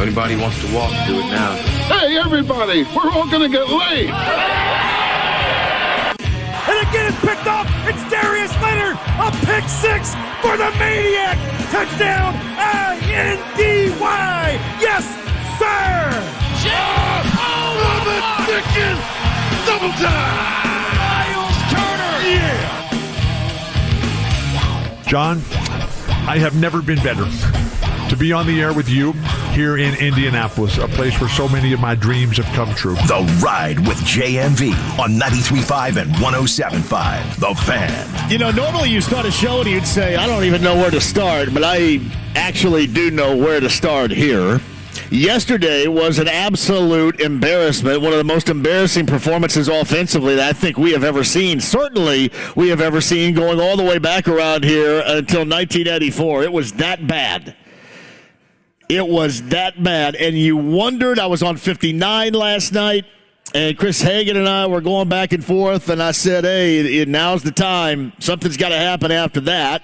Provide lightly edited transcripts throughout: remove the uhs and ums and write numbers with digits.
anybody wants to walk, do it now. Hey, everybody, we're all going to get late. And again, it's picked off. It's Darius Leonard. A pick six for the Maniac. Touchdown, I-N-D-Y. Yes, sir. Oh, the chicken. Double time. Miles Turner. Yeah. John, I have never been better to be on the air with you here in Indianapolis, a place where so many of my dreams have come true. The Ride with JMV on 93.5 and 107.5. The Fan. You know, normally you start a show and you'd say, I don't even know where to start, but I actually do know where to start here. Yesterday was an absolute embarrassment, one of the most embarrassing performances offensively that I think we have ever seen. Certainly we have ever seen, going all the way back around here until 1984. It was that bad. It was that bad. And you wondered, I was on 59 last night, and Chris Hagan and I were going back and forth, and I said, hey, now's the time. Something's got to happen after that.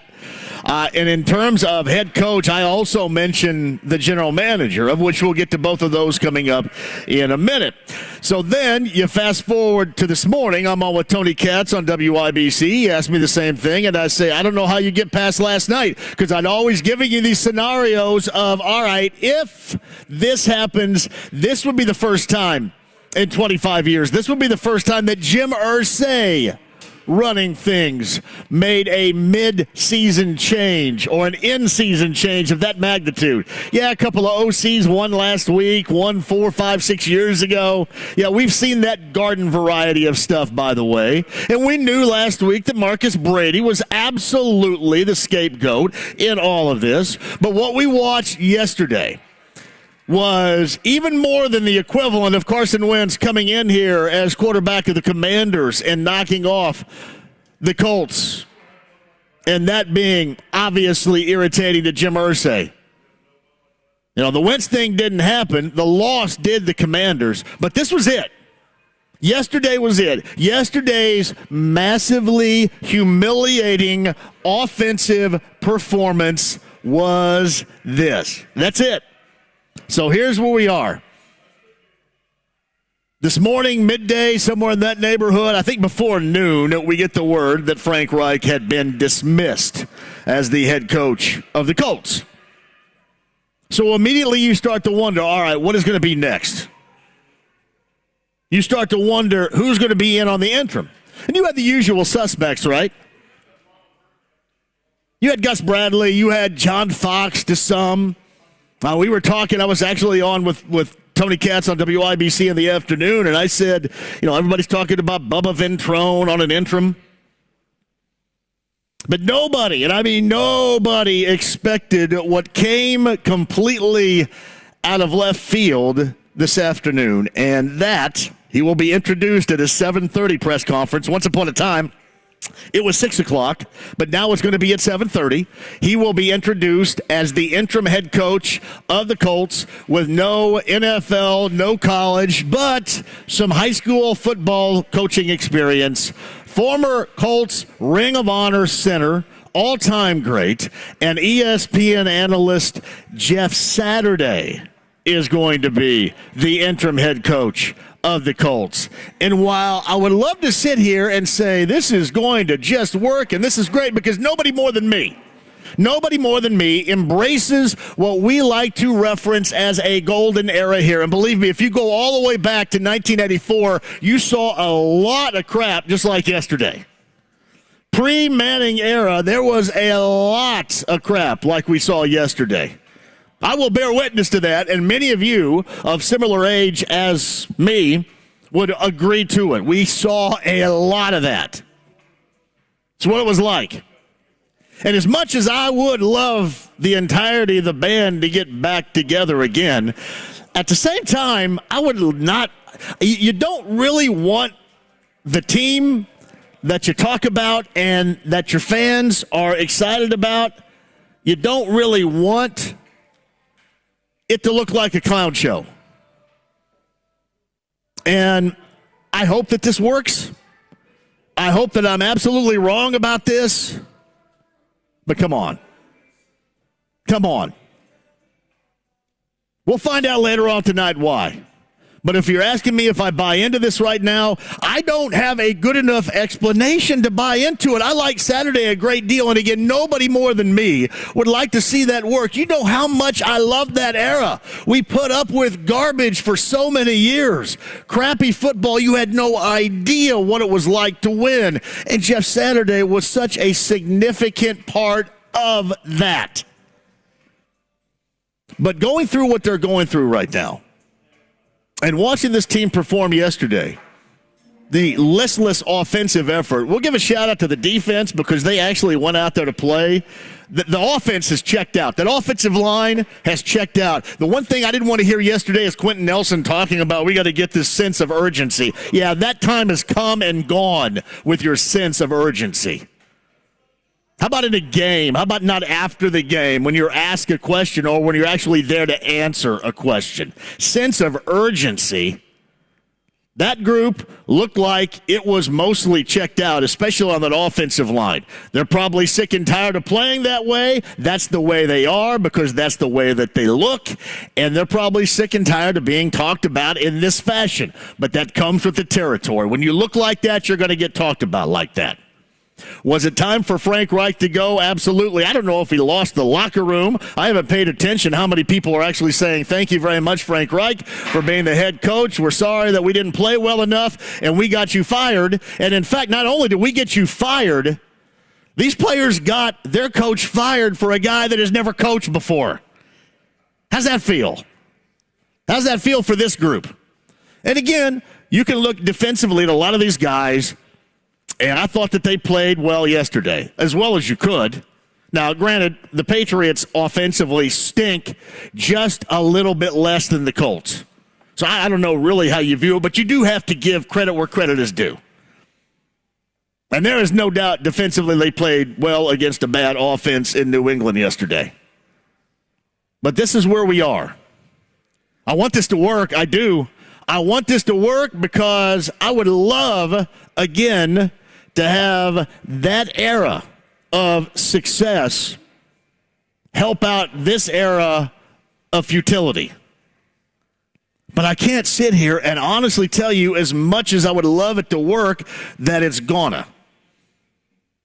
And in terms of head coach, I also mentioned the general manager, of which we'll get to both of those coming up in a minute. So then you fast forward to this morning. I'm on with Tony Katz on WIBC. He asked me the same thing, and I say, I don't know how you get past last night, because I'd always giving you these scenarios of, all right, if this happens, this would be the first time in 25 years. This would be the first time that Jim Irsay, running things, made a mid-season change or an in-season change of that magnitude. Yeah, a couple of OCs, one last week, one 4, 5, 6 years ago. Yeah, we've seen that garden variety of stuff, by the way. And we knew last week that Marcus Brady was absolutely the scapegoat in all of this. But what we watched yesterday was even more than the equivalent of Carson Wentz coming in here as quarterback of the Commanders and knocking off the Colts, and that being obviously irritating to Jim Irsay. You know, the Wentz thing didn't happen. The loss did the Commanders, but this was it. Yesterday was it. Yesterday's massively humiliating offensive performance was this. That's it. So here's where we are. This morning, midday, somewhere in that neighborhood, I think before noon, we get the word that Frank Reich had been dismissed as the head coach of the Colts. So immediately you start to wonder, all right, what is going to be next? You start to wonder who's going to be in on the interim. And you had the usual suspects, right? You had Gus Bradley. You had John Fox to some. We were talking, I was actually on with Tony Katz on WIBC in the afternoon, and I said, you know, everybody's talking about Bubba Ventrone on an interim. But nobody, and I mean nobody, expected what came completely out of left field this afternoon, and that he will be introduced at his 7:30 press conference. Once upon a time, it was 6 o'clock, but now it's going to be at 7:30. He will be introduced as the interim head coach of the Colts with no NFL, no college, but some high school football coaching experience. Former Colts Ring of Honor center, all-time great, and ESPN analyst Jeff Saturday is going to be the interim head coach of the Colts. And while I would love to sit here and say this is going to just work and this is great, because nobody more than me embraces what we like to reference as a golden era here. And believe me, if you go all the way back to 1984, you saw a lot of crap just like yesterday. Pre-Manning era, there was a lot of crap like we saw yesterday. I will bear witness to that, and many of you of similar age as me would agree to it. We saw a lot of that. It's what it was like. And as much as I would love the entirety of the band to get back together again, at the same time, I would not. You don't really want the team that you talk about and that your fans are excited about. You don't really want it to look like a clown show. And I hope that this works. I hope that I'm absolutely wrong about this. But come on. Come on. We'll find out later on tonight why. But if you're asking me if I buy into this right now, I don't have a good enough explanation to buy into it. I like Saturday a great deal, and again, nobody more than me would like to see that work. You know how much I love that era. We put up with garbage for so many years. Crappy football, you had no idea what it was like to win. And Jeff Saturday was such a significant part of that. But going through what they're going through right now, and watching this team perform yesterday, the listless offensive effort, we'll give a shout-out to the defense because they actually went out there to play. The offense has checked out. That offensive line has checked out. The one thing I didn't want to hear yesterday is Quentin Nelson talking about we got to get this sense of urgency. Yeah, that time has come and gone with your sense of urgency. How about in a game? How about not after the game when you're asked a question or when you're actually there to answer a question? Sense of urgency. That group looked like it was mostly checked out, especially on that offensive line. They're probably sick and tired of playing that way. That's the way they are because that's the way that they look. And they're probably sick and tired of being talked about in this fashion. But that comes with the territory. When you look like that, you're going to get talked about like that. Was it time for Frank Reich to go? Absolutely. I don't know if he lost the locker room. I haven't paid attention how many people are actually saying, thank you very much, Frank Reich, for being the head coach. We're sorry that we didn't play well enough, and we got you fired. And, in fact, not only did we get you fired, these players got their coach fired for a guy that has never coached before. How's that feel? How's that feel for this group? And, again, you can look defensively at a lot of these guys, and I thought that they played well yesterday, as well as you could. Now, granted, the Patriots offensively stink just a little bit less than the Colts. So I don't know really how you view it, but you do have to give credit where credit is due. And there is no doubt defensively they played well against a bad offense in New England yesterday. But this is where we are. I want this to work. I do. I want this to work because I would love, again, to have that era of success help out this era of futility. But I can't sit here and honestly tell you, as much as I would love it to work, that it's gonna.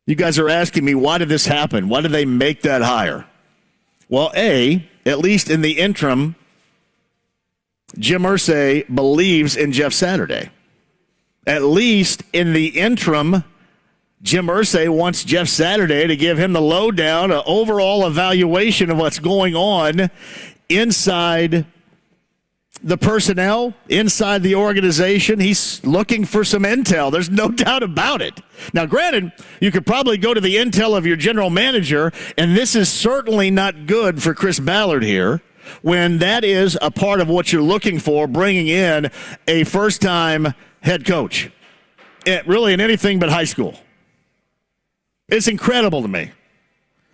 You guys are asking me, why did this happen? Why did they make that hire? Well, at least in the interim, Jim Irsay believes in Jeff Saturday. At least in the interim, Jim Irsay wants Jeff Saturday to give him the lowdown, an overall evaluation of what's going on inside the personnel, inside the organization. He's looking for some intel. There's no doubt about it. Now, granted, you could probably go to the intel of your general manager, and this is certainly not good for Chris Ballard here, when that is a part of what you're looking for, bringing in a first-time head coach, really in anything but high school. It's incredible to me.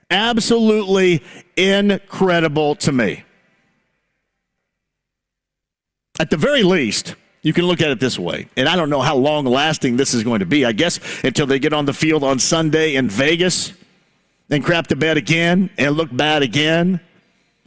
Absolutely incredible to me. At the very least, you can look at it this way, and I don't know how long-lasting this is going to be. I guess until they get on the field on Sunday in Vegas and crap the bed again and look bad again.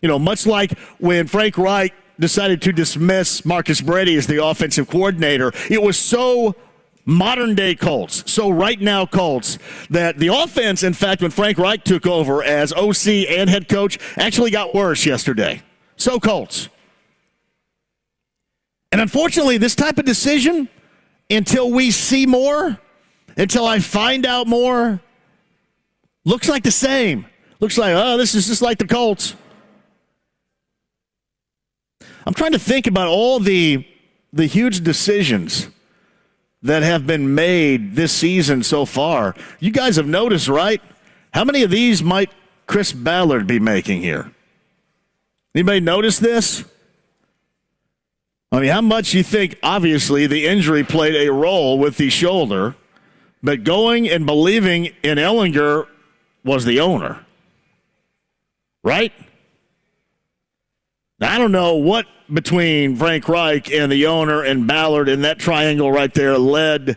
You know, much like when Frank Reich decided to dismiss Marcus Brady as the offensive coordinator, it was so modern-day Colts, so right-now Colts, that the offense, in fact, when Frank Reich took over as OC and head coach, actually got worse yesterday. So Colts. And unfortunately, this type of decision, until we see more, until I find out more, looks like the same. Looks like, oh, this is just like the Colts. I'm trying to think about all the huge decisions that have been made this season so far. You guys have noticed, right? How many of these might Chris Ballard be making here? Anybody notice this? I mean, how much you think, obviously, the injury played a role with the shoulder, but going and believing in Ellinger was the owner, right? Now, I don't know what between Frank Reich and the owner and Ballard in that triangle right there led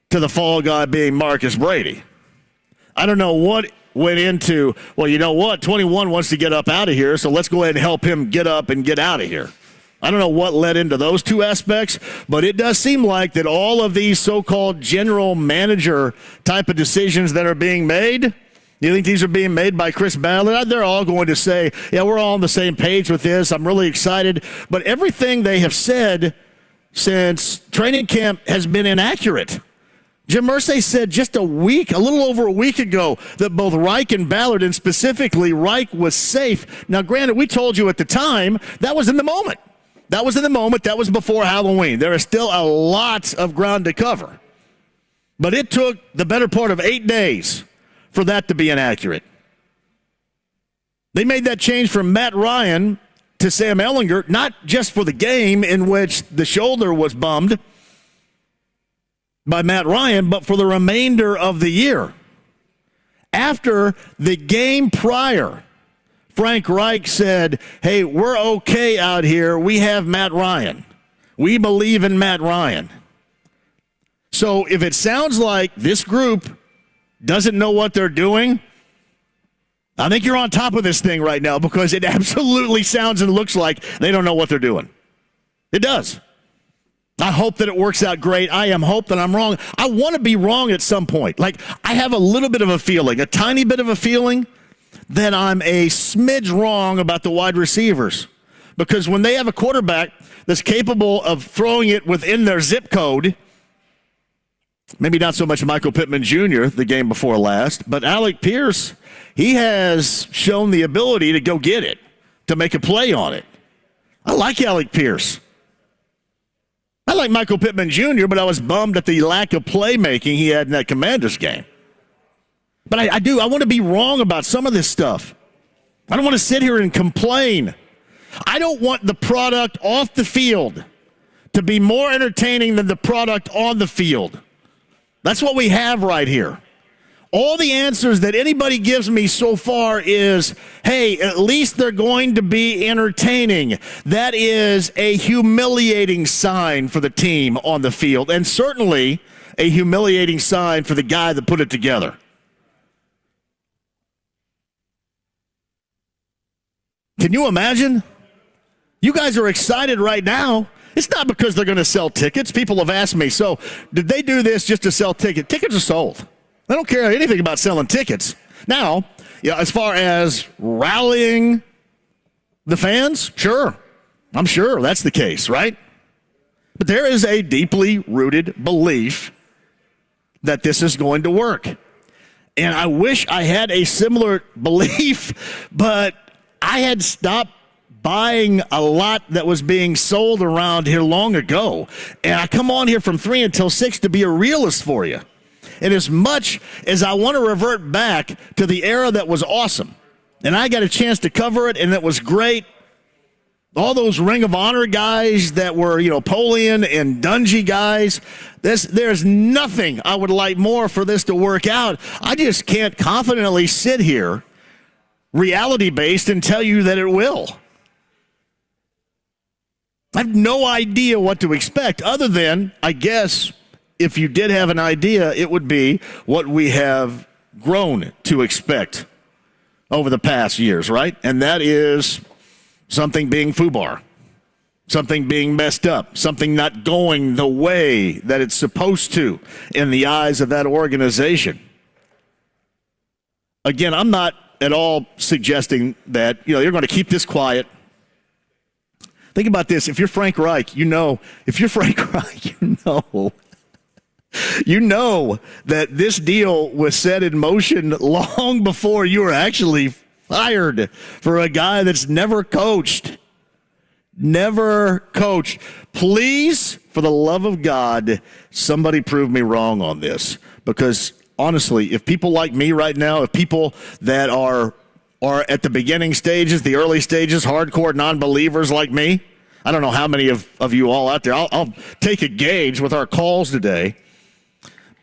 to the fall guy being Marcus Brady. I don't know what went into, well, you know what? 21 wants to get up out of here, so let's go ahead and help him get up and get out of here. I don't know what led into those two aspects, but it does seem like that all of these so-called general manager type of decisions that are being made, you think these are being made by Chris Ballard? They're all going to say, yeah, we're all on the same page with this. I'm really excited. But everything they have said since training camp has been inaccurate. Jim Irsay said just a little over a week ago, that both Reich and Ballard, and specifically Reich, was safe. Now, granted, we told you at the time that was in the moment. That was before Halloween. There is still a lot of ground to cover. But it took the better part of 8 days for that to be inaccurate. They made that change from Matt Ryan to Sam Ehlinger, not just for the game in which the shoulder was bummed by Matt Ryan, but for the remainder of the year. After the game prior, Frank Reich said, hey, we're okay out here. We have Matt Ryan. We believe in Matt Ryan. So if it sounds like this group doesn't know what they're doing, I think you're on top of this thing right now, because it absolutely sounds and looks like they don't know what they're doing. It does. I hope that it works out great. I hope that I'm wrong. I want to be wrong at some point. Like, I have a little bit of a feeling, a tiny bit of a feeling, that I'm a smidge wrong about the wide receivers. Because when they have a quarterback that's capable of throwing it within their zip code, maybe not so much Michael Pittman Jr. the game before last, but Alec Pierce, he has shown the ability to go get it, to make a play on it. I like Alec Pierce. I like Michael Pittman Jr., but I was bummed at the lack of playmaking he had in that Commanders game. But I want to be wrong about some of this stuff. I don't want to sit here and complain. I don't want the product off the field to be more entertaining than the product on the field. That's what we have right here. All the answers that anybody gives me so far is, hey, at least they're going to be entertaining. That is a humiliating sign for the team on the field, and certainly a humiliating sign for the guy that put it together. Can you imagine? You guys are excited right now. It's not because they're going to sell tickets. People have asked me, so did they do this just to sell tickets? Tickets are sold. They don't care anything about selling tickets. Now, as far as rallying the fans, sure. I'm sure that's the case, right? But there is a deeply rooted belief that this is going to work. And I wish I had a similar belief, but I had stopped buying a lot that was being sold around here long ago. And I come on here from 3 until 6 to be a realist for you. And as much as I want to revert back to the era that was awesome, and I got a chance to cover it, and it was great, all those Ring of Honor guys that were, Polian and Dungy guys, there's nothing I would like more for this to work out. I just can't confidently sit here, reality-based, and tell you that it will. I have no idea what to expect, other than, I guess, if you did have an idea, it would be what we have grown to expect over the past years, right? And that is something being FUBAR, something being messed up, something not going the way that it's supposed to in the eyes of that organization. Again, I'm not at all suggesting that, you're going to keep this quiet. Think about this. If you're Frank Reich, you know that this deal was set in motion long before you were actually fired for a guy that's never coached. Never coached. Please, for the love of God, somebody prove me wrong on this. Because honestly, if people like me right now, if people that are at the beginning stages, the early stages, hardcore non-believers like me, I don't know how many of you all out there, I'll take a gauge with our calls today.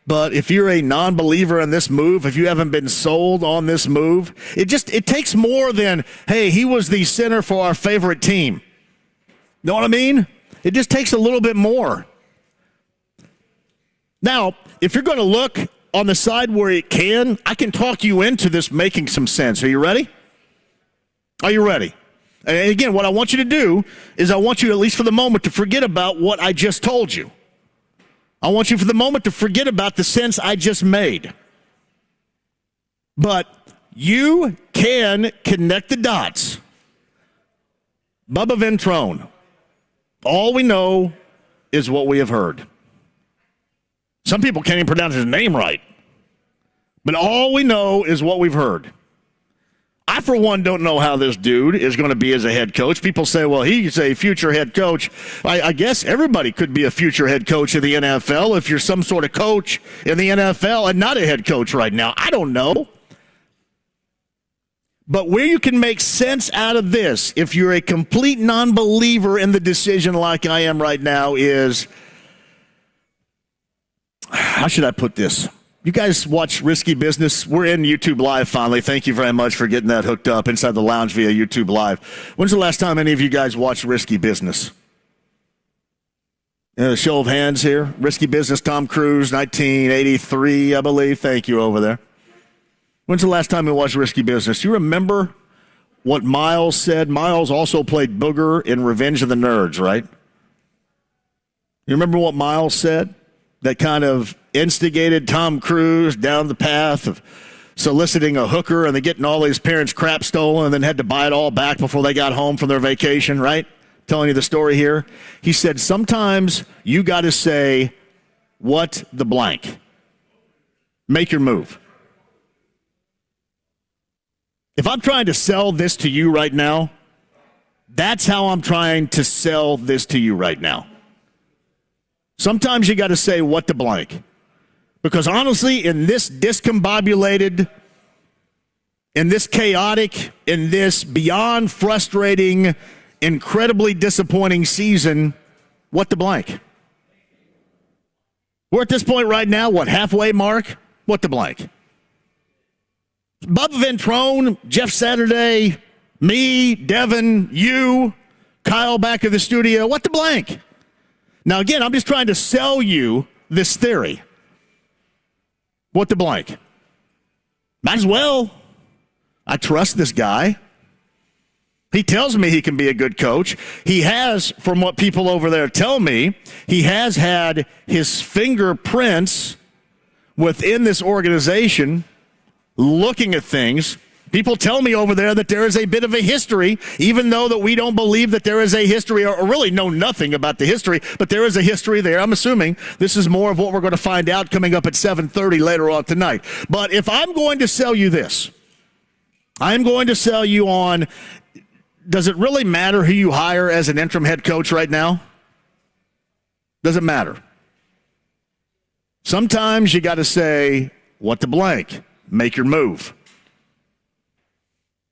But if you're a non-believer in this move, if you haven't been sold on this move, it takes more than, hey, he was the center for our favorite team. Know what I mean? It just takes a little bit more. Now, if you're going to look on the side where it can, I can talk you into this making some sense. Are you ready? Are you ready? And again, what I want you to do is I want you, at least for the moment, to forget about what I just told you. I want you for the moment to forget about the sense I just made. But you can connect the dots. Bubba Ventrone. All we know is what we have heard. Some people can't even pronounce his name right. But all we know is what we've heard. I, for one, don't know how this dude is going to be as a head coach. People say, well, he's a future head coach. I guess everybody could be a future head coach of the NFL if you're some sort of coach in the NFL and not a head coach right now. I don't know. But where you can make sense out of this, if you're a complete non-believer in the decision like I am right now, is, how should I put this? You guys watch Risky Business? We're in YouTube Live finally. Thank you very much for getting that hooked up inside the lounge via YouTube Live. When's the last time any of you guys watched Risky Business? A show of hands here. Risky Business, Tom Cruise, 1983, I believe. Thank you over there. When's the last time you watched Risky Business? You remember what Miles said? Miles also played Booger in Revenge of the Nerds, right? You remember what Miles said? That kind of instigated Tom Cruise down the path of soliciting a hooker and then getting all his parents' crap stolen and then had to buy it all back before they got home from their vacation, right? Telling you the story here. He said, sometimes you got to say, what the blank. Make your move. If I'm trying to sell this to you right now, that's how I'm trying to sell this to you right now. Sometimes you got to say what the blank. Because honestly, in this discombobulated, in this chaotic, in this beyond frustrating, incredibly disappointing season, what the blank? We're at this point right now, what, halfway mark? What the blank? Bubba Ventrone, Jeff Saturday, me, Devin, you, Kyle back in the studio, what the blank? Now, again, I'm just trying to sell you this theory. What the blank? Might as well. I trust this guy. He tells me he can be a good coach. He has, from what people over there tell me, he has had his fingerprints within this organization looking at things. People tell me over there that there is a bit of a history, even though that we don't believe that there is a history or really know nothing about the history, but there is a history there. I'm assuming this is more of what we're going to find out coming up at 7:30 later on tonight. But if I'm going to sell you this, I'm going to sell you on, does it really matter who you hire as an interim head coach right now? Does it matter? Sometimes you got to say, what the blank? Make your move.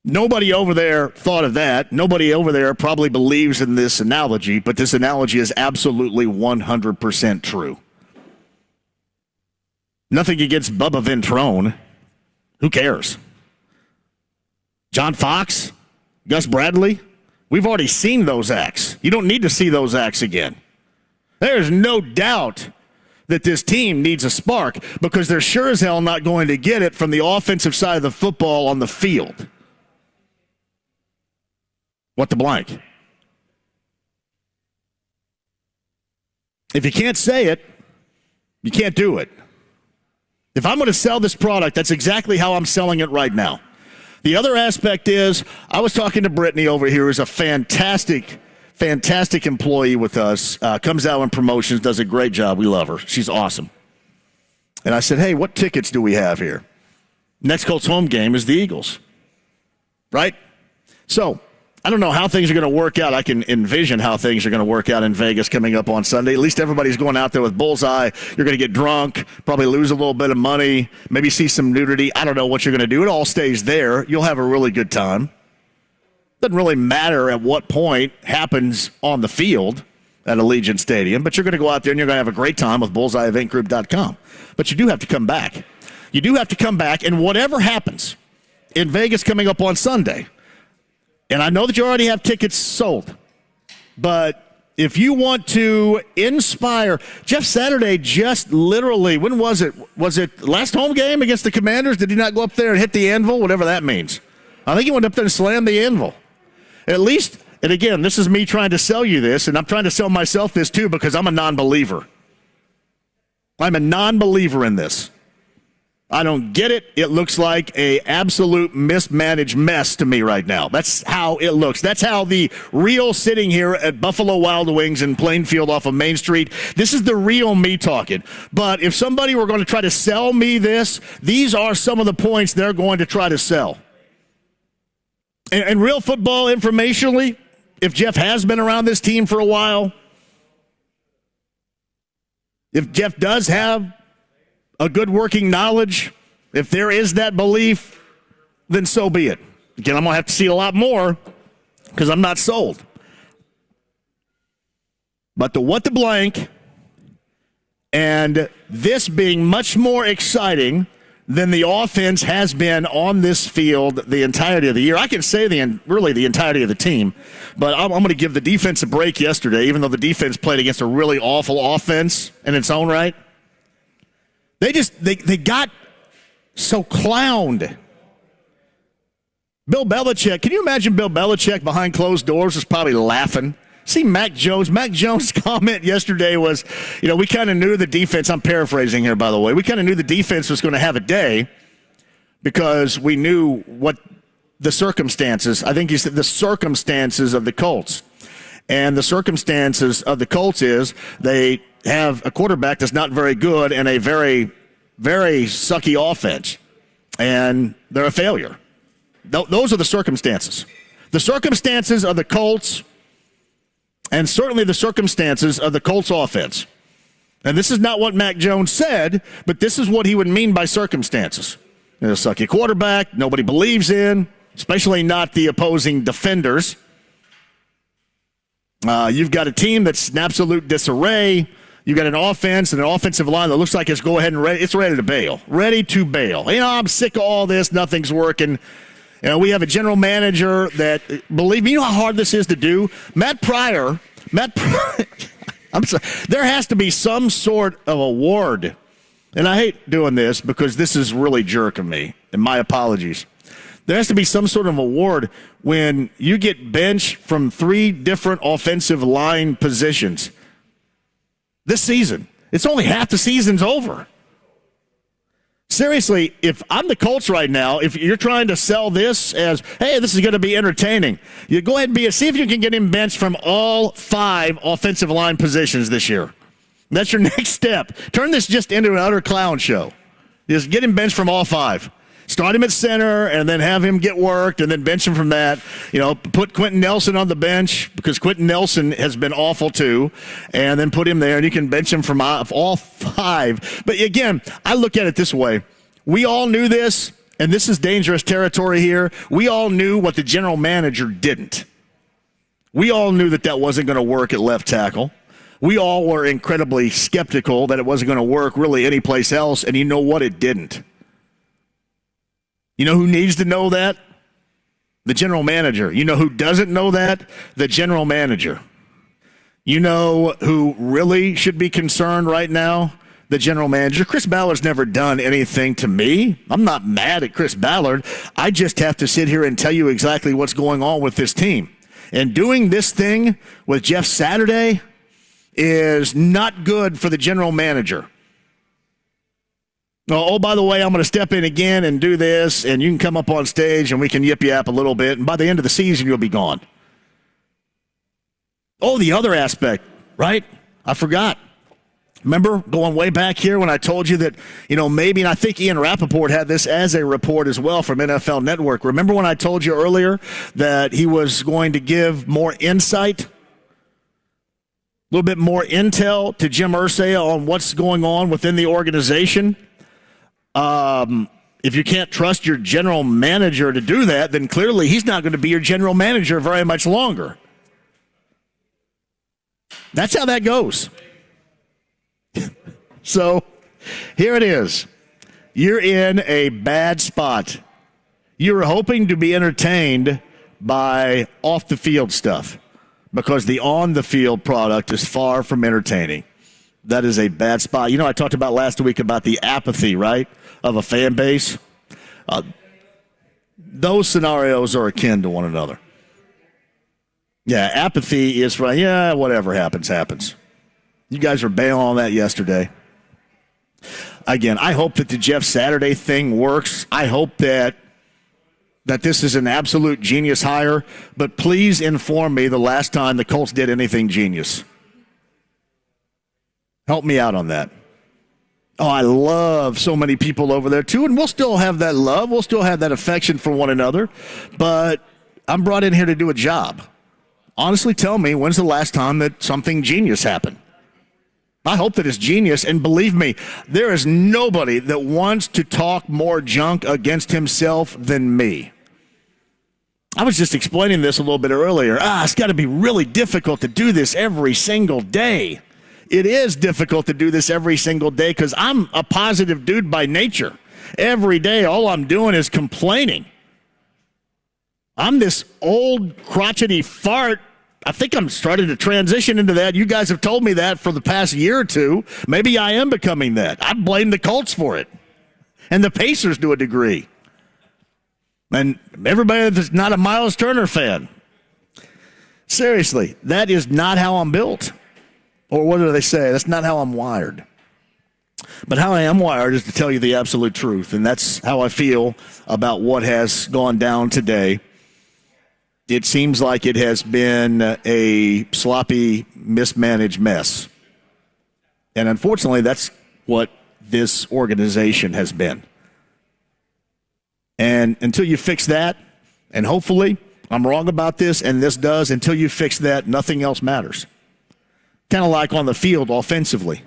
Nobody over there thought of that. Nobody over there probably believes in this analogy, but this analogy is absolutely 100% true. Nothing against Bubba Ventrone. Who cares? John Fox? Gus Bradley? We've already seen those acts. You don't need to see those acts again. There's no doubt that this team needs a spark because they're sure as hell not going to get it from the offensive side of the football on the field. What the blank? If you can't say it, you can't do it. If I'm going to sell this product, that's exactly how I'm selling it right now. The other aspect is, I was talking to Brittany over here, who's a fantastic employee with us, comes out on promotions, does a great job. We love her. She's awesome. And I said, hey, what tickets do we have here? Next Colts home game is the Eagles, right? So I don't know how things are going to work out. I can envision how things are going to work out in Vegas coming up on Sunday. At least everybody's going out there with bullseye. You're going to get drunk, probably lose a little bit of money, maybe see some nudity. I don't know what you're going to do. It all stays there. You'll have a really good time. Doesn't really matter at what point happens on the field at Allegiant Stadium, but you're going to go out there and you're going to have a great time with bullseyeeventgroup.com. But you do have to come back. You do have to come back, and whatever happens in Vegas coming up on Sunday, and I know that you already have tickets sold, but if you want to inspire, Jeff Saturday just literally, when was it? Was it last home game against the Commanders? Did he not go up there and hit the anvil? Whatever that means. I think he went up there and slammed the anvil. At least, and again, this is me trying to sell you this, and I'm trying to sell myself this too because I'm a non-believer. I'm a non-believer in this. I don't get it. It looks like a absolute mismanaged mess to me right now. That's how it looks. That's how the real sitting here at Buffalo Wild Wings in Plainfield off of Main Street. This is the real me talking. But if somebody were going to try to sell me this, these are some of the points they're going to try to sell. And real football informationally, if Jeff has been around this team for a while, if Jeff does have a good working knowledge, if there is that belief, then so be it. Again, I'm going to have to see a lot more because I'm not sold. But the what the blank and this being much more exciting than the offense has been on this field the entirety of the year. I can say really the entirety of the team, but I'm going to give the defense a break yesterday, even though the defense played against a really awful offense in its own right. They got so clowned. Bill Belichick, can you imagine Bill Belichick behind closed doors is probably laughing? See Mac Jones. Mac Jones' comment yesterday was, we kind of knew the defense. I'm paraphrasing here, by the way. We kind of knew the defense was going to have a day because we knew what the circumstances. I think he said the circumstances of the Colts. And the circumstances of the Colts is they have a quarterback that's not very good and a very, very sucky offense. And they're a failure. Those are the circumstances. The circumstances of the Colts and certainly the circumstances of the Colts offense. And this is not what Mac Jones said, but this is what he would mean by circumstances. A sucky quarterback, nobody believes in, especially not the opposing defenders. You've got a team that's in absolute disarray. You've got an offense and an offensive line that looks like it's go ahead and it's ready to bail. Ready to bail. I'm sick of all this. Nothing's working. We have a general manager that, believe me, you know how hard this is to do? Matt Pryor, I'm sorry, there has to be some sort of award. And I hate doing this because this is really jerk of me, and my apologies. There has to be some sort of award when you get benched from 3 different offensive line positions this season. It's only half the season's over. Seriously, if I'm the Colts right now, if you're trying to sell this as, hey, this is going to be entertaining, you go ahead and see if you can get him benched from all 5 offensive line positions this year. That's your next step. Turn this just into an utter clown show. Just get him benched from all 5. Start him at center and then have him get worked and then bench him from that. Put Quentin Nelson on the bench because Quentin Nelson has been awful too. And then put him there and you can bench him from all 5. But again, I look at it this way. We all knew this, and this is dangerous territory here. We all knew what the general manager didn't. We all knew that wasn't going to work at left tackle. We all were incredibly skeptical that it wasn't going to work really anyplace else, and you know what? It didn't. You know who needs to know that? The general manager. You know who doesn't know that? The general manager. You know who really should be concerned right now? The general manager. Chris Ballard's never done anything to me. I'm not mad at Chris Ballard. I just have to sit here and tell you exactly what's going on with this team. And doing this thing with Jeff Saturday is not good for the general manager. Oh, by the way, I'm going to step in again and do this, and you can come up on stage and we can yip-yap a little bit, and by the end of the season, you'll be gone. Oh, the other aspect, right? I forgot. Remember going way back here when I told you that, maybe, and I think Ian Rappaport had this as a report as well from NFL Network. Remember when I told you earlier that he was going to give more insight, a little bit more intel to Jim Irsay on what's going on within the organization? If you can't trust your general manager to do that, then clearly he's not going to be your general manager very much longer. That's how that goes. So here it is. You're in a bad spot. You were hoping to be entertained by off-the-field stuff. because the on-the-field product is far from entertaining. That is a bad spot. You know, I talked about last week about the apathy, right, of a fan base. Those scenarios are akin to one another. Yeah, apathy is for, whatever happens, happens. You guys were bailing on that yesterday. Again, I hope that the Jeff Saturday thing works. I hope that this is an absolute genius hire, but please inform me the last time the Colts did anything genius. Help me out on that. Oh, I love so many people over there, too, and we'll still have that love. We'll still have that affection for one another, but I'm brought in here to do a job. Honestly, tell me, when's the last time that something genius happened? I hope that it's genius, and believe me, there is nobody that wants to talk more junk against himself than me. I was just explaining this a little bit earlier. It's got to be really difficult to do this every single day. It is difficult to do this every single day because I'm a positive dude by nature. Every day, all I'm doing is complaining. I'm this old crotchety fart. I think I'm starting to transition into that. You guys have told me that for the past year or two. Maybe I am becoming that. I blame the Colts for it. And the Pacers to a degree. And everybody that's not a Miles Turner fan. Seriously, that is not how I'm built. Or what do they say? That's not how I'm wired. But how I am wired is to tell you the absolute truth. And that's how I feel about what has gone down today. It seems like it has been a sloppy, mismanaged mess. And unfortunately, that's what this organization has been. And until you fix that, and hopefully I'm wrong about this, and this does, until you fix that, nothing else matters. Kind of like on the field offensively.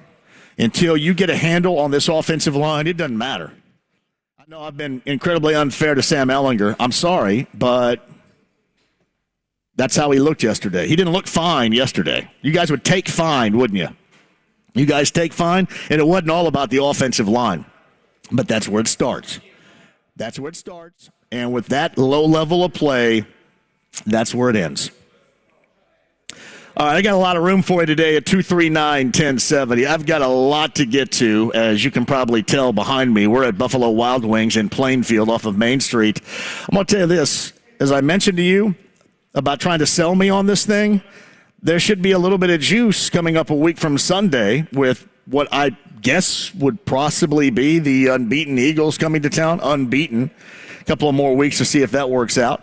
Until you get a handle on this offensive line, it doesn't matter. I know I've been incredibly unfair to Sam Ehlinger. I'm sorry, but that's how he looked yesterday. He didn't look fine yesterday. You guys would take fine, wouldn't you? You guys take fine, and it wasn't all about the offensive line. But that's where it starts. That's where it starts. And with that low level of play, that's where it ends. All right, I got a lot of room for you today at 239-1070. I've got a lot to get to, as you can probably tell behind me. We're at Buffalo Wild Wings in Plainfield off of Main Street. I'm going to tell you this. As I mentioned to you about trying to sell me on this thing, there should be a little bit of juice coming up a week from Sunday with what I guess would possibly be the unbeaten Eagles coming to town. Unbeaten. A couple of more weeks to see if that works out.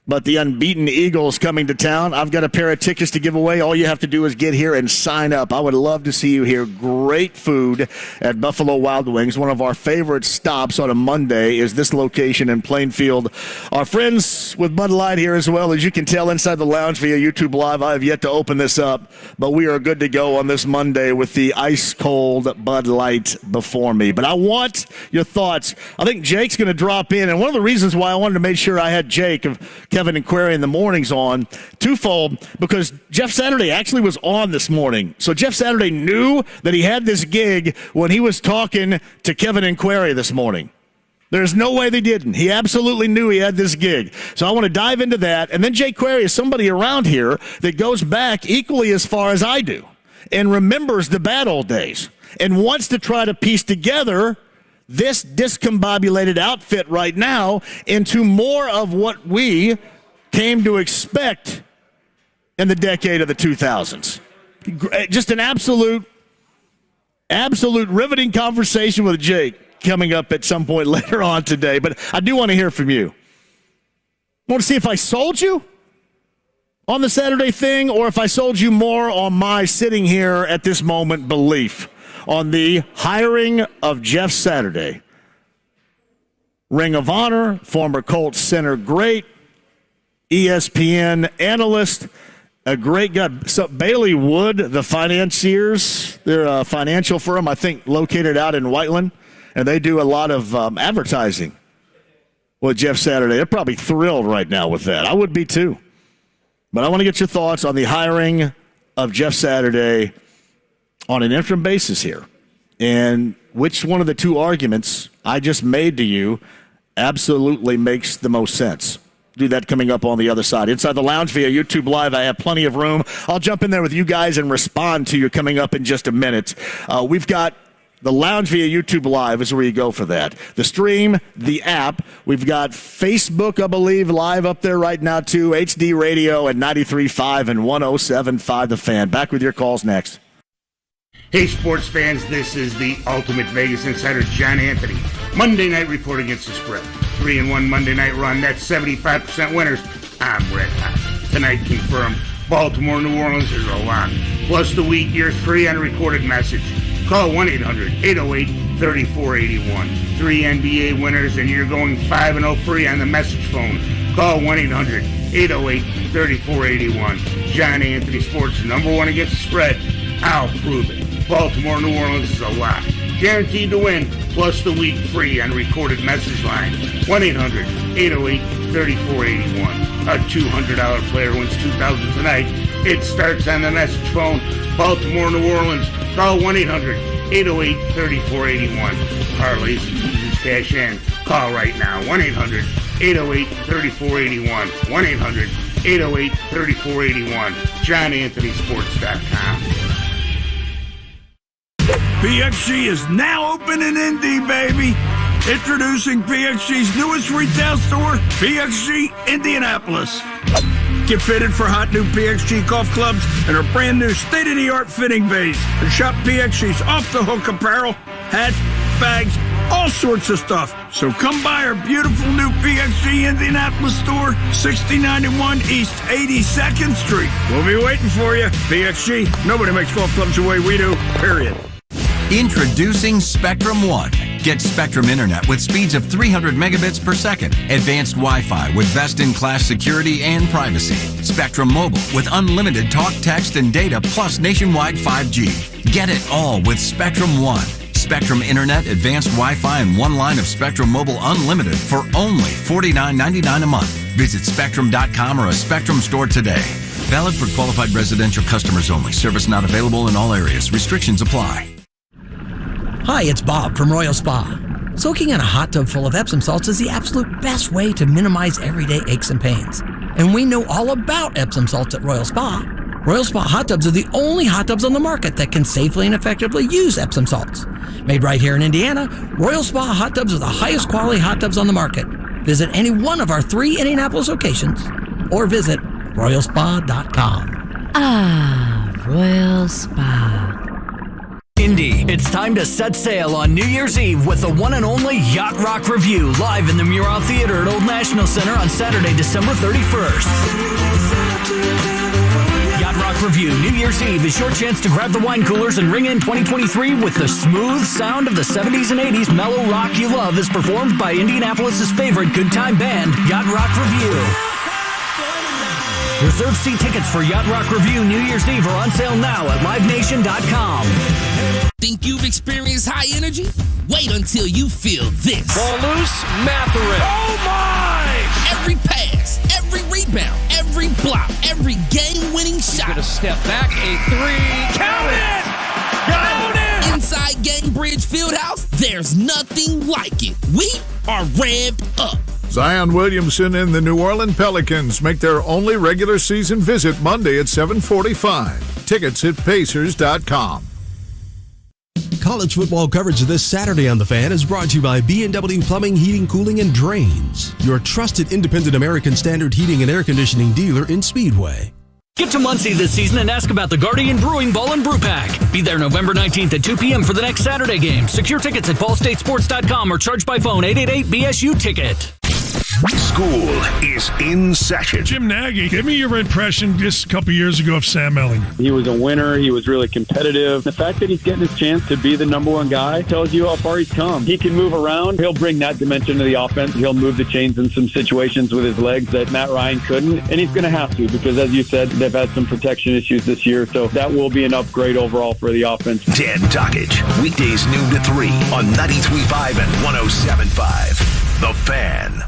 But the unbeaten Eagles coming to town. I've got a pair of tickets to give away. All you have to do is get here and sign up. I would love to see you here. Great food at Buffalo Wild Wings. One of our favorite stops on a Monday is this location in Plainfield. Our friends with Bud Light here as well. As you can tell inside the lounge via YouTube Live, I have yet to open this up. But we are good to go on this Monday with the ice-cold Bud Light before me. But I want your thoughts. I think Jake's going to drop in. And one of the reasons why I wanted to make sure I had Jake of Kevin and Query in the mornings on, twofold, because Jeff Saturday actually was on this morning. So Jeff Saturday knew that he had this gig when he was talking to Kevin and Query this morning. There's no way they didn't. He absolutely knew he had this gig. So I want to dive into that. And then Jake Query is somebody around here that goes back equally as far as I do and remembers the bad old days and wants to try to piece together this discombobulated outfit right now into more of what we came to expect in the decade of the 2000s. Just an absolute riveting conversation with Jake coming up at some point later on today. But I do want to hear from you. I want to see if I sold you on the Saturday thing or if I sold you more on my sitting here at this moment belief on the hiring of Jeff Saturday. Ring of Honor, former Colts center great, ESPN analyst, a great guy. So Bailey Wood, the financiers, they're a financial firm, I think, located out in Whiteland, and they do a lot of advertising with Jeff Saturday. They're probably thrilled right now with that. I would be too. But I want to get your thoughts on the hiring of Jeff Saturday on an interim basis here, and which one of the two arguments I just made to you absolutely makes the most sense. do that coming up on the other side. Inside the Lounge via YouTube Live, I have plenty of room. I'll jump in there with you guys and respond to you coming up in just a minute. We've got the Lounge via YouTube Live is where you go for that. The stream, the app. We've got Facebook, I believe, live up there right now, too. HD Radio at 93.5 and 107.5 The Fan. Back with your calls next. Hey, sports fans, this is the Ultimate Vegas Insider, John Anthony. Monday night report against the spread. 3-1 Monday night run. That's 75% winners. I'm red hot. Tonight confirmed. Baltimore, New Orleans is a lock. Plus the week, you're free on a recorded message. Call 1-800-808-3481. 3 NBA winners, and you're going 5-0 free on the message phone. Call 1-800-808-3481. John Anthony Sports, #1 against the spread. I'll prove it. Baltimore, New Orleans is a lock. Guaranteed to win, plus the week free on recorded message line. 1-800-808-3481. A $200 player wins $2,000 tonight. It starts on the message phone. Baltimore, New Orleans. Call 1-800-808-3481. Parlays and teasers cash in. Call right now. 1-800-808-3481. 1-800-808-3481. JohnAnthonySports.com. PXG is now open in Indy, baby. Introducing PXG's newest retail store, PXG Indianapolis. Get fitted for hot new PXG golf clubs and our brand new state-of-the-art fitting bays. And shop PXG's off-the-hook apparel, hats, bags, all sorts of stuff. So come by our beautiful new PXG Indianapolis store, 6091 East 82nd Street. We'll be waiting for you. PXG, nobody makes golf clubs the way we do, period. Introducing Spectrum One. Get Spectrum Internet with speeds of 300 megabits per second. Advanced Wi-Fi with best-in-class security and privacy. Spectrum Mobile with unlimited talk, text, and data plus nationwide 5G. Get it all with Spectrum One. Spectrum Internet, advanced Wi-Fi, and one line of Spectrum Mobile Unlimited for only $49.99 a month. Visit Spectrum.com or a Spectrum store today. Valid for qualified residential customers only. Service not available in all areas. Restrictions apply. Hi, it's Bob from Royal Spa. Soaking in a hot tub full of Epsom salts is the absolute best way to minimize everyday aches and pains. And we know all about Epsom salts at Royal Spa. Royal Spa hot tubs are the only hot tubs on the market that can safely and effectively use Epsom salts. Made right here in Indiana, Royal Spa hot tubs are the highest quality hot tubs on the market. Visit any one of our 3 Indianapolis locations or visit royalspa.com. Ah, Royal Spa. Indy, it's time to set sail on New Year's Eve with the one and only Yacht Rock Review live in the Mural Theater at Old National Center on Saturday, December 31st. Yacht Rock Review New Year's Eve is your chance to grab the wine coolers and ring in 2023 with the smooth sound of the 70s and 80s mellow rock you love as performed by Indianapolis' favorite good time band, Yacht Rock Review. Reserve seat tickets for Yacht Rock Review New Year's Eve are on sale now at livenation.com. Think you've experienced high energy? Wait until you feel this. Ball loose, Matherin. Oh my! Every pass, every rebound, every block, every game-winning shot. He's gonna step back, a three. Count it! Count it! Inside Gainbridge Fieldhouse, there's nothing like it. We are revved up. Zion Williamson and the New Orleans Pelicans make their only regular season visit Monday at 7:45. Tickets at Pacers.com. College football coverage this Saturday on The Fan is brought to you by B&W Plumbing, Heating, Cooling, and Drains, your trusted independent American Standard heating and air conditioning dealer in Speedway. Get to Muncie this season and ask about the Guardian Brewing Bowl and Brew Pack. Be there November 19th at 2 p.m. for the next Saturday game. Secure tickets at ballstatesports.com or charge by phone 888-BSU-TICKET. School is in session. Jim Nagy, give me your impression just a couple years ago of Sam Elling. He was a winner. He was really competitive. The fact that he's getting his chance to be the #1 guy tells you how far he's come. He can move around. He'll bring that dimension to the offense. He'll move the chains in some situations with his legs that Matt Ryan couldn't. And he's going to have to because, as you said, they've had some protection issues this year. So that will be an upgrade overall for the offense. Dan Dockage, weekdays noon to 3 on 93.5 and 107.5. The Fan.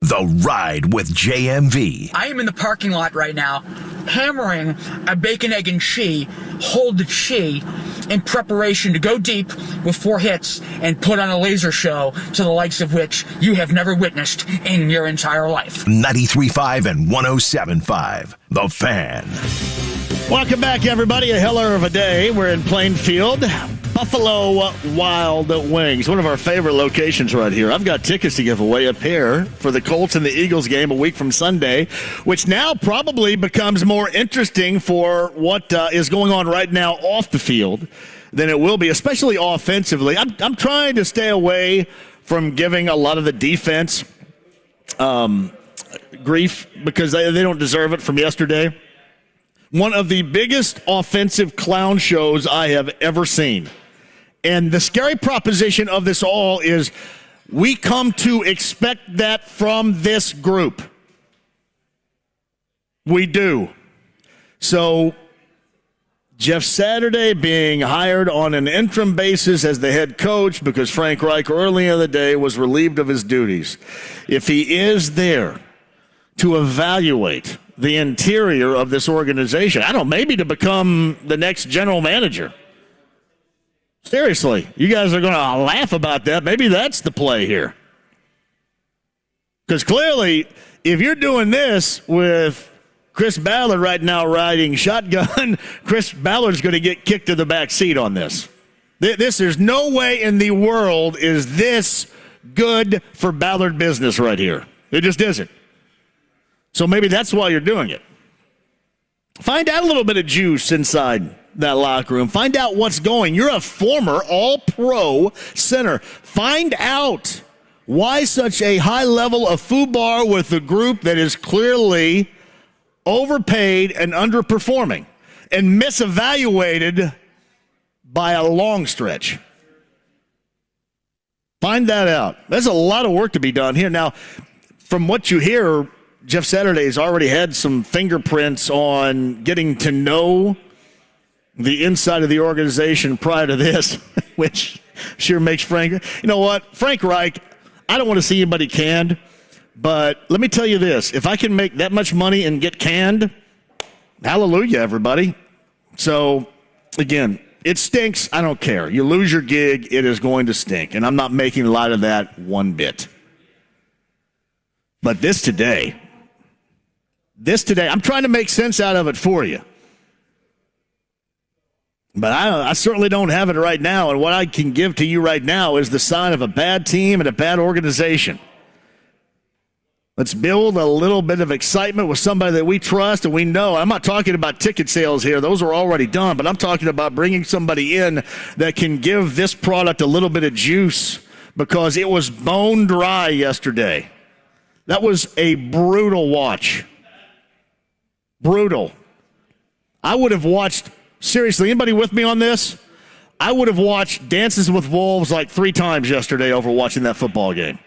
The Ride with JMV. I am in the parking lot right now hammering a bacon, egg, and cheese, hold the cheese in preparation to go deep with 4 hits and put on a laser show to the likes of which you have never witnessed in your entire life. 93.5 and 107.5, The Fan. Welcome back, everybody. A heller of a day. We're in Plainfield. Buffalo Wild Wings, one of our favorite locations right here. I've got tickets to give away, a pair for the Colts and the Eagles game a week from Sunday, which now probably becomes more interesting for what is going on right now off the field than it will be, especially offensively. I'm trying to stay away from giving a lot of the defense grief because they don't deserve it from yesterday. One of the biggest offensive clown shows I have ever seen. And the scary proposition of this all is we come to expect that from this group. We do. So Jeff Saturday being hired on an interim basis as the head coach because Frank Reich early in the day was relieved of his duties. If he is there to evaluate the interior of this organization, I don't know, maybe to become the next general manager. Seriously, you guys are going to laugh about that. Maybe that's the play here. Because clearly, if you're doing this with Chris Ballard right now riding shotgun, Chris Ballard's going to get kicked to the back seat on this. There's no way in the world is this good for Ballard business right here. It just isn't. So maybe that's why you're doing it. Find out a little bit of juice inside that locker room. Find out what's going. You're a former all-pro center. Find out why such a high level of FUBAR with a group that is clearly overpaid and underperforming and misevaluated by a long stretch. Find that out. There's a lot of work to be done here. Now, from what you hear, Jeff Saturday's already had some fingerprints on getting to know the inside of the organization prior to this, which sure makes Frank. You know what? Frank Reich, I don't want to see anybody canned, but let me tell you this. If I can make that much money and get canned, hallelujah, everybody. So, again, it stinks. I don't care. You lose your gig, it is going to stink, and I'm not making light of that one bit. But this today, I'm trying to make sense out of it for you. But I certainly don't have it right now, and what I can give to you right now is the sign of a bad team and a bad organization. Let's build a little bit of excitement with somebody that we trust and we know. I'm not talking about ticket sales here. Those are already done, but I'm talking about bringing somebody in that can give this product a little bit of juice because it was bone dry yesterday. That was a brutal watch. Brutal. I would have watched, seriously, anybody with me on this? I would have watched Dances with Wolves like 3 times yesterday over watching that football game.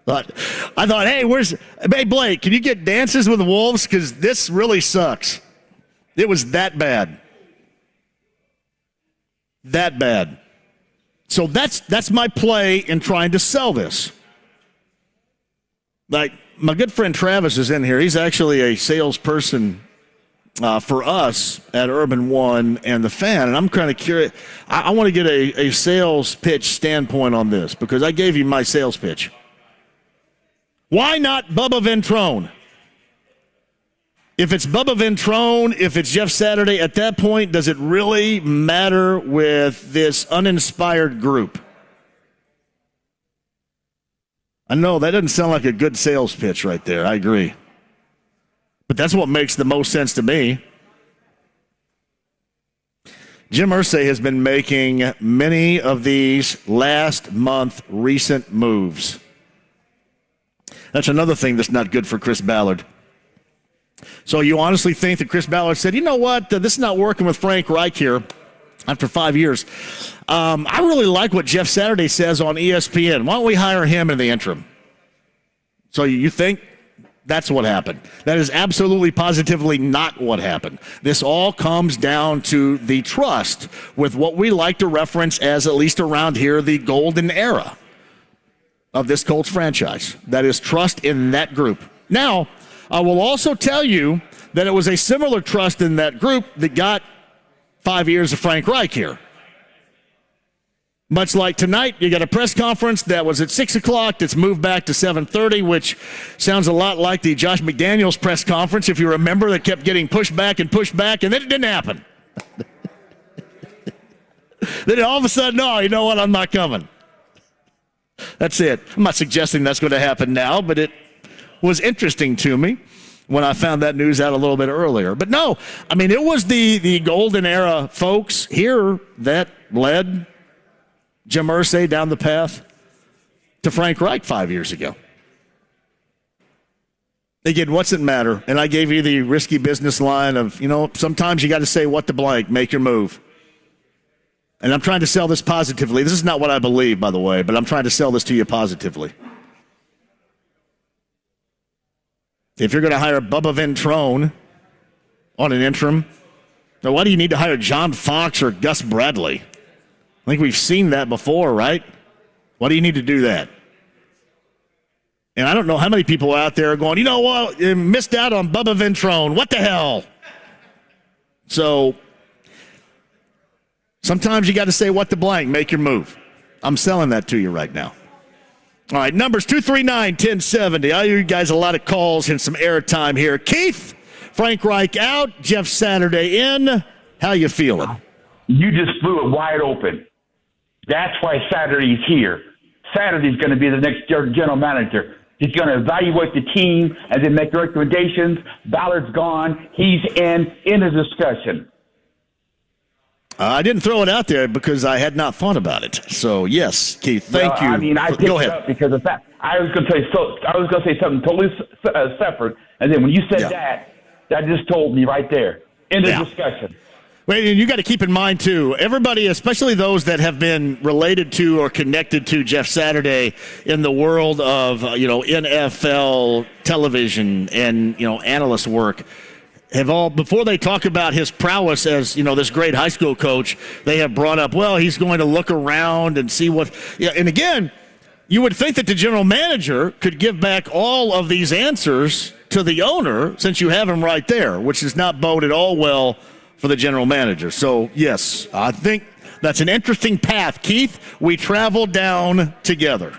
I thought, hey, Blake, can you get Dances with Wolves? Because this really sucks. It was that bad. That bad. So that's my play in trying to sell this. Like, my good friend Travis is in here. He's actually a salesperson for us at Urban One and the Fan, and I'm kind of curious. I want to get a sales pitch standpoint on this because I gave you my sales pitch. Why not Bubba Ventrone? If it's Bubba Ventrone, if it's Jeff Saturday, at that point, does it really matter with this uninspired group? I know that doesn't sound like a good sales pitch right there. I agree. But that's what makes the most sense to me. Jim Irsay has been making many of these last month recent moves. That's another thing that's not good for Chris Ballard. So you honestly think that Chris Ballard said, you know what, this is not working with Frank Reich here after 5 years. I really like what Jeff Saturday says on ESPN. Why don't we hire him in the interim? So you think that's what happened. That is absolutely, positively not what happened. This all comes down to the trust with what we like to reference as, at least around here, the golden era of this Colts franchise. That is trust in that group. Now, I will also tell you that it was a similar trust in that group that got 5 years of Frank Reich here. Much like tonight, you got a press conference that was at 6 o'clock that's moved back to 7:30, which sounds a lot like the Josh McDaniels press conference, if you remember, that kept getting pushed back, and then it didn't happen. Then all of a sudden, no, you know what, I'm not coming. That's it. I'm not suggesting that's going to happen now, but it was interesting to me when I found that news out a little bit earlier. But no, I mean, it was the golden era folks here that led Jim Irsay down the path to Frank Reich 5 years ago. Again, what's it matter? And I gave you the risky business line of, sometimes you got to say what the blank, make your move. And I'm trying to sell this positively. This is not what I believe, by the way, but I'm trying to sell this to you positively. If you're going to hire Bubba Ventrone on an interim, then why do you need to hire John Fox or Gus Bradley? I think we've seen that before, right? Why do you need to do that? And I don't know how many people out there are going, you know what, you missed out on Bubba Ventrone. What the hell? So sometimes you got to say what the blank, make your move. I'm selling that to you right now. All right, numbers 239-1070. I owe you guys a lot of calls and some airtime here. Keith, Frank Reich out, Jeff Saturday in. How you feeling? You just blew it wide open. That's why Saturday's here. Saturday's going to be the next general manager. He's going to evaluate the team and then make recommendations. Ballard's gone. He's in the discussion. I didn't throw it out there because I had not thought about it. So, yes, Keith, thank you. I mean, I picked it up because of that. I was going to say something totally separate. And then when you said that just told me right there. In the discussion. Wait, and you got to keep in mind, too, everybody, especially those that have been related to or connected to Jeff Saturday in the world of, NFL television and, analyst work, have all, before they talk about his prowess as, this great high school coach, they have brought up, well, he's going to look around and see what, and again, you would think that the general manager could give back all of these answers to the owner since you have him right there, which is not boded all well for the general manager. So, yes, I think that's an interesting path. Keith, we travel down together.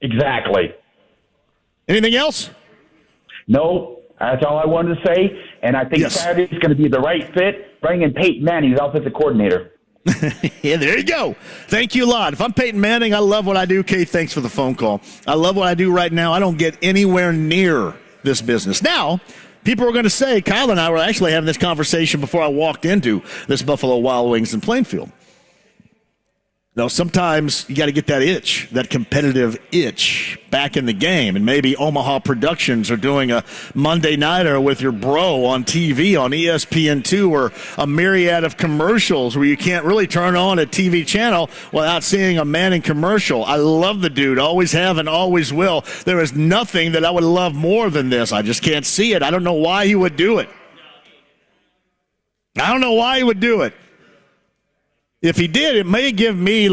Exactly. Anything else? No, that's all I wanted to say. And I think Saturday's going to be the right fit. Bring in Peyton Manning as offensive coordinator. Yeah, there you go. Thank you a lot. If I'm Peyton Manning, I love what I do. Keith, thanks for the phone call. I love what I do right now. I don't get anywhere near this business. Now, people are going to say, Kyle and I were actually having this conversation before I walked into this Buffalo Wild Wings in Plainfield. Sometimes you got to get that itch, that competitive itch back in the game. And maybe Omaha Productions are doing a Monday nighter with your bro on TV on ESPN2 or a myriad of commercials where you can't really turn on a TV channel without seeing a Manning commercial. I love the dude, always have and always will. There is nothing that I would love more than this. I just can't see it. I don't know why he would do it. I don't know why he would do it. If he did, it may give me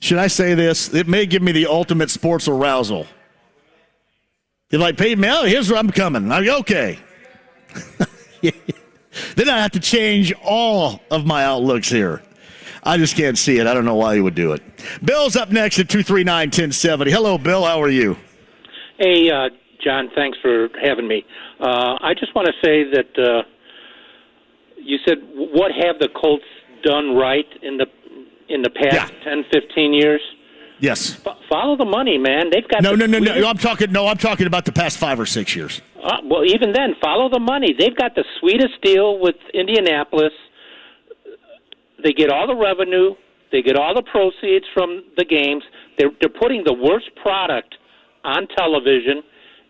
should I say this? It may give me the ultimate sports arousal. If like Peyton Manning, here's where I'm coming. I'm okay. Then I have to change all of my outlooks here. I just can't see it. I don't know why he would do it. Bill's up next at 239-1070. Hello, Bill. How are you? Hey, John. Thanks for having me. I just want to say that you said, what have the Colts done right in the past 10, 15 years? Yes. Follow the money, man. They've got No. I'm talking about the past 5 or 6 years. Well, even then, follow the money. They've got the sweetest deal with Indianapolis. They get all the revenue. They get all the proceeds from the games. They're putting the worst product on television.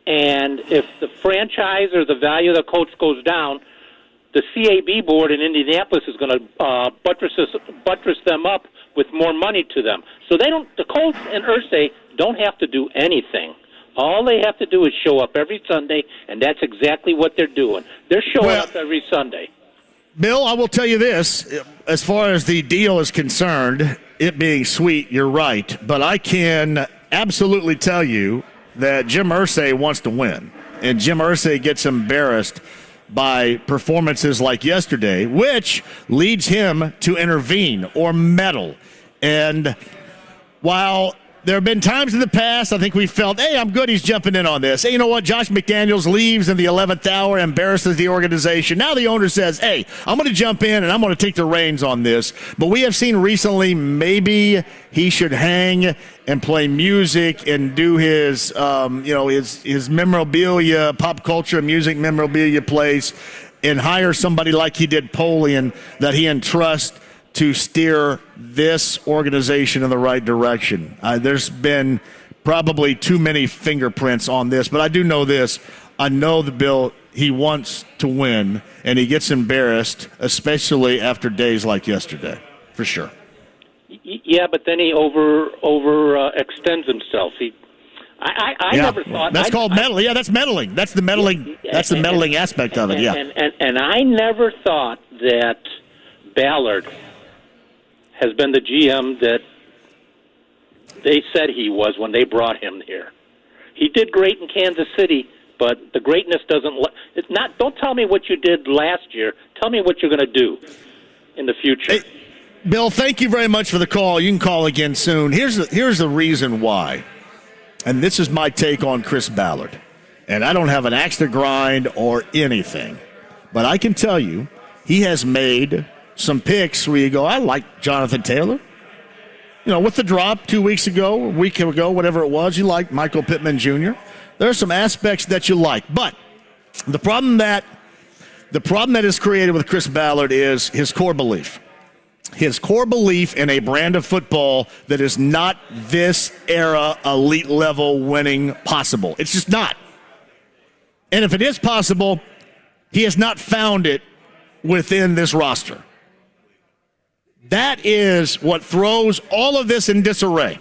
And if the franchise or the value of the Colts goes down, the CAB board in Indianapolis is going to buttress them up with more money to them. So the Colts and Irsay don't have to do anything. All they have to do is show up every Sunday, and that's exactly what they're doing. They're showing up every Sunday. Bill, I will tell you this. As far as the deal is concerned, it being sweet, you're right. But I can absolutely tell you that Jim Irsay wants to win, and Jim Irsay gets embarrassed by performances like yesterday, which leads him to intervene or meddle. And while there have been times in the past, I think we felt, hey, I'm good, he's jumping in on this. Hey, you know what? Josh McDaniels leaves in the 11th hour, embarrasses the organization. Now the owner says, hey, I'm going to jump in and I'm going to take the reins on this. But we have seen recently maybe he should hang and play music and do his, his memorabilia, pop culture music memorabilia plays, and hire somebody like he did Polian that he entrusts to steer this organization in the right direction. There's been probably too many fingerprints on this, but I do know this. I know the Bill, he wants to win, and he gets embarrassed, especially after days like yesterday, for sure. Yeah, but then he extends himself. I never thought that's called meddling. Yeah, that's meddling. That's the meddling. That's the meddling aspect of it. Yeah, and I never thought that Ballard has been the GM that they said he was when they brought him here. He did great in Kansas City, but the greatness doesn't. It's not. Don't tell me what you did last year. Tell me what you're going to do in the future. Hey, Bill, thank you very much for the call. You can call again soon. Here's the reason why, and this is my take on Chris Ballard. And I don't have an axe to grind or anything, but I can tell you he has made some picks where you go, I like Jonathan Taylor. You know, with the drop 2 weeks ago, a week ago, whatever it was, you like Michael Pittman Jr. There are some aspects that you like. But the problem that is created with Chris Ballard is his core belief. His core belief in a brand of football that is not this era elite level winning possible. It's just not. And if it is possible, he has not found it within this roster. That is what throws all of this in disarray.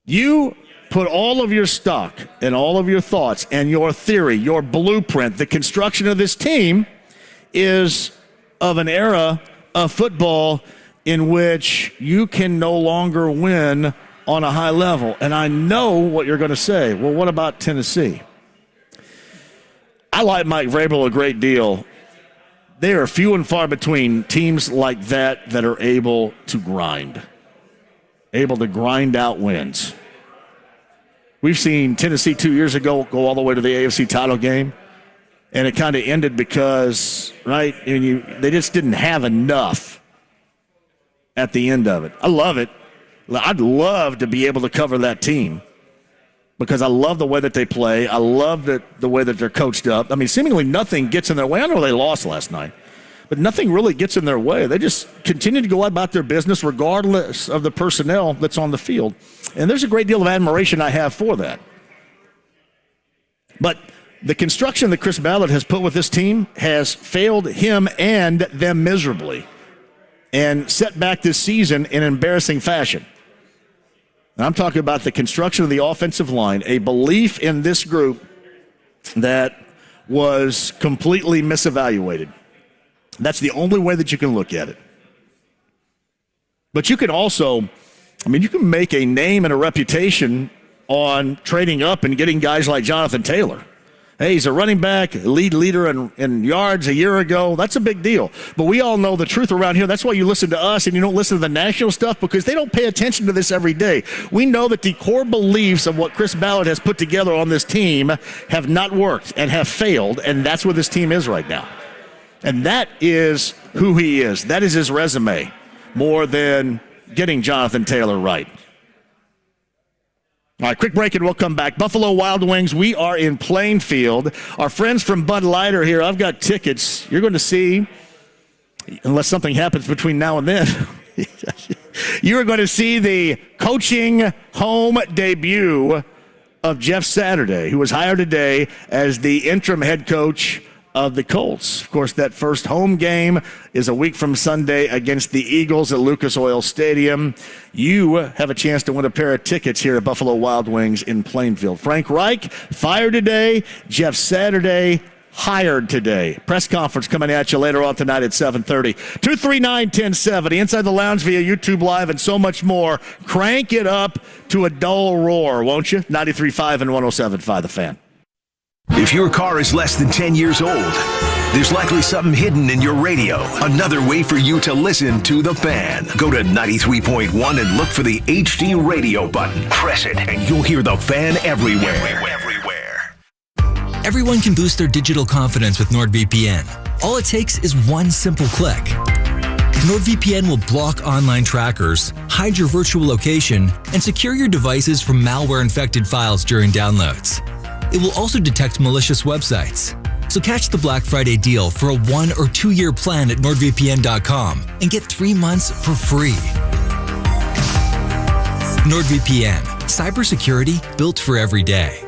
You put all of your stock and all of your thoughts and your theory, your blueprint, the construction of this team is of an era of football in which you can no longer win on a high level. And I know what you're going to say. Well, what about Tennessee? I like Mike Vrabel a great deal. There are few and far between teams like that are able to grind out wins. We've seen Tennessee 2 years ago go all the way to the AFC title game, and it kind of ended because, right, they just didn't have enough at the end of it. I love it. I'd love to be able to cover that team because I love the way that they play. I love the way that they're coached up. I mean, seemingly nothing gets in their way. I know they lost last night, but nothing really gets in their way. They just continue to go about their business regardless of the personnel that's on the field. And there's a great deal of admiration I have for that. But the construction that Chris Ballard has put with this team has failed him and them miserably and set back this season in embarrassing fashion. And I'm talking about the construction of the offensive line, a belief in this group that was completely misevaluated. That's the only way that you can look at it. But you can also, you can make a name and a reputation on trading up and getting guys like Jonathan Taylor. Hey, he's a running back, leader in yards a year ago. That's a big deal. But we all know the truth around here. That's why you listen to us and you don't listen to the national stuff because they don't pay attention to this every day. We know that the core beliefs of what Chris Ballard has put together on this team have not worked and have failed, and that's where this team is right now. And that is who he is. That is his resume, more than getting Jonathan Taylor right. All right, quick break and we'll come back. Buffalo Wild Wings, we are in Plainfield. Our friends from Bud Light are here. I've got tickets. You're going to see, unless something happens between now and then, you are going to see the coaching home debut of Jeff Saturday, who was hired today as the interim head coach of the Colts. Of course, that first home game is a week from Sunday against the Eagles at Lucas Oil Stadium. You have a chance to win a pair of tickets here at Buffalo Wild Wings in Plainfield. Frank Reich fired today. Jeff Saturday hired today. Press conference coming at you later on tonight at 7:30. 239-1070. Inside the Lounge via YouTube Live and so much more. Crank it up to a dull roar, won't you? 93.5 and 107.5 The Fan. If your car is less than 10 years old, there's likely something hidden in your radio. Another way for you to listen to The Fan. Go to 93.1 and look for the HD radio button. Press it and you'll hear The Fan everywhere. Everyone can boost their digital confidence with NordVPN. All it takes is one simple click. NordVPN will block online trackers, hide your virtual location, and secure your devices from malware-infected files during downloads. It will also detect malicious websites. So catch the Black Friday deal for a 1 or 2 year plan at NordVPN.com and get 3 months for free. NordVPN, cybersecurity built for every day.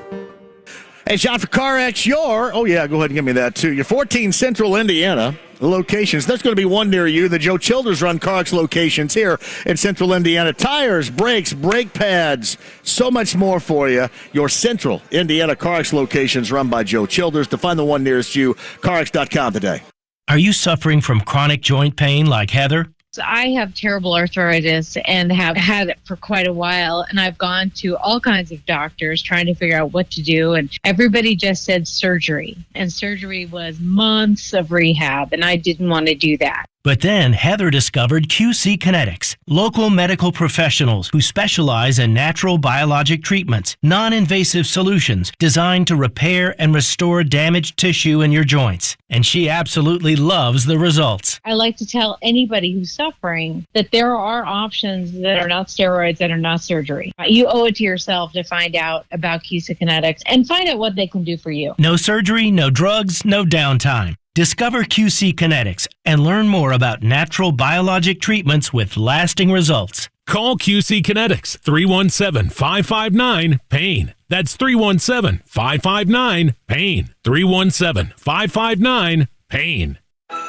Hey, John, for CarX, go ahead and give me that, too. Your 14 Central Indiana locations. There's going to be one near you. The Joe Childers run CarX locations here in Central Indiana. Tires, brakes, brake pads, so much more for you. Your Central Indiana CarX locations run by Joe Childers. To find the one nearest you, CarX.com today. Are you suffering from chronic joint pain like Heather? I have terrible arthritis and have had it for quite a while, and I've gone to all kinds of doctors trying to figure out what to do, and everybody just said surgery, and surgery was months of rehab, and I didn't want to do that. But then Heather discovered QC Kinetics, local medical professionals who specialize in natural biologic treatments, non-invasive solutions designed to repair and restore damaged tissue in your joints. And she absolutely loves the results. I like to tell anybody who's suffering that there are options that are not steroids, that are not surgery. You owe it to yourself to find out about QC Kinetics and find out what they can do for you. No surgery, no drugs, no downtime. Discover QC Kinetics and learn more about natural biologic treatments with lasting results. Call QC Kinetics, 317-559-PAIN. That's 317-559-PAIN. 317-559-PAIN.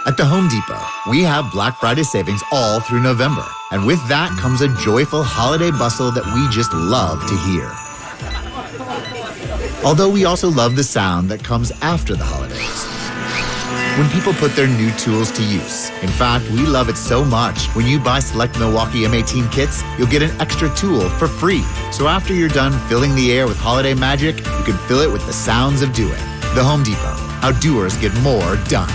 At the Home Depot, we have Black Friday savings all through November. And with that comes a joyful holiday bustle that we just love to hear. Although we also love the sound that comes after the holidays, when people put their new tools to use. In fact, we love it so much. When you buy select Milwaukee M18 kits, you'll get an extra tool for free. So after you're done filling the air with holiday magic, you can fill it with the sounds of doing. The Home Depot. How doers get more done.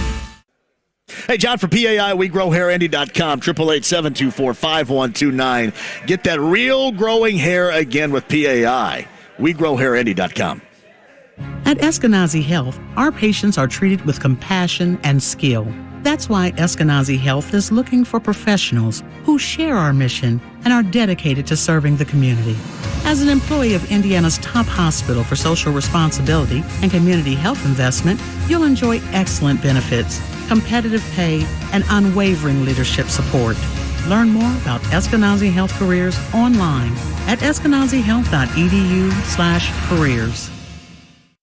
Hey, John, for PAI, WeGrowHairIndy.com, 888-724-5129. Get that real growing hair again with PAI. WeGrowHairIndy.com. At Eskenazi Health, our patients are treated with compassion and skill. That's why Eskenazi Health is looking for professionals who share our mission and are dedicated to serving the community. As an employee of Indiana's top hospital for social responsibility and community health investment, you'll enjoy excellent benefits, competitive pay, and unwavering leadership support. Learn more about Eskenazi Health careers online at eskenazihealth.edu/careers.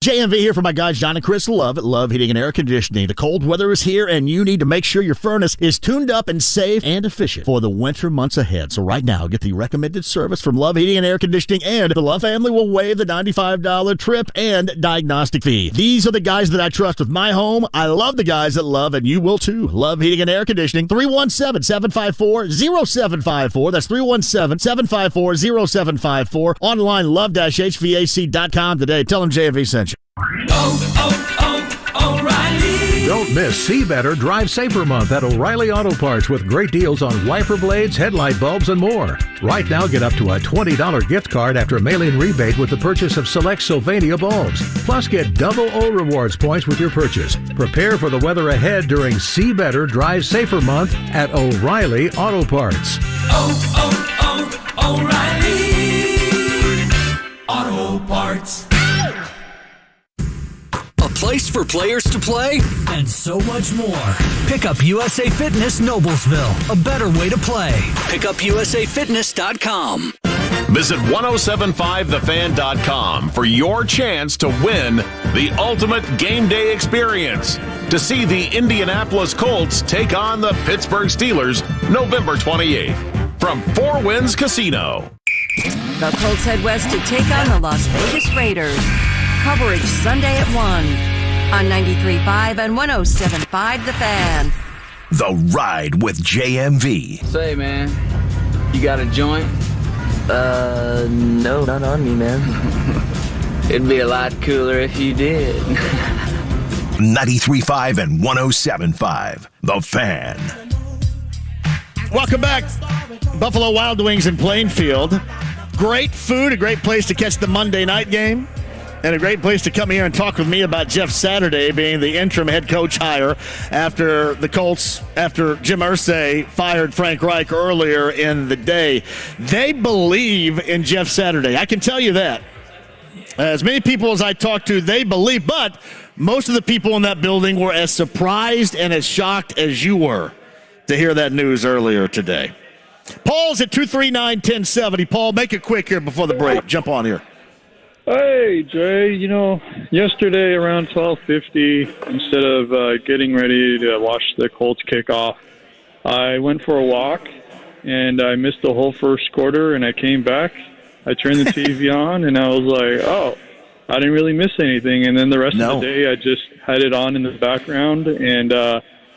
JMV here for my guys John and Chris Love at Love Heating and Air Conditioning. The cold weather is here, and you need to make sure your furnace is tuned up and safe and efficient for the winter months ahead. So right now, get the recommended service from Love Heating and Air Conditioning, and the Love family will waive the $95 trip and diagnostic fee. These are the guys that I trust with my home. I love the guys at Love, and you will too. Love Heating and Air Conditioning, 317-754-0754. That's 317-754-0754. Online, love-hvac.com today. Tell them JMV sent you. O'Reilly. Don't miss See Better, Drive Safer Month at O'Reilly Auto Parts with great deals on wiper blades, headlight bulbs, and more. Right now, get up to a $20 gift card after mailing rebate with the purchase of select Sylvania bulbs. Plus, get double O Rewards points with your purchase. Prepare for the weather ahead during See Better, Drive Safer Month at O'Reilly Auto Parts. O'Reilly Auto Parts. A place for players to play and so much more. Pick up USA Fitness Noblesville, a better way to play. PickUpUSAFitness.com. Visit 1075thefan.com for your chance to win the ultimate game day experience. To see the Indianapolis Colts take on the Pittsburgh Steelers November 28th from Four Winds Casino. The Colts head west to take on the Las Vegas Raiders. Coverage Sunday at 1 On 93.5 and 107.5 The Fan. The Ride with JMV. Say, man, you got a joint? No, not on me, man. It'd be a lot cooler if you did. 93.5 and 107.5 The Fan. Welcome back. Buffalo Wild Wings in Plainfield. Great food, a great place to catch the Monday night game, and a great place to come here and talk with me about Jeff Saturday being the interim head coach hire after the Colts, after Jim Irsay fired Frank Reich earlier in the day. They believe in Jeff Saturday. I can tell you that. As many people as I talked to, they believe, but most of the people in that building were as surprised and as shocked as you were to hear that news earlier today. Paul's at 239-1070. Paul, make it quick here before the break. Jump on here. Hey, Jay. Yesterday around 12:50, instead of getting ready to watch the Colts kickoff, I went for a walk, and I missed the whole first quarter, and I came back. I turned the TV on, and I was like, oh, I didn't really miss anything. And then the rest of the day, I just had it on in the background and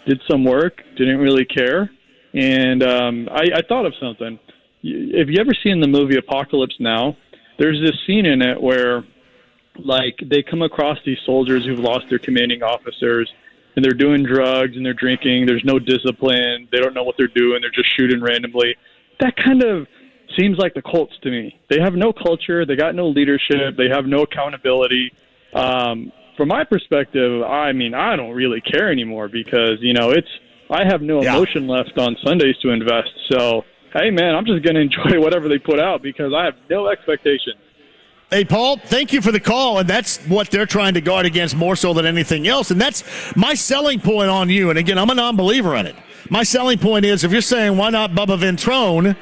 did some work, didn't really care. And I thought of something. Have you ever seen the movie Apocalypse Now? There's this scene in it where, like, they come across these soldiers who've lost their commanding officers, and they're doing drugs and they're drinking. There's no discipline. They don't know what they're doing. They're just shooting randomly. That kind of seems like the Colts to me. They have no culture. They got no leadership. They have no accountability. From my perspective, I mean, I don't really care anymore because, I have no emotion left on Sundays to invest. So, hey, man, I'm just going to enjoy whatever they put out because I have no expectation. Hey, Paul, thank you for the call, and that's what they're trying to guard against more so than anything else, and that's my selling point on you. And, again, I'm a non-believer in it. My selling point is if you're saying why not Bubba Ventrone,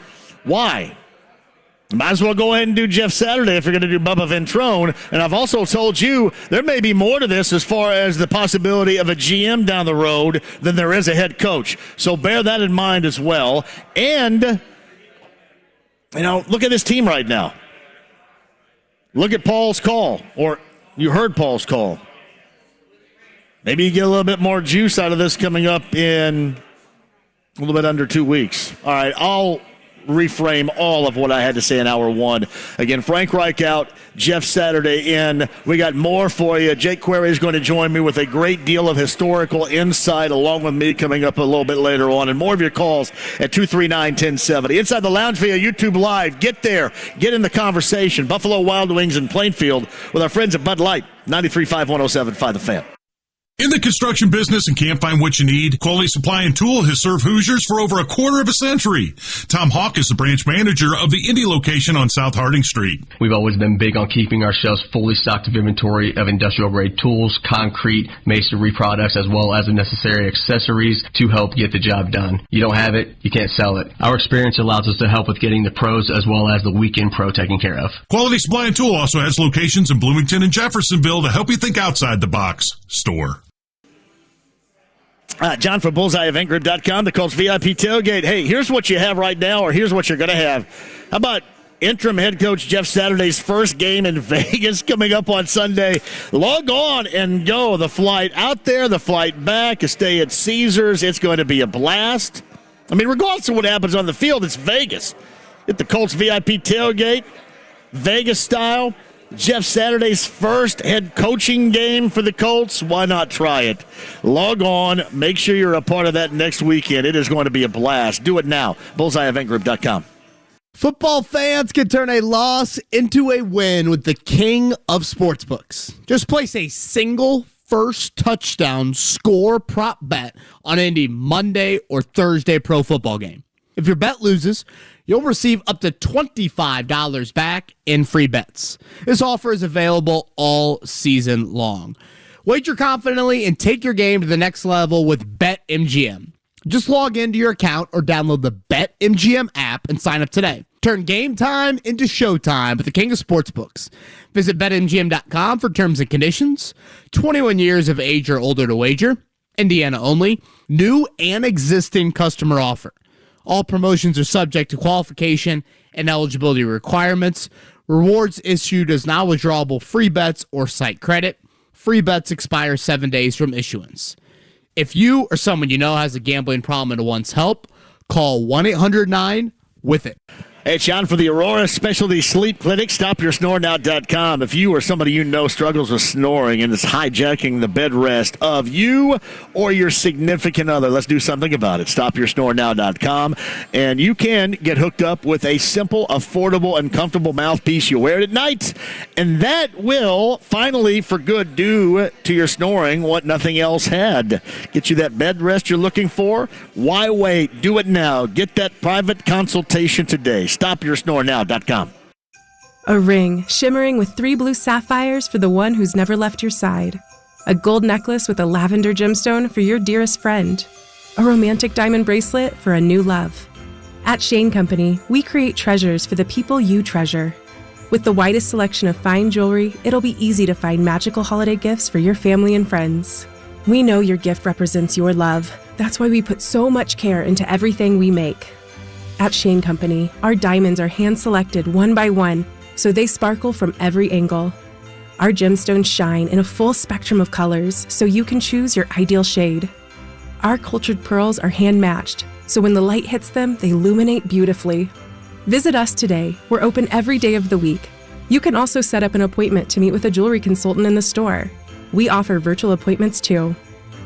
why? Might as well go ahead and do Jeff Saturday if you're going to do Bubba Ventrone. And I've also told you there may be more to this as far as the possibility of a GM down the road than there is a head coach. So bear that in mind as well. And, look at this team right now. Look at Paul's call, or you heard Paul's call. Maybe you get a little bit more juice out of this coming up in a little bit under 2 weeks. All right, I'll reframe all of what I had to say in hour one. Again, Frank Reich out, Jeff Saturday in. We got more for you. Jake Query is going to join me with a great deal of historical insight along with me coming up a little bit later on. And more of your calls at 239-1070. Inside the Lounge via YouTube Live. Get there. Get in the conversation. Buffalo Wild Wings in Plainfield with our friends at Bud Light. 93.5, 107.5 The Fan. In the construction business and can't find what you need? Quality Supply and Tool has served Hoosiers for over a quarter of a century. Tom Hawk is the branch manager of the Indy location on South Harding Street. We've always been big on keeping our shelves fully stocked of inventory of industrial-grade tools, concrete, masonry products, as well as the necessary accessories to help get the job done. You don't have it, you can't sell it. Our experience allows us to help with getting the pros as well as the weekend pro taken care of. Quality Supply and Tool also has locations in Bloomington and Jeffersonville to help you think outside the box. Store. John from bullseyeeventgroup.com, the Colts VIP tailgate. Hey, here's what you have right now, or here's what you're going to have. How about interim head coach Jeff Saturday's first game in Vegas coming up on Sunday? Log on and go. The flight out there, the flight back, a stay at Caesars. It's going to be a blast. I mean, regardless of what happens on the field, it's Vegas. At the Colts VIP tailgate, Vegas style. Jeff Saturday's first head coaching game for the Colts. Why not try it? Log on. Make sure you're a part of that next weekend. It is going to be a blast. Do it now. bullseyeeventgroup.com. Football fans can turn a loss into a win with the king of sportsbooks. Just place a single first touchdown score prop bet on any Monday or Thursday pro football game. If your bet loses, you'll receive up to $25 back in free bets. This offer is available all season long. Wager confidently and take your game to the next level with BetMGM. Just log into your account or download the BetMGM app and sign up today. Turn game time into showtime with the king of sportsbooks. Visit BetMGM.com for terms and conditions. 21 years of age or older to wager. Indiana only. New and existing customer offer. All promotions are subject to qualification and eligibility requirements. Rewards issued as non-withdrawable free bets or site credit. Free bets expire 7 days from issuance. If you or someone you know has a gambling problem and wants help, call 1-800-9-WITH-IT. Hey, it's John for the Aurora Specialty Sleep Clinic. StopYourSnoreNow.com. If you or somebody you know struggles with snoring and is hijacking the bed rest of you or your significant other, let's do something about it. StopYourSnoreNow.com. And you can get hooked up with a simple, affordable, and comfortable mouthpiece you wear it at night. And that will finally, for good, do to your snoring what nothing else had. Get you that bed rest you're looking for. Why wait? Do it now. Get that private consultation today. StopYourSnoreNow.com. A ring shimmering with 3 blue sapphires for the one who's never left your side. A gold necklace with a lavender gemstone for your dearest friend. A romantic diamond bracelet for a new love. At Shane Company, we create treasures for the people you treasure. With the widest selection of fine jewelry, it'll be easy to find magical holiday gifts for your family and friends. We know your gift represents your love. That's why we put so much care into everything we make. At Shane Company, our diamonds are hand-selected one by one, so they sparkle from every angle. Our gemstones shine in a full spectrum of colors, so you can choose your ideal shade. Our cultured pearls are hand-matched, so when the light hits them, they illuminate beautifully. Visit us today. We're open every day of the week. You can also set up an appointment to meet with a jewelry consultant in the store. We offer virtual appointments too.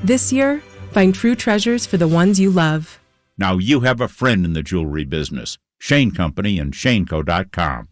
This year, find true treasures for the ones you love. Now you have a friend in the jewelry business. Shane Company and ShaneCo.com.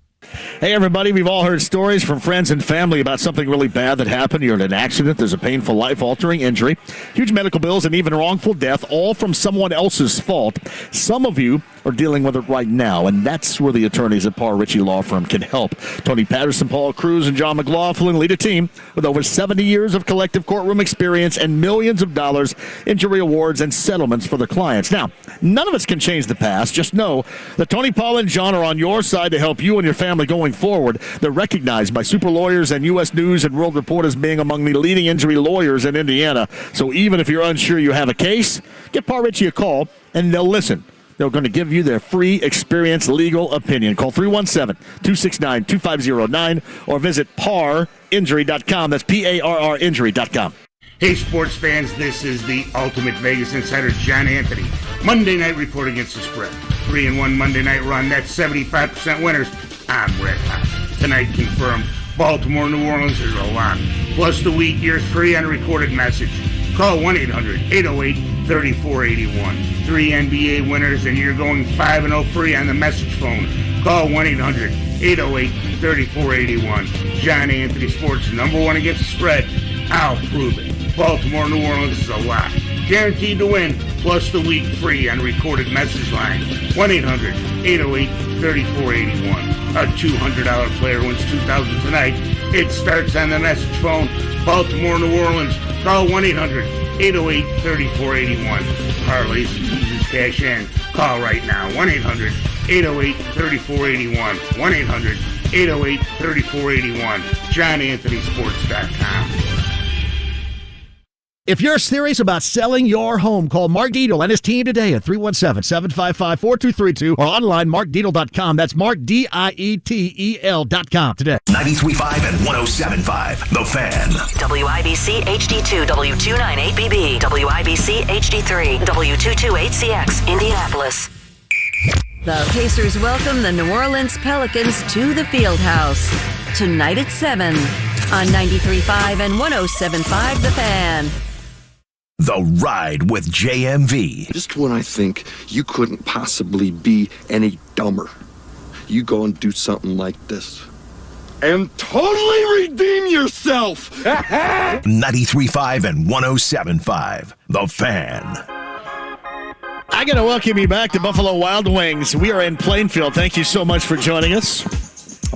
Hey, everybody, we've all heard stories from friends and family about something really bad that happened. You're in an accident, there's a painful, life-altering injury, huge medical bills, and even wrongful death, all from someone else's fault. Some of you are dealing with it right now, and that's where the attorneys at Parr Ritchie Law Firm can help. Tony Patterson, Paul Cruz, and John McLaughlin lead a team with over 70 years of collective courtroom experience and millions of dollars in jury awards and settlements for their clients. Now, none of us can change the past. Just know that Tony, Paul, and John are on your side to help you and your family going forward. They're recognized by super lawyers and U.S. News and World Report as being among the leading injury lawyers in Indiana. So even if you're unsure you have a case, give Parr Ritchie a call, and they'll listen. They're going to give you their free experience legal opinion. Call 317-269-2509 or visit ParrInjury.com. That's P-A-R-R Injury.com. Hey, sports fans, this is the Ultimate Vegas Insider, John Anthony. Monday night report against the spread. 3-1 Monday night run. That's 75% winners. I'm red hot. Tonight confirmed. Baltimore, New Orleans is a lock. Plus the week, you're free on a recorded message. Call 1-800-808-3481. 3 NBA winners, and you're going 5-0 free on the message phone. Call 1-800-808-3481. John Anthony Sports, number one against the spread. I'll prove it. Baltimore, New Orleans is a lock. Guaranteed to win, plus the week free on recorded message line. 1-800-808-3481. A $200 player wins $2,000 tonight. It starts on the message phone. Baltimore, New Orleans. Call 1-800-808-3481. Parlays and teasers cash in. Call right now. 1-800-808-3481. 1-800-808-3481. JohnAnthonySports.com. If you're serious about selling your home, call Mark Dietel and his team today at 317-755-4232 or online markdietel.com. That's Mark, Dietel.com today. 93.5 and 107.5, The Fan. WIBC HD2, W298BB, WIBC HD3, W228CX, Indianapolis. The Pacers welcome the New Orleans Pelicans to the Fieldhouse. Tonight at 7 on 93.5 and 107.5, The Fan. The Ride with JMV. Just when I think you couldn't possibly be any dumber, you go and do something like this and totally redeem yourself. 93.5 and 107.5, The Fan. I got to welcome you back to Buffalo Wild Wings. We are in Plainfield. Thank you so much for joining us.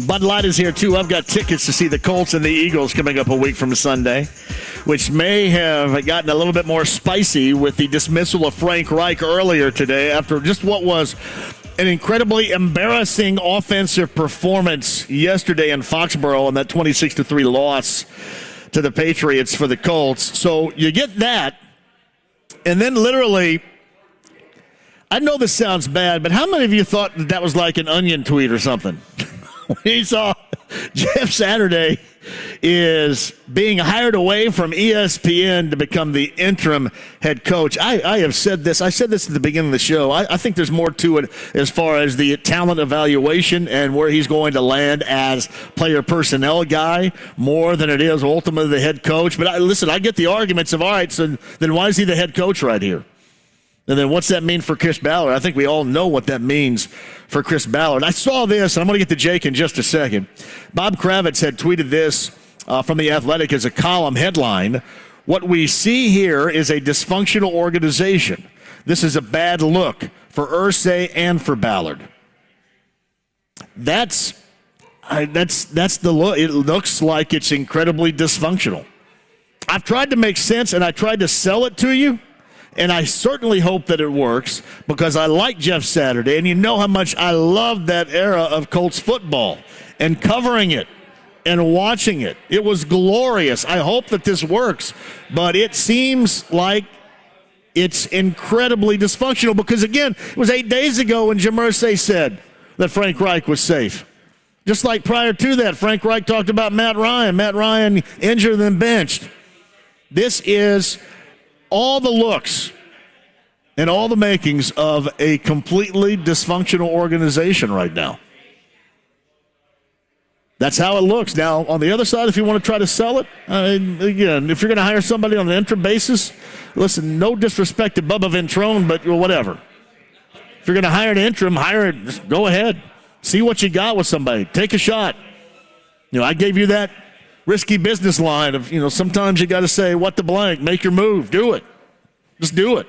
Bud Light is here, too. I've got tickets to see the Colts and the Eagles coming up a week from Sunday, which may have gotten a little bit more spicy with the dismissal of Frank Reich earlier today after just what was an incredibly embarrassing offensive performance yesterday in Foxborough on that 26-3 loss to the Patriots for the Colts. So you get that, and then literally, I know this sounds bad, but how many of you thought that was like an Onion tweet or something? We saw Jeff Saturday is being hired away from ESPN to become the interim head coach. I have said this. I said this at the beginning of the show. I think there's more to it as far as the talent evaluation and where he's going to land as player personnel guy more than it is ultimately the head coach. But listen, I get the arguments of, all right, so then why is he the head coach right here? And then what's that mean for Chris Ballard? I think we all know what that means for Chris Ballard. I saw this, and I'm going to get to Jake in just a second. Bob Kravitz had tweeted this from The Athletic as a column headline. What we see here is a dysfunctional organization. This is a bad look for Irsay and for Ballard. That's the look. It looks like it's incredibly dysfunctional. I've tried to make sense, and I tried to sell it to you. And I certainly hope that it works because I like Jeff Saturday, and you know how much I love that era of Colts football and covering it and watching it. It was glorious. I hope that this works, but it seems like it's incredibly dysfunctional because, again, it was 8 days ago when Jim Irsay said that Frank Reich was safe. Just like prior to that, Frank Reich talked about Matt Ryan. Matt Ryan injured and then benched. This is all the looks and all the makings of a completely dysfunctional organization right now. That's how it looks. Now, on the other side, if you want to try to sell it, again, if you're going to hire somebody on an interim basis, listen, no disrespect to Bubba Ventrone, but whatever. If you're going to hire an interim, hire it. Just go ahead. See what you got with somebody. Take a shot. I gave you that risky business line of, sometimes you got to say, what the blank, make your move, do it. Just do it.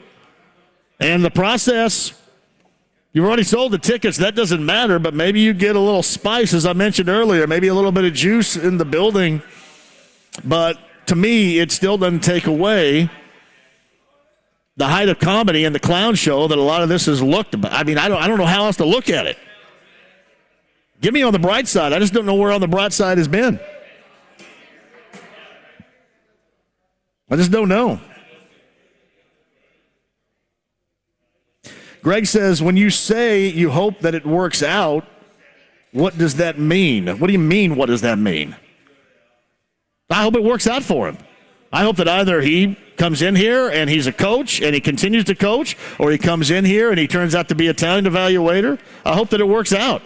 And the process, you've already sold the tickets, that doesn't matter, but maybe you get a little spice, as I mentioned earlier, maybe a little bit of juice in the building. But to me, it still doesn't take away the height of comedy and the clown show that a lot of this has looked about. I mean, I don't know how else to look at it. Give me on the bright side. I just don't know where on the bright side has been. I just don't know. Greg says, when you say you hope that it works out, what does that mean? What do you mean, what does that mean? I hope it works out for him. I hope that either he comes in here and he's a coach and he continues to coach, or he comes in here and he turns out to be a talent evaluator. I hope that it works out.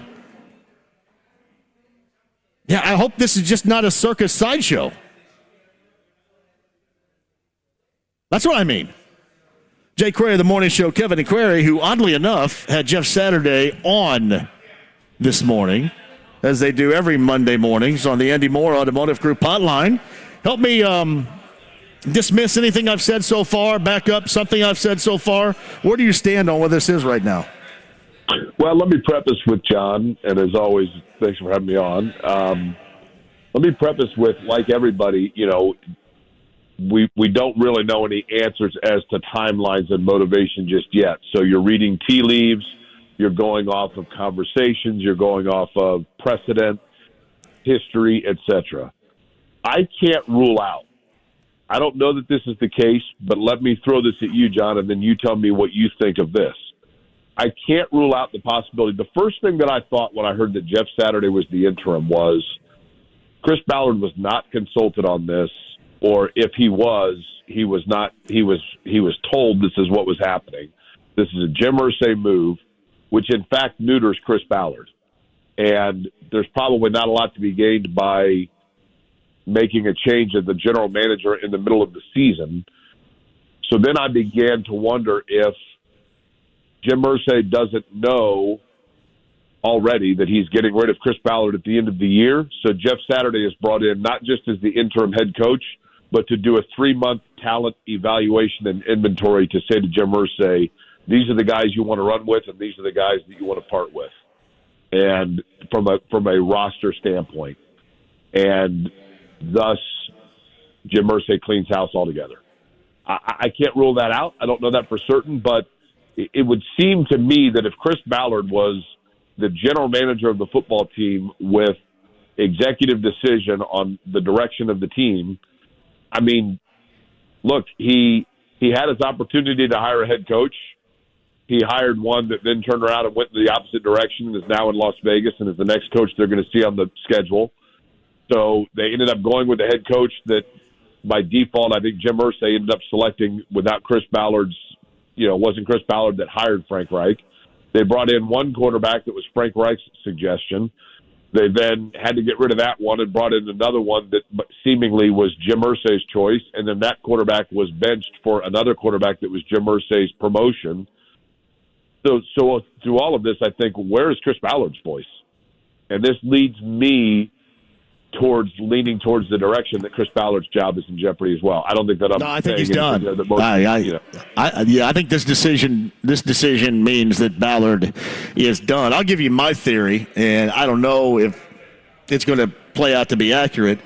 Yeah, I hope this is just not a circus sideshow. That's what I mean. Jay Query, the morning show, Kevin and Query, who oddly enough had Jeff Saturday on this morning, as they do every Monday mornings on the Andy Moore Automotive Group hotline. Help me dismiss anything I've said so far, back up something I've said so far. Where do you stand on where this is right now? Well, let me preface with John, and as always, thanks for having me on. Let me preface with, like everybody, we don't really know any answers as to timelines and motivation just yet. So you're reading tea leaves, you're going off of conversations, you're going off of precedent, history, etc. I can't rule out. I don't know that this is the case, but let me throw this at you, John, and then you tell me what you think of this. I can't rule out the possibility. The first thing that I thought when I heard that Jeff Saturday was the interim was Chris Ballard was not consulted on this. Or if he was not. He was told this is what was happening. This is a Jim Irsay move, which in fact neuters Chris Ballard. And there's probably not a lot to be gained by making a change of the general manager in the middle of the season. So then I began to wonder if Jim Irsay doesn't know already that he's getting rid of Chris Ballard at the end of the year. So Jeff Saturday is brought in not just as the interim head coach, but to do a 3-month talent evaluation and inventory to say to Jim Irsay, these are the guys you want to run with and these are the guys that you want to part with. And from a roster standpoint. And thus, Jim Irsay cleans house altogether. I can't rule that out. I don't know that for certain, but it would seem to me that if Chris Ballard was the general manager of the football team with executive decision on the direction of the team, I mean, look, he had his opportunity to hire a head coach. He hired one that then turned around and went in the opposite direction and is now in Las Vegas and is the next coach they're going to see on the schedule. So they ended up going with the head coach that, by default, I think Jim Irsay ended up selecting without Chris Ballard's, it wasn't Chris Ballard that hired Frank Reich. They brought in one quarterback that was Frank Reich's suggestion. They then had to get rid of that one and brought in another one that seemingly was Jim Irsay's choice, and then that quarterback was benched for another quarterback that was Jim Irsay's promotion. So through all of this, I think, where is Chris Ballard's voice? And this leads me leaning towards the direction that Chris Ballard's job is in jeopardy as well. I don't think that I think he's done. I think this decision means that Ballard is done. I'll give you my theory, and I don't know if it's going to play out to be accurate.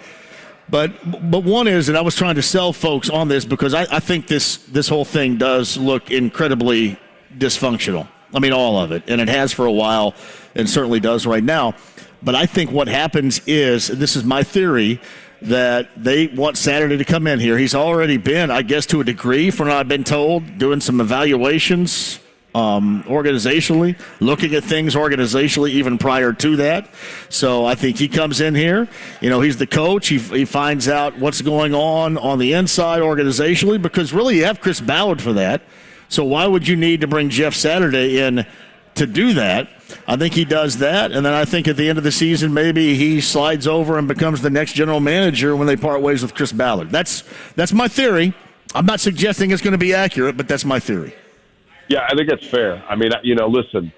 But one is, and I was trying to sell folks on this because I think this whole thing does look incredibly dysfunctional. I mean, all of it, and it has for a while, and certainly does right now. But I think what happens is, this is my theory, that they want Saturday to come in here. He's already been, I guess, to a degree, from what I've been told, doing some evaluations organizationally, looking at things organizationally even prior to that. So I think he comes in here. He's the coach. He finds out what's going on the inside organizationally, because really you have Chris Ballard for that. So why would you need to bring Jeff Saturday in to do that? I think he does that, and then I think at the end of the season maybe he slides over and becomes the next general manager when they part ways with Chris Ballard. That's my theory. I'm not suggesting it's going to be accurate, but that's my theory. Yeah, I think that's fair. I mean, listen,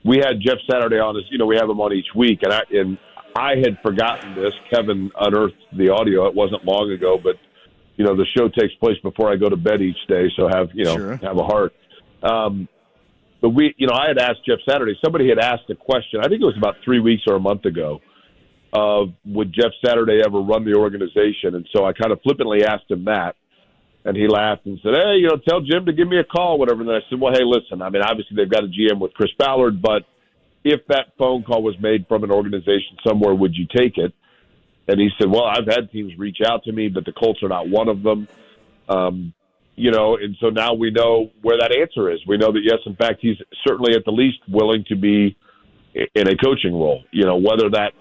we had Jeff Saturday on us. We have him on each week, and I had forgotten this. Kevin unearthed the audio. It wasn't long ago, but the show takes place before I go to bed each day, so have a heart. But I had asked Jeff Saturday. Somebody had asked a question. I think it was about 3 weeks or a month ago. Of would Jeff Saturday ever run the organization? And so I kind of flippantly asked him that, and he laughed and said, "Hey, tell Jim to give me a call, whatever." And then I said, "Well, hey, listen. I mean, obviously they've got a GM with Chris Ballard, but if that phone call was made from an organization somewhere, would you take it?" And he said, "Well, I've had teams reach out to me, but the Colts are not one of them." And so now we know where that answer is. We know that, yes, in fact, he's certainly at the least willing to be in a coaching role. Whether that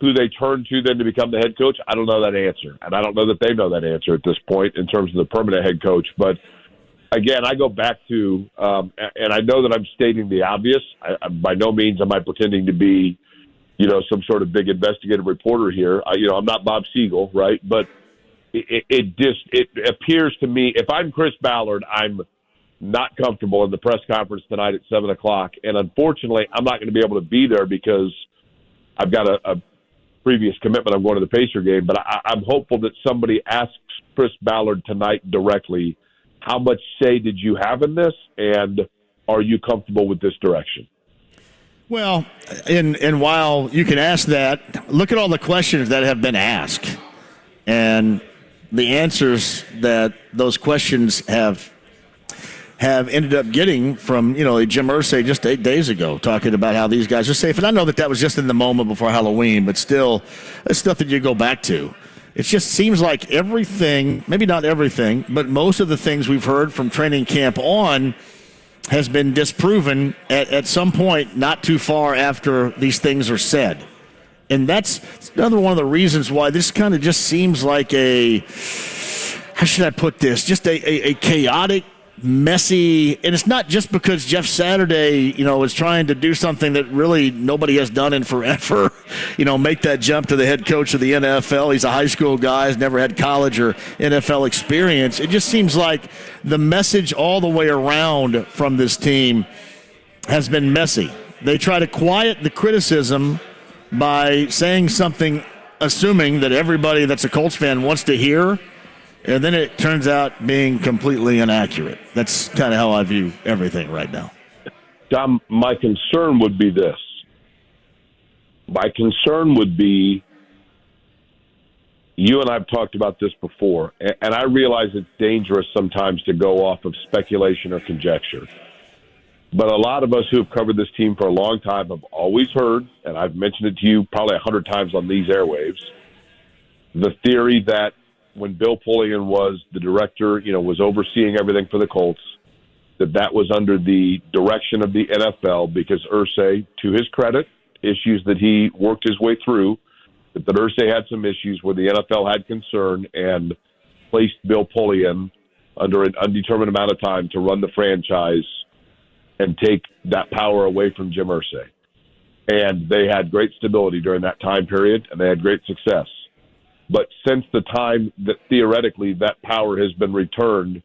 who they turn to then to become the head coach, I don't know that answer. And I don't know that they know that answer at this point in terms of the permanent head coach. But, again, I go back to, and I know that I'm stating the obvious. By no means am I pretending to be, some sort of big investigative reporter here. I'm not Bob Siegel, right? But it appears to me, if I'm Chris Ballard, I'm not comfortable in the press conference tonight at 7:00. And unfortunately, I'm not going to be able to be there because I've got a previous commitment. I'm going to the Pacer game. But I'm hopeful that somebody asks Chris Ballard tonight directly, how much say did you have in this? And are you comfortable with this direction? Well, and while you can ask that, look at all the questions that have been asked. And the answers that those questions have ended up getting from, Jim Irsay just 8 days ago, talking about how these guys are safe. And I know that was just in the moment before Halloween, but still, it's stuff that you go back to. It just seems like everything, maybe not everything, but most of the things we've heard from training camp on has been disproven at some point not too far after these things are said. And that's another one of the reasons why this kind of just seems like how should I put this? Just a chaotic, messy, and it's not just because Jeff Saturday, is trying to do something that really nobody has done in forever, make that jump to the head coach of the NFL. He's a high school guy, has never had college or NFL experience. It just seems like the message all the way around from this team has been messy. They try to quiet the criticism by saying something, assuming that everybody that's a Colts fan wants to hear, and then it turns out being completely inaccurate. That's kind of how I view everything right now. Tom, my concern would be this. My concern would be, you and I have talked about this before, and I realize it's dangerous sometimes to go off of speculation or conjecture. But a lot of us who have covered this team for a long time have always heard, and I've mentioned it to you probably 100 times on these airwaves, the theory that when Bill Polian was the director, was overseeing everything for the Colts, that was under the direction of the NFL because Irsay, to his credit, issues that he worked his way through, that Irsay had some issues where the NFL had concern and placed Bill Pulley in under an undetermined amount of time to run the franchise and take that power away from Jim Irsay. And they had great stability during that time period, and they had great success. But since the time that theoretically that power has been returned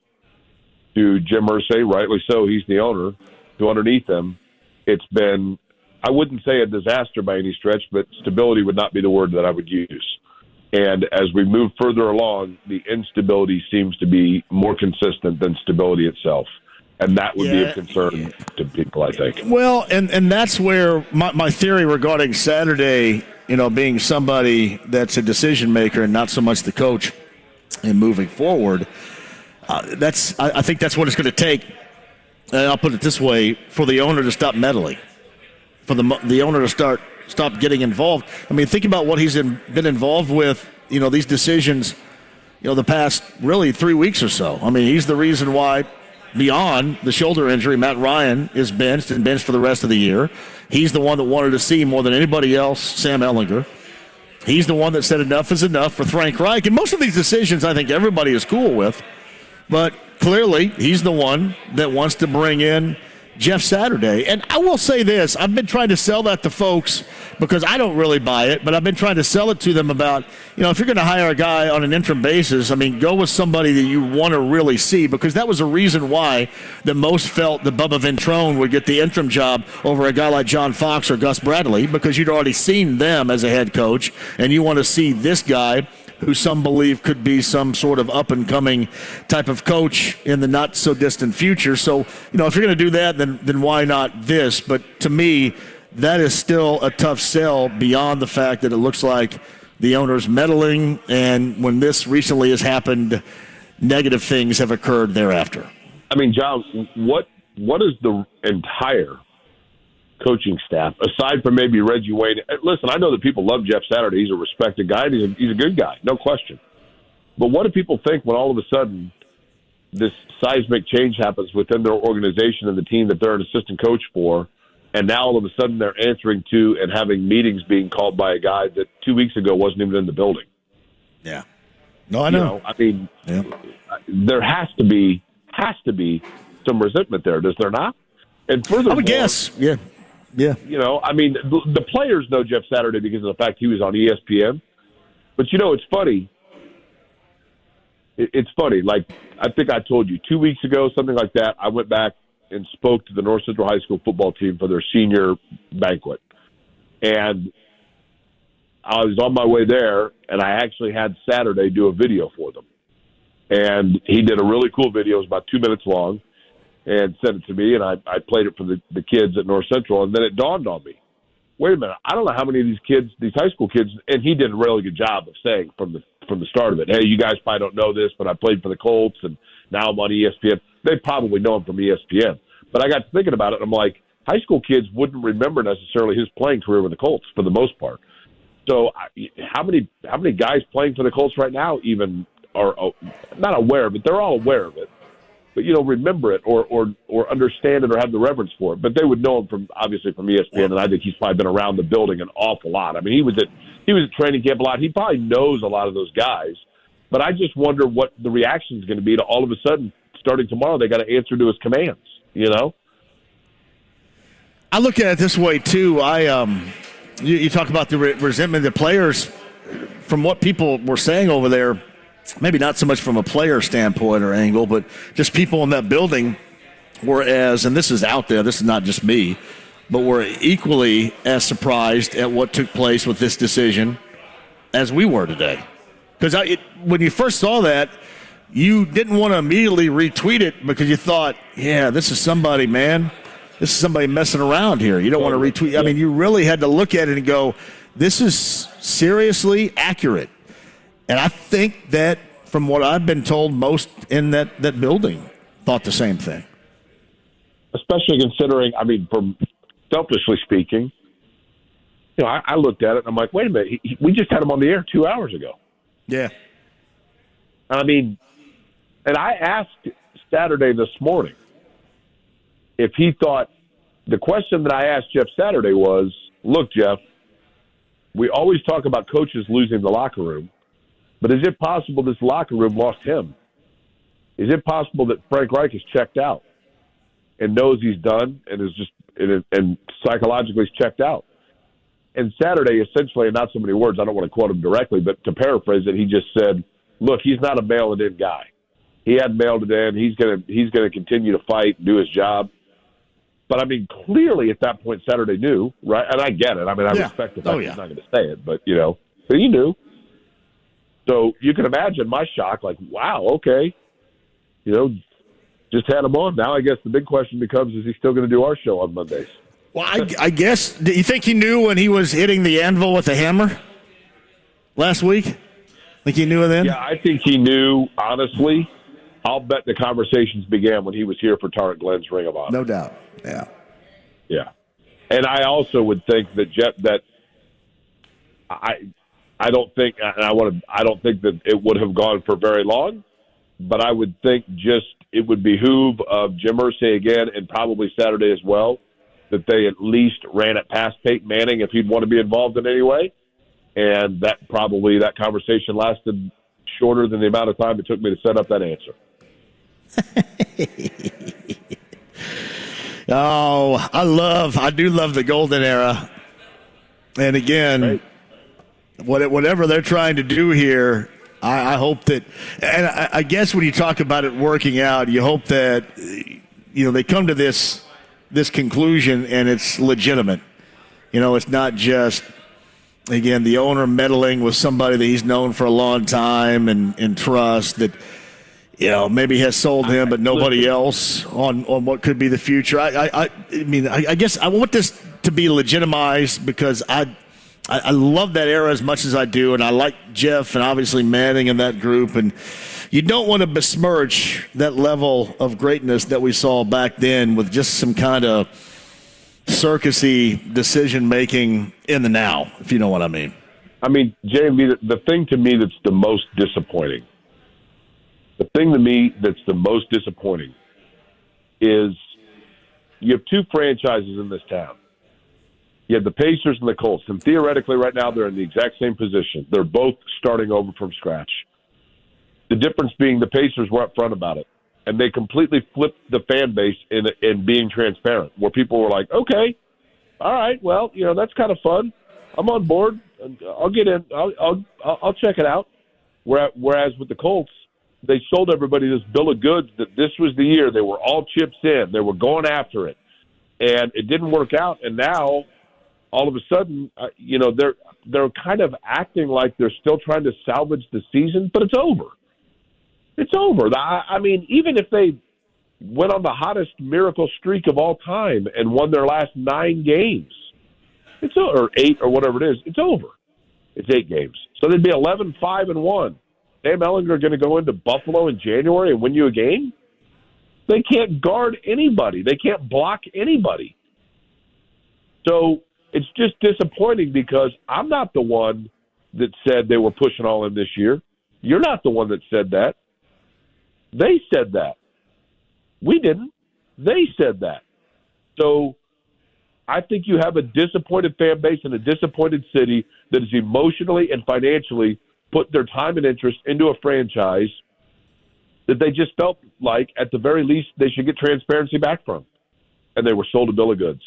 to Jim Irsay, rightly so, he's the owner, to underneath him, it's been, I wouldn't say a disaster by any stretch, but stability would not be the word that I would use. And as we move further along, the instability seems to be more consistent than stability itself. And that would be a concern to people, I think. Well, and that's where my theory regarding Saturday, being somebody that's a decision maker and not so much the coach and moving forward, I think that's what it's going to take. And I'll put it this way, for the owner to stop meddling, for the owner to stop getting involved. I mean, think about what he's been involved with, these decisions, the past really 3 weeks or so. I mean, he's the reason why, beyond the shoulder injury, Matt Ryan is benched and benched for the rest of the year. He's the one that wanted to see more than anybody else Sam Ehlinger. He's the one that said enough is enough for Frank Reich. And most of these decisions I think everybody is cool with. But clearly he's the one that wants to bring in Jeff Saturday. And I will say this, I've been trying to sell that to folks because I don't really buy it, but I've been trying to sell it to them about, if you're going to hire a guy on an interim basis, I mean, go with somebody that you want to really see, because that was a reason why that most felt that Bubba Ventrone would get the interim job over a guy like John Fox or Gus Bradley, because you'd already seen them as a head coach, and you want to see this guy who some believe could be some sort of up-and-coming type of coach in the not-so-distant future. So, if you're going to do that, then why not this? But to me, that is still a tough sell beyond the fact that it looks like the owner's meddling, and when this recently has happened, negative things have occurred thereafter. I mean, John, what is the entire coaching staff, aside from maybe Reggie Wayne? Listen, I know that people love Jeff Saturday. He's a respected guy. He's a good guy, no question. But what do people think when all of a sudden this seismic change happens within their organization and the team that they're an assistant coach for, and now all of a sudden they're answering to and having meetings being called by a guy that 2 weeks ago wasn't even in the building? Yeah. No, I know. I mean, there has to be some resentment there, does there not? And furthermore, I would guess, yeah. I mean, the players know Jeff Saturday because of the fact he was on ESPN. But, it's funny. It's funny. Like, I think I told you 2 weeks ago, something like that, I went back and spoke to the North Central High School football team for their senior banquet. And I was on my way there, and I actually had Saturday do a video for them. And he did a really cool video. It was about 2 minutes long, and sent it to me, and I played it for the kids at North Central. And then it dawned on me, wait a minute, I don't know how many of these kids, these high school kids, and he did a really good job of saying from the start of it, hey, you guys probably don't know this, but I played for the Colts, and now I'm on ESPN. They probably know him from ESPN. But I got to thinking about it, and I'm like, high school kids wouldn't remember necessarily his playing career with the Colts for the most part. So how many guys playing for the Colts right now even are not aware, but they're all aware of it. But remember it or understand it or have the reverence for it. But they would know him from ESPN, and I think he's probably been around the building an awful lot. I mean, he was at training camp a lot. He probably knows a lot of those guys. But I just wonder what the reaction is going to be to all of a sudden, starting tomorrow, they got to answer to his commands. I look at it this way too. You talk about the resentment of the players. From what people were saying over there, maybe not so much from a player standpoint or angle, but just people in that building were and this is out there, this is not just me, but were equally as surprised at what took place with this decision as we were today. Because when you first saw that, you didn't want to immediately retweet it because you thought, this is somebody, man. This is somebody messing around here. You don't want to retweet. I mean, you really had to look at it and go, this is seriously accurate. And I think that, from what I've been told, most in that building thought the same thing. Especially considering, from selfishly speaking, I looked at it and I'm like, wait a minute, we just had him on the air 2 hours ago. Yeah. And I asked Saturday this morning if he thought, the question that I asked Jeff Saturday was, look, Jeff, we always talk about coaches losing the locker room, but is it possible this locker room lost him? Is it possible that Frank Reich is checked out and knows he's done and is just and psychologically is checked out? And Saturday, essentially, in not so many words, I don't want to quote him directly, but to paraphrase it, he just said, "Look, he's not a mail-it-in guy. He hadn't mailed it in. He's gonna continue to fight and do his job." But I mean, clearly at that point, Saturday knew, right? And I get it. I mean, I respect the fact he's not going to say it, but but he knew. So you can imagine my shock, like, wow, okay, just had him on. Now I guess the big question becomes: is he still going to do our show on Mondays? Well, I guess. Do you think he knew when he was hitting the anvil with the hammer last week? Think he knew then? Yeah, I think he knew. Honestly, I'll bet the conversations began when he was here for Tarrant Glenn's Ring of Honor. No doubt. Yeah, and I also would think that I don't think that it would have gone for very long, but I would think it would behoove of Jim Irsay again and probably Saturday as well that they at least ran it past Peyton Manning if he'd want to be involved in any way, and that conversation lasted shorter than the amount of time it took me to set up that answer. Oh, I do love the golden era. And again, whatever they're trying to do here, I hope that, and I guess when you talk about it working out, you hope that, they come to this conclusion and it's legitimate. It's not just, again, the owner meddling with somebody that he's known for a long time and trust that, maybe has sold him, but nobody else on what could be the future. I mean, I guess I want this to be legitimized because I love that era as much as I do, and I like Jeff and obviously Manning and that group. And you don't want to besmirch that level of greatness that we saw back then with just some kind of circusy decision-making in the now, if you know what I mean. I mean, JMV, the thing to me that's the most disappointing, is you have two franchises in this town. You have the Pacers and the Colts, and theoretically right now they're in the exact same position. They're both starting over from scratch. The difference being the Pacers were up front about it, and they completely flipped the fan base in being transparent, where people were like, okay, all right, well, that's kind of fun. I'm on board. I'll get in. I'll check it out. Whereas with the Colts, they sold everybody this bill of goods that this was the year. They were all chips in. They were going after it. And it didn't work out. And now, all of a sudden, they're kind of acting like they're still trying to salvage the season, but it's over. It's over. I mean, even if they went on the hottest miracle streak of all time and won their last 9 games, or 8 or whatever it is, it's over. It's 8 games. So they'd be 11-5-1. Sam Ehlinger going to go into Buffalo in January and win you a game? They can't guard anybody. They can't block anybody. So it's just disappointing because I'm not the one that said they were pushing all in this year. You're not the one that said that. They said that. We didn't. They said that. So I think you have a disappointed fan base and a disappointed city that is emotionally and financially put their time and interest into a franchise that they just felt like, at the very least, they should get transparency back from. And they were sold a bill of goods.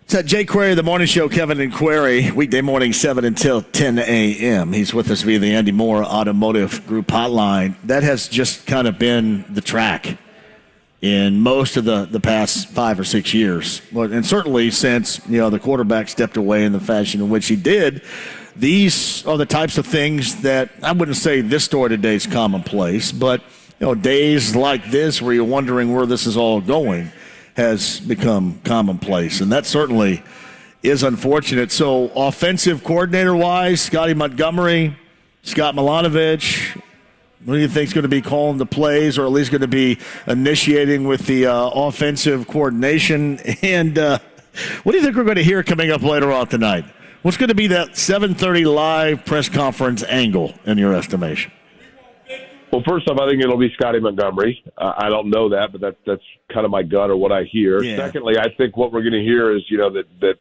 It's Jay Query, the morning show, Kevin and Query, weekday morning 7 until 10 a.m. He's with us via the Andy Moore Automotive Group hotline. That has just kind of been the track in most of the past 5 or 6 years. Well, and certainly since, the quarterback stepped away in the fashion in which he did. These are the types of things that I wouldn't say this story today is commonplace, but days like this where you're wondering where this is all going has become commonplace, and that certainly is unfortunate. So offensive coordinator-wise, Scotty Montgomery, Scott Milanovich, what do you think is going to be calling the plays, or at least going to be initiating with the offensive coordination? And what do you think we're going to hear coming up later on tonight? What's going to be that 7:30 live press conference angle in your estimation? Well, first off, I think it'll be Scotty Montgomery. I don't know that, but that's kind of my gut or what I hear. Yeah. Secondly, I think what we're going to hear is, that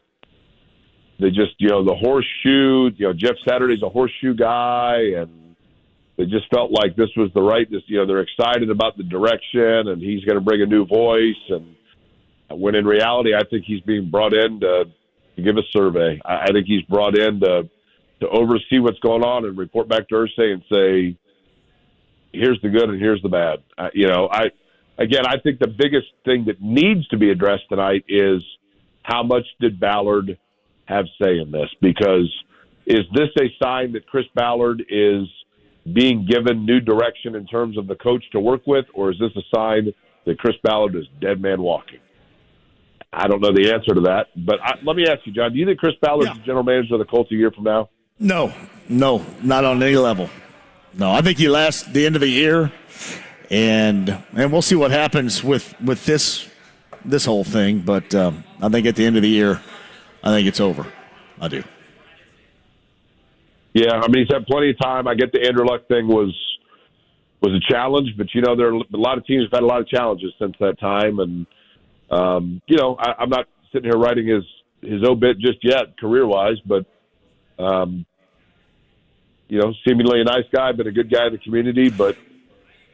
they just, the horseshoe, Jeff Saturday's a horseshoe guy, and they just felt like this was the right, they're excited about the direction, and he's going to bring a new voice. And when in reality, I think he's being brought in to give a survey. I think he's brought in to oversee what's going on and report back to Irsay and say, here's the good and here's the bad. I think the biggest thing that needs to be addressed tonight is how much did Ballard have say in this? Because is this a sign that Chris Ballard is being given new direction in terms of the coach to work with, or is this a sign that Chris Ballard is dead man walking? I don't know the answer to that, but let me ask you, John, do you think Chris Ballard is the general manager of the Colts a year from now? No, not on any level. No, I think he lasts the end of the year, and we'll see what happens with this whole thing. But I think at the end of the year, I think it's over. I do. Yeah, I mean, he's had plenty of time. I get the Andrew Luck thing was a challenge, but there are a lot of teams have had a lot of challenges since that time, and I'm not sitting here writing his obit just yet, career-wise, but seemingly a nice guy, but a good guy in the community. But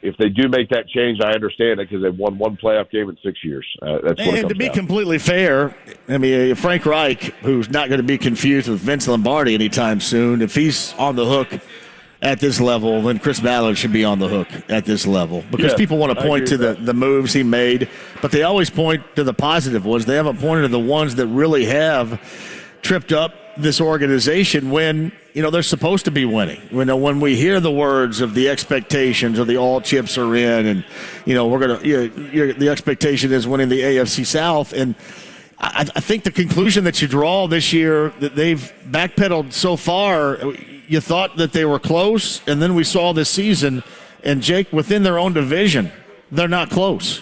if they do make that change, I understand it because they've won one playoff game in 6 years. That's what it comes to be down. Completely fair, I mean, Frank Reich, who's not going to be confused with Vince Lombardi anytime soon, if he's on the hook at this level, then Chris Ballard should be on the hook at this level because people want to point to the moves he made, but they always point to the positive ones. They haven't pointed to the ones that really have tripped up this organization when they're supposed to be winning. When we hear the words of the expectations of the all chips are in, and we're gonna the expectation is winning the AFC South, and I think the conclusion that you draw this year that they've backpedaled so far. You thought that they were close, and then we saw this season, and Jake, within their own division, they're not close.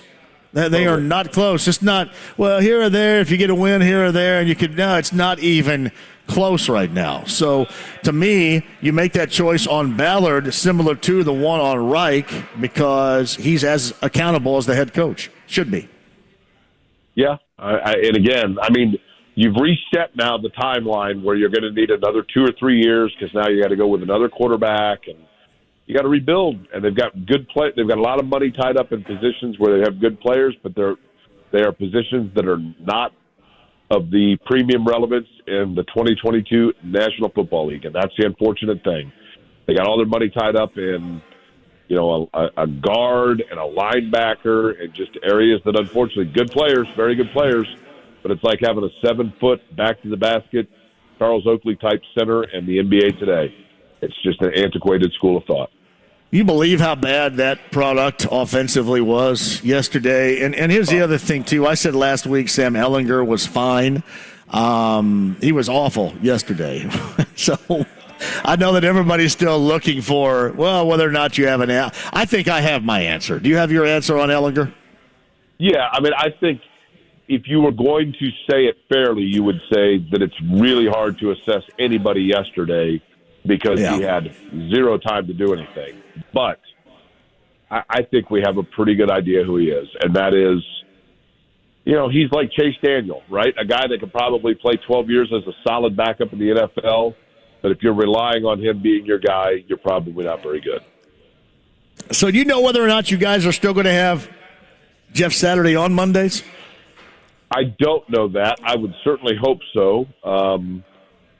They are not close. It's not, well, here or there, if you get a win here or there, and it's not even close right now. So, to me, you make that choice on Ballard similar to the one on Reich because he's as accountable as the head coach. Should be. Yeah, and again, I mean, you've reset now the timeline where you're going to need another 2 or 3 years because now you got to go with another quarterback and you got to rebuild. And they've got good play. They've got a lot of money tied up in positions where they have good players, but they are positions that are not of the premium relevance in the 2022 National Football League, and that's the unfortunate thing. They got all their money tied up in a guard and a linebacker and just areas that unfortunately good players, very good players. But it's like having a 7-foot back to the basket, Charles Oakley type center in the NBA today. It's just an antiquated school of thought. You believe how bad that product offensively was yesterday? And here's the other thing, too. I said last week Sam Ehlinger was fine. He was awful yesterday. So I know that everybody's still looking for, whether or not you have an answer. I think I have my answer. Do you have your answer on Ehlinger? Yeah, I mean, I think if you were going to say it fairly, you would say that it's really hard to assess anybody yesterday because he had zero time to do anything. But I think we have a pretty good idea who he is, and that is, he's like Chase Daniel, right? A guy that could probably play 12 years as a solid backup in the NFL, but if you're relying on him being your guy, you're probably not very good. So do you know whether or not you guys are still going to have Jeff Saturday on Mondays? I don't know that. I would certainly hope so.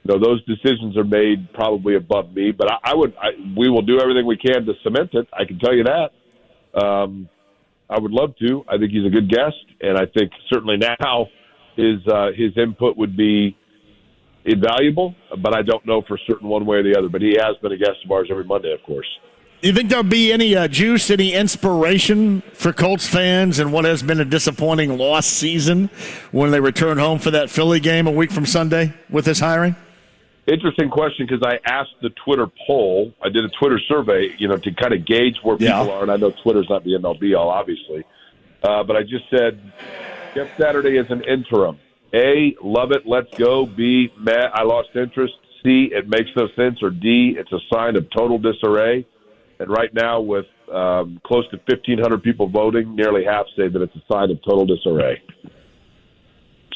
Those decisions are made probably above me, but we will do everything we can to cement it. I can tell you that. I would love to. I think he's a good guest, and I think certainly now his input would be invaluable, but I don't know for certain one way or the other. But he has been a guest of ours every Monday, of course. You think there'll be any juice, any inspiration for Colts fans in what has been a disappointing lost season when they return home for that Philly game a week from Sunday with this hiring? Interesting question because I asked the Twitter poll. I did a Twitter survey, to kind of gauge where people are, and I know Twitter's not the end-all, be-all, obviously. But I just said, Jeff Saturday is an interim. A, love it, let's go. B, Matt, I lost interest. C, it makes no sense. Or D, it's a sign of total disarray. And right now, with close to 1,500 people voting, nearly half say that it's a sign of total disarray.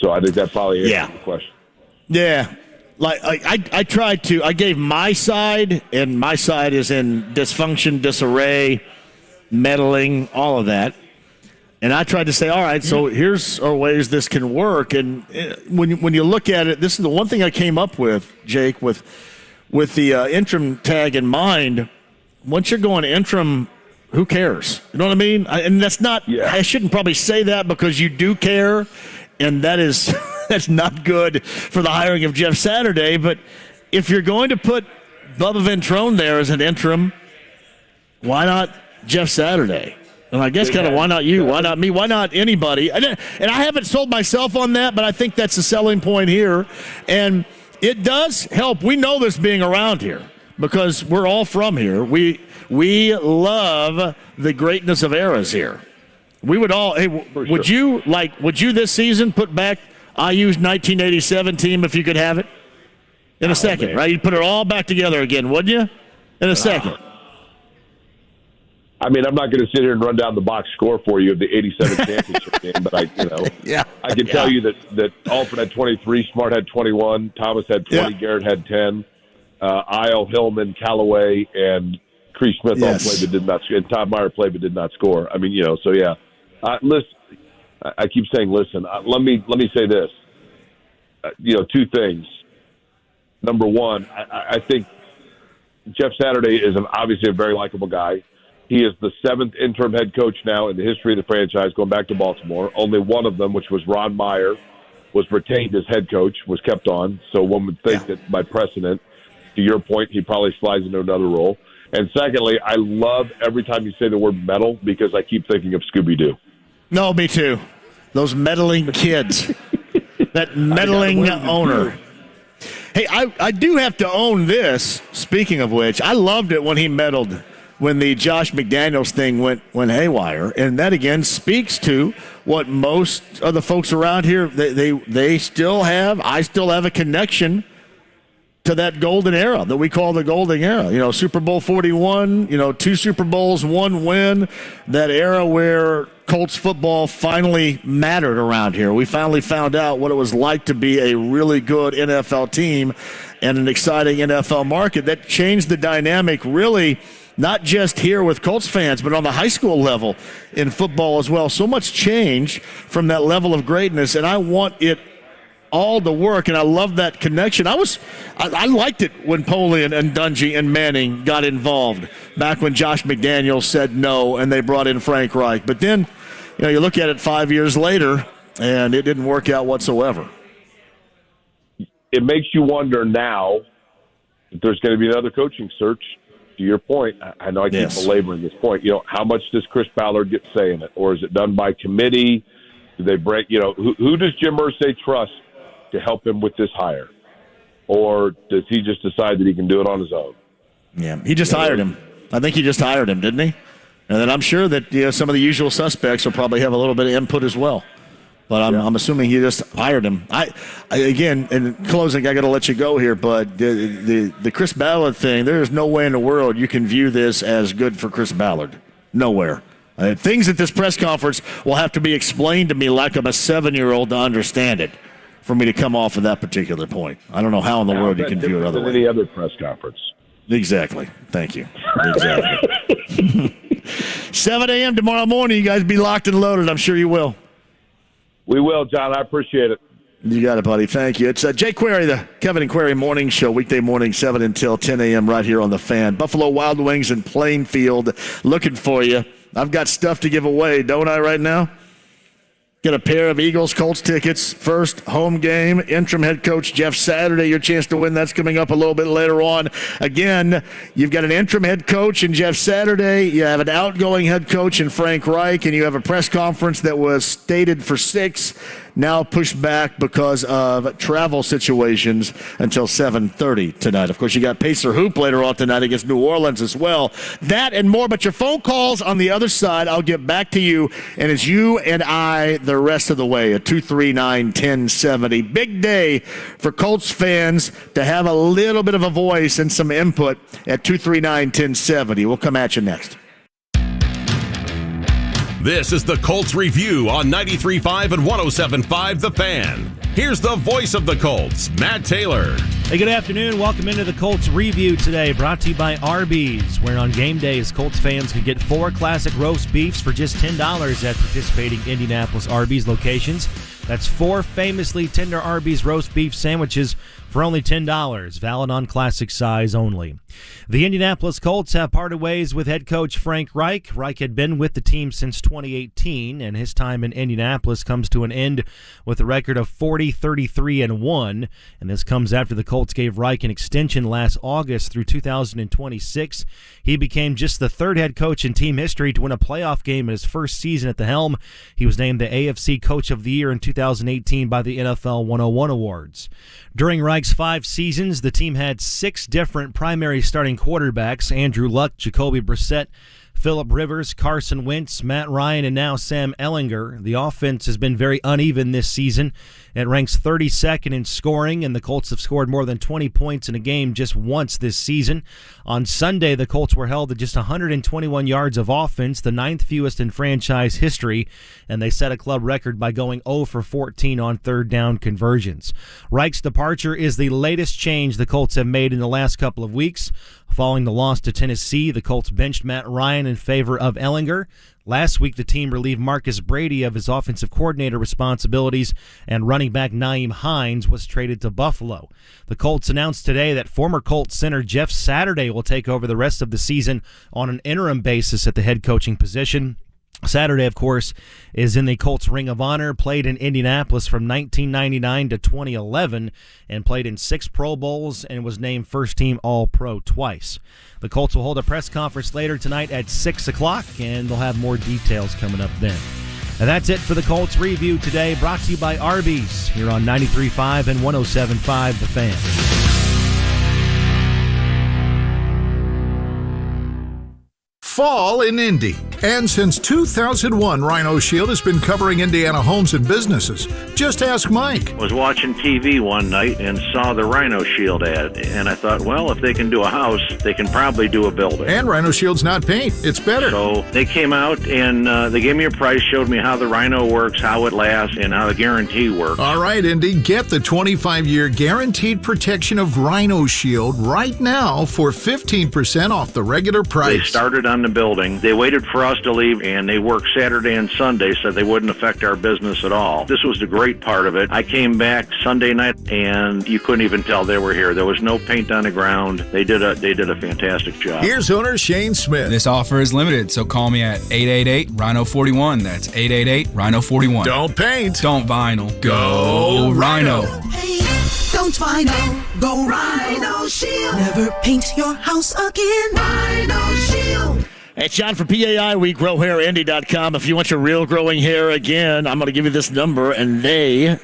So I think that probably answers the question. Yeah. I tried to. I gave my side, and my side is in dysfunction, disarray, meddling, all of that. And I tried to say, all right, so here's our ways this can work. And when you look at it, this is the one thing I came up with, Jake, with the interim tag in mind. Once you're going interim, who cares? You know what I mean? And that's not. Yeah. I shouldn't probably say that because you do care, and that is that's not good for the hiring of Jeff Saturday. But if you're going to put Bubba Ventrone there as an interim, why not Jeff Saturday? And I guess kind of why not you? Why not me? Why not anybody? And I haven't sold myself on that, but I think that's the selling point here. And it does help. We know this being around here because we're all from here. We love the greatness of eras here. We would all. Hey, would you this season put back IU's 1987 team if you could have it? In a second, man. Right? You'd put it all back together again, wouldn't you? In a second. I mean, I'm not going to sit here and run down the box score for you of the 87 championship game, but I can tell you that Alford had 23, Smart had 21, Thomas had 20, Garrett had 10, Isle, Hillman, Callaway, and Cree Smith all played but did not score, and Todd Meyer played but did not score. I mean, so yeah. Listen, I keep saying, listen. Let me say this. Two things. Number one, I think Jeff Saturday is obviously a very likable guy. He is the 7th interim head coach now in the history of the franchise, going back to Baltimore. Only one of them, which was Ron Meyer, was retained as head coach, was kept on. So one would think that by precedent, to your point, he probably slides into another role. And secondly, I love every time you say the word meddle because I keep thinking of Scooby-Doo. No, me too. Those meddling kids. That meddling owner. Hey, I do have to own this, speaking of which. I loved it when he meddled when the Josh McDaniels thing went haywire. And that, again, speaks to what most of the folks around here, they still have. I still have a connection to that golden era that we call the golden era. Super Bowl 41, 2 Super Bowls, 1 win, that era where Colts football finally mattered around here. We finally found out what it was like to be a really good NFL team and an exciting NFL market. That changed the dynamic really, not just here with Colts fans, but on the high school level in football as well. So much change from that level of greatness, and I want it all to work, and I love that connection. I liked it when Polian and Dungy and Manning got involved back when Josh McDaniels said no and they brought in Frank Reich. But then, you look at it 5 years later, and it didn't work out whatsoever. It makes you wonder now if there's going to be another coaching search. To your point, I know I keep belaboring this point. How much does Chris Ballard get say in it, or is it done by committee? Do they break? Who does Jim Irsay trust to help him with this hire? Or does he just decide that he can do it on his own? Yeah, he just hired him. I think he just hired him, didn't he? And then I'm sure that some of the usual suspects will probably have a little bit of input as well. But I'm assuming he just hired him. I again, in closing, I got to let you go here, but the Chris Ballard thing, there is no way in the world you can view this as good for Chris Ballard. Nowhere. Things at this press conference will have to be explained to me like I'm a 7-year-old to understand it for me to come off of that particular point. I don't know how in the world you can view it otherwise. Any other press conference. Exactly. Thank you. Exactly. 7 a.m. tomorrow morning. You guys be locked and loaded. I'm sure you will. We will, John. I appreciate it. You got it, buddy. Thank you. It's Jay Query, the Kevin and Query Morning Show, weekday morning, 7 until 10 a.m. right here on The Fan. Buffalo Wild Wings in Plainfield looking for you. I've got stuff to give away, don't I, right now? Get a pair of Eagles-Colts tickets. First home game, interim head coach Jeff Saturday. Your chance to win. That's coming up a little bit later on. Again, you've got an interim head coach in Jeff Saturday. You have an outgoing head coach in Frank Reich, and you have a press conference that was stated for 6, now pushed back because of travel situations until 7:30 tonight. Of course, you got Pacer Hoop later on tonight against New Orleans as well. That and more, but your phone calls on the other side, I'll get back to you, and it's you and I the rest of the way at 239-1070. Big day for Colts fans to have a little bit of a voice and some input at 239-1070. We'll come at you next. This is the Colts Review on 93.5 and 107.5 The Fan. Here's the voice of the Colts, Matt Taylor. Hey, good afternoon. Welcome into the Colts Review today, brought to you by Arby's, where on game days, Colts fans can get 4 classic roast beefs for just $10 at participating Indianapolis Arby's locations. That's 4 famously tender Arby's roast beef sandwiches for only $10, valid on classic size only. The Indianapolis Colts have parted ways with head coach Frank Reich. Reich had been with the team since 2018, and his time in Indianapolis comes to an end with a record of 40-33-1, and this comes after the Colts gave Reich an extension last August through 2026. He became just the 3rd head coach in team history to win a playoff game in his first season at the helm. He was named the AFC Coach of the Year in 2018 by the NFL 101 Awards. During Reich's 5 seasons, the team had 6 different primary starting quarterbacks: Andrew Luck, Jacoby Brissett, Phillip Rivers, Carson Wentz, Matt Ryan, and now Sam Ehlinger. The offense has been very uneven this season. It ranks 32nd in scoring, and the Colts have scored more than 20 points in a game just once this season. On Sunday, the Colts were held to just 121 yards of offense, the 9th fewest in franchise history, and they set a club record by going 0 for 14 on third down conversions. Reich's departure is the latest change the Colts have made in the last couple of weeks. Following the loss to Tennessee, the Colts benched Matt Ryan in favor of Ehlinger. Last week, the team relieved Marcus Brady of his offensive coordinator responsibilities, and running back Nyheim Hines was traded to Buffalo. The Colts announced today that former Colts center Jeff Saturday will take over the rest of the season on an interim basis at the head coaching position. Saturday, of course, is in the Colts Ring of Honor, played in Indianapolis from 1999 to 2011, and played in 6 Pro Bowls and was named first-team All-Pro twice. The Colts will hold a press conference later tonight at 6 o'clock, and they'll have more details coming up then. And that's it for the Colts Review today, brought to you by Arby's, here on 93.5 and 107.5 The Fan. Fall in Indy. And since 2001, Rhino Shield has been covering Indiana homes and businesses. Just ask Mike. Was watching TV one night and saw the Rhino Shield ad, and I thought, well, if they can do a house, they can probably do a building. And Rhino Shield's not paint, it's better. So they came out and they gave me a price, showed me how the Rhino works, how it lasts, and how the guarantee works. All right, Indy, get the 25-year guaranteed protection of Rhino Shield right now for 15% off the regular price. They started on the building. They waited for us to leave, and they worked Saturday and Sunday so they wouldn't affect our business at all. This was the great part of it. I came back Sunday night, and you couldn't even tell they were here. There was no paint on the ground. They did a fantastic job. Here's owner Shane Smith. This offer is limited, so call me at 888-RHINO-41. That's 888-RHINO-41. Don't paint. Don't vinyl. Go Rhino. Don't vinyl. Go Rhino Shield. Never paint your house again. Rhino Shield. It's John from PAI. We GrowHairIndy.com. If you want your real growing hair again, I'm going to give you this number, and they,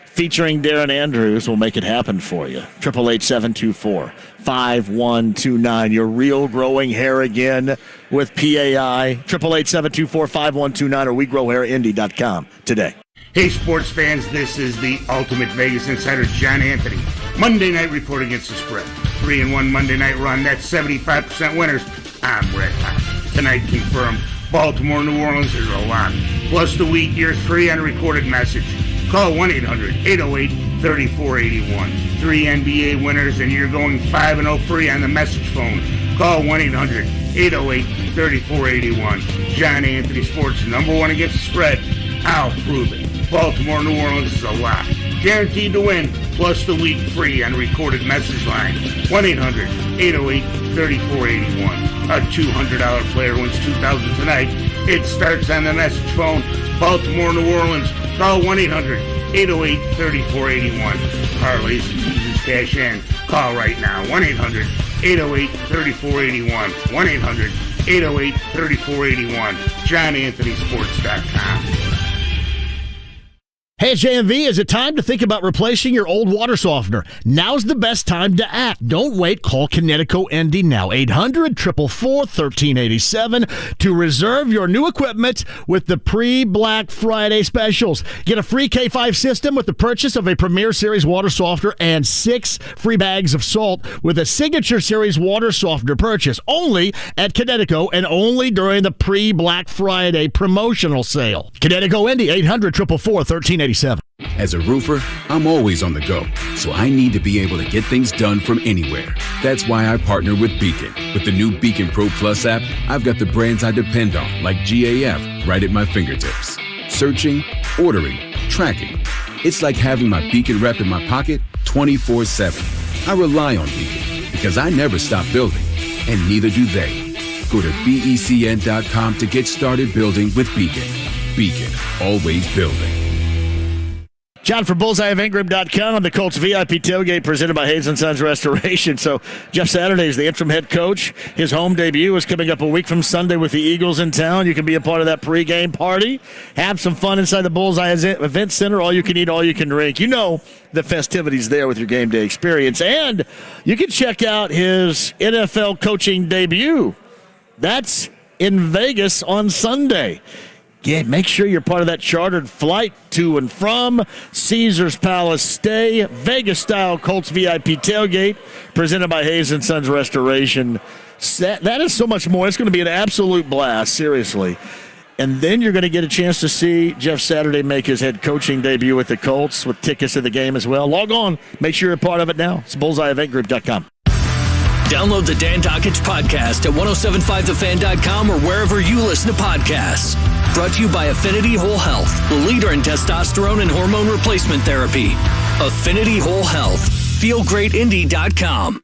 featuring Darren Andrews, will make it happen for you. 888-724-5129. Your real growing hair again with PAI. 888-724-5129 or WeGrowHairIndy.com today. Hey, sports fans, this is the Ultimate Vegas Insider, John Anthony. Monday night report against the spread. 3-1 Monday night run. That's 75% winners. I'm red hot. Tonight confirmed. Baltimore, New Orleans is a lock. Plus the week, you're free on a recorded message. Call 1-800-808-3481. 3 NBA winners, and you're going 5-0 free on the message phone. Call 1-800-808-3481. John Anthony Sports, #1 against the spread. I'll prove it. Baltimore, New Orleans is a lock. Guaranteed to win, plus the week free on recorded message line. 1-800-808-3481. A $200 player wins $2,000 tonight. It starts on the message phone. Baltimore, New Orleans. Call 1-800-808-3481. Parlays and teasers cash in. Call right now. 1-800-808-3481. 1-800-808-3481. JohnAnthonySports.com. Hey, JMV, is it time to think about replacing your old water softener? Now's the best time to act. Don't wait. Call Kinetico ND now, 800-444-1387 to reserve your new equipment with the pre-Black Friday specials. Get a free K5 system with the purchase of a Premier Series water softener and 6 free bags of salt with a Signature Series water softener purchase only at Kinetico and only during the pre-Black Friday promotional sale. Kinetico ND, 800-444-1387. As a roofer, I'm always on the go, so I need to be able to get things done from anywhere. That's why I partner with Beacon. With the new Beacon Pro Plus app, I've got the brands I depend on, like GAF, right at my fingertips. Searching, ordering, tracking. It's like having my Beacon rep in my pocket 24/7. I rely on Beacon because I never stop building, and neither do they. Go to BECN.com to get started building with Beacon. Beacon, always building. John for bullseyeofingram.com, the Colts VIP tailgate presented by Hayes & Sons Restoration. So Jeff Saturday is the interim head coach. His home debut is coming up a week from Sunday with the Eagles in town. You can be a part of that pregame party. Have some fun inside the Bullseye Event Center. All you can eat, all you can drink. You know the festivities there with your game day experience. And you can check out his NFL coaching debut. That's in Vegas on Sunday. Yeah, make sure you're part of that chartered flight to and from Caesars Palace stay, Vegas-style Colts VIP tailgate, presented by Hayes & Sons Restoration. That is so much more. It's going to be an absolute blast, seriously. And then you're going to get a chance to see Jeff Saturday make his head coaching debut with the Colts with tickets to the game as well. Log on. Make sure you're a part of it now. It's bullseyeeventgroup.com. Download the Dan Dakich podcast at 1075thefan.com or wherever you listen to podcasts. Brought to you by Affinity Whole Health, the leader in testosterone and hormone replacement therapy. Affinity Whole Health. FeelGreatIndy.com.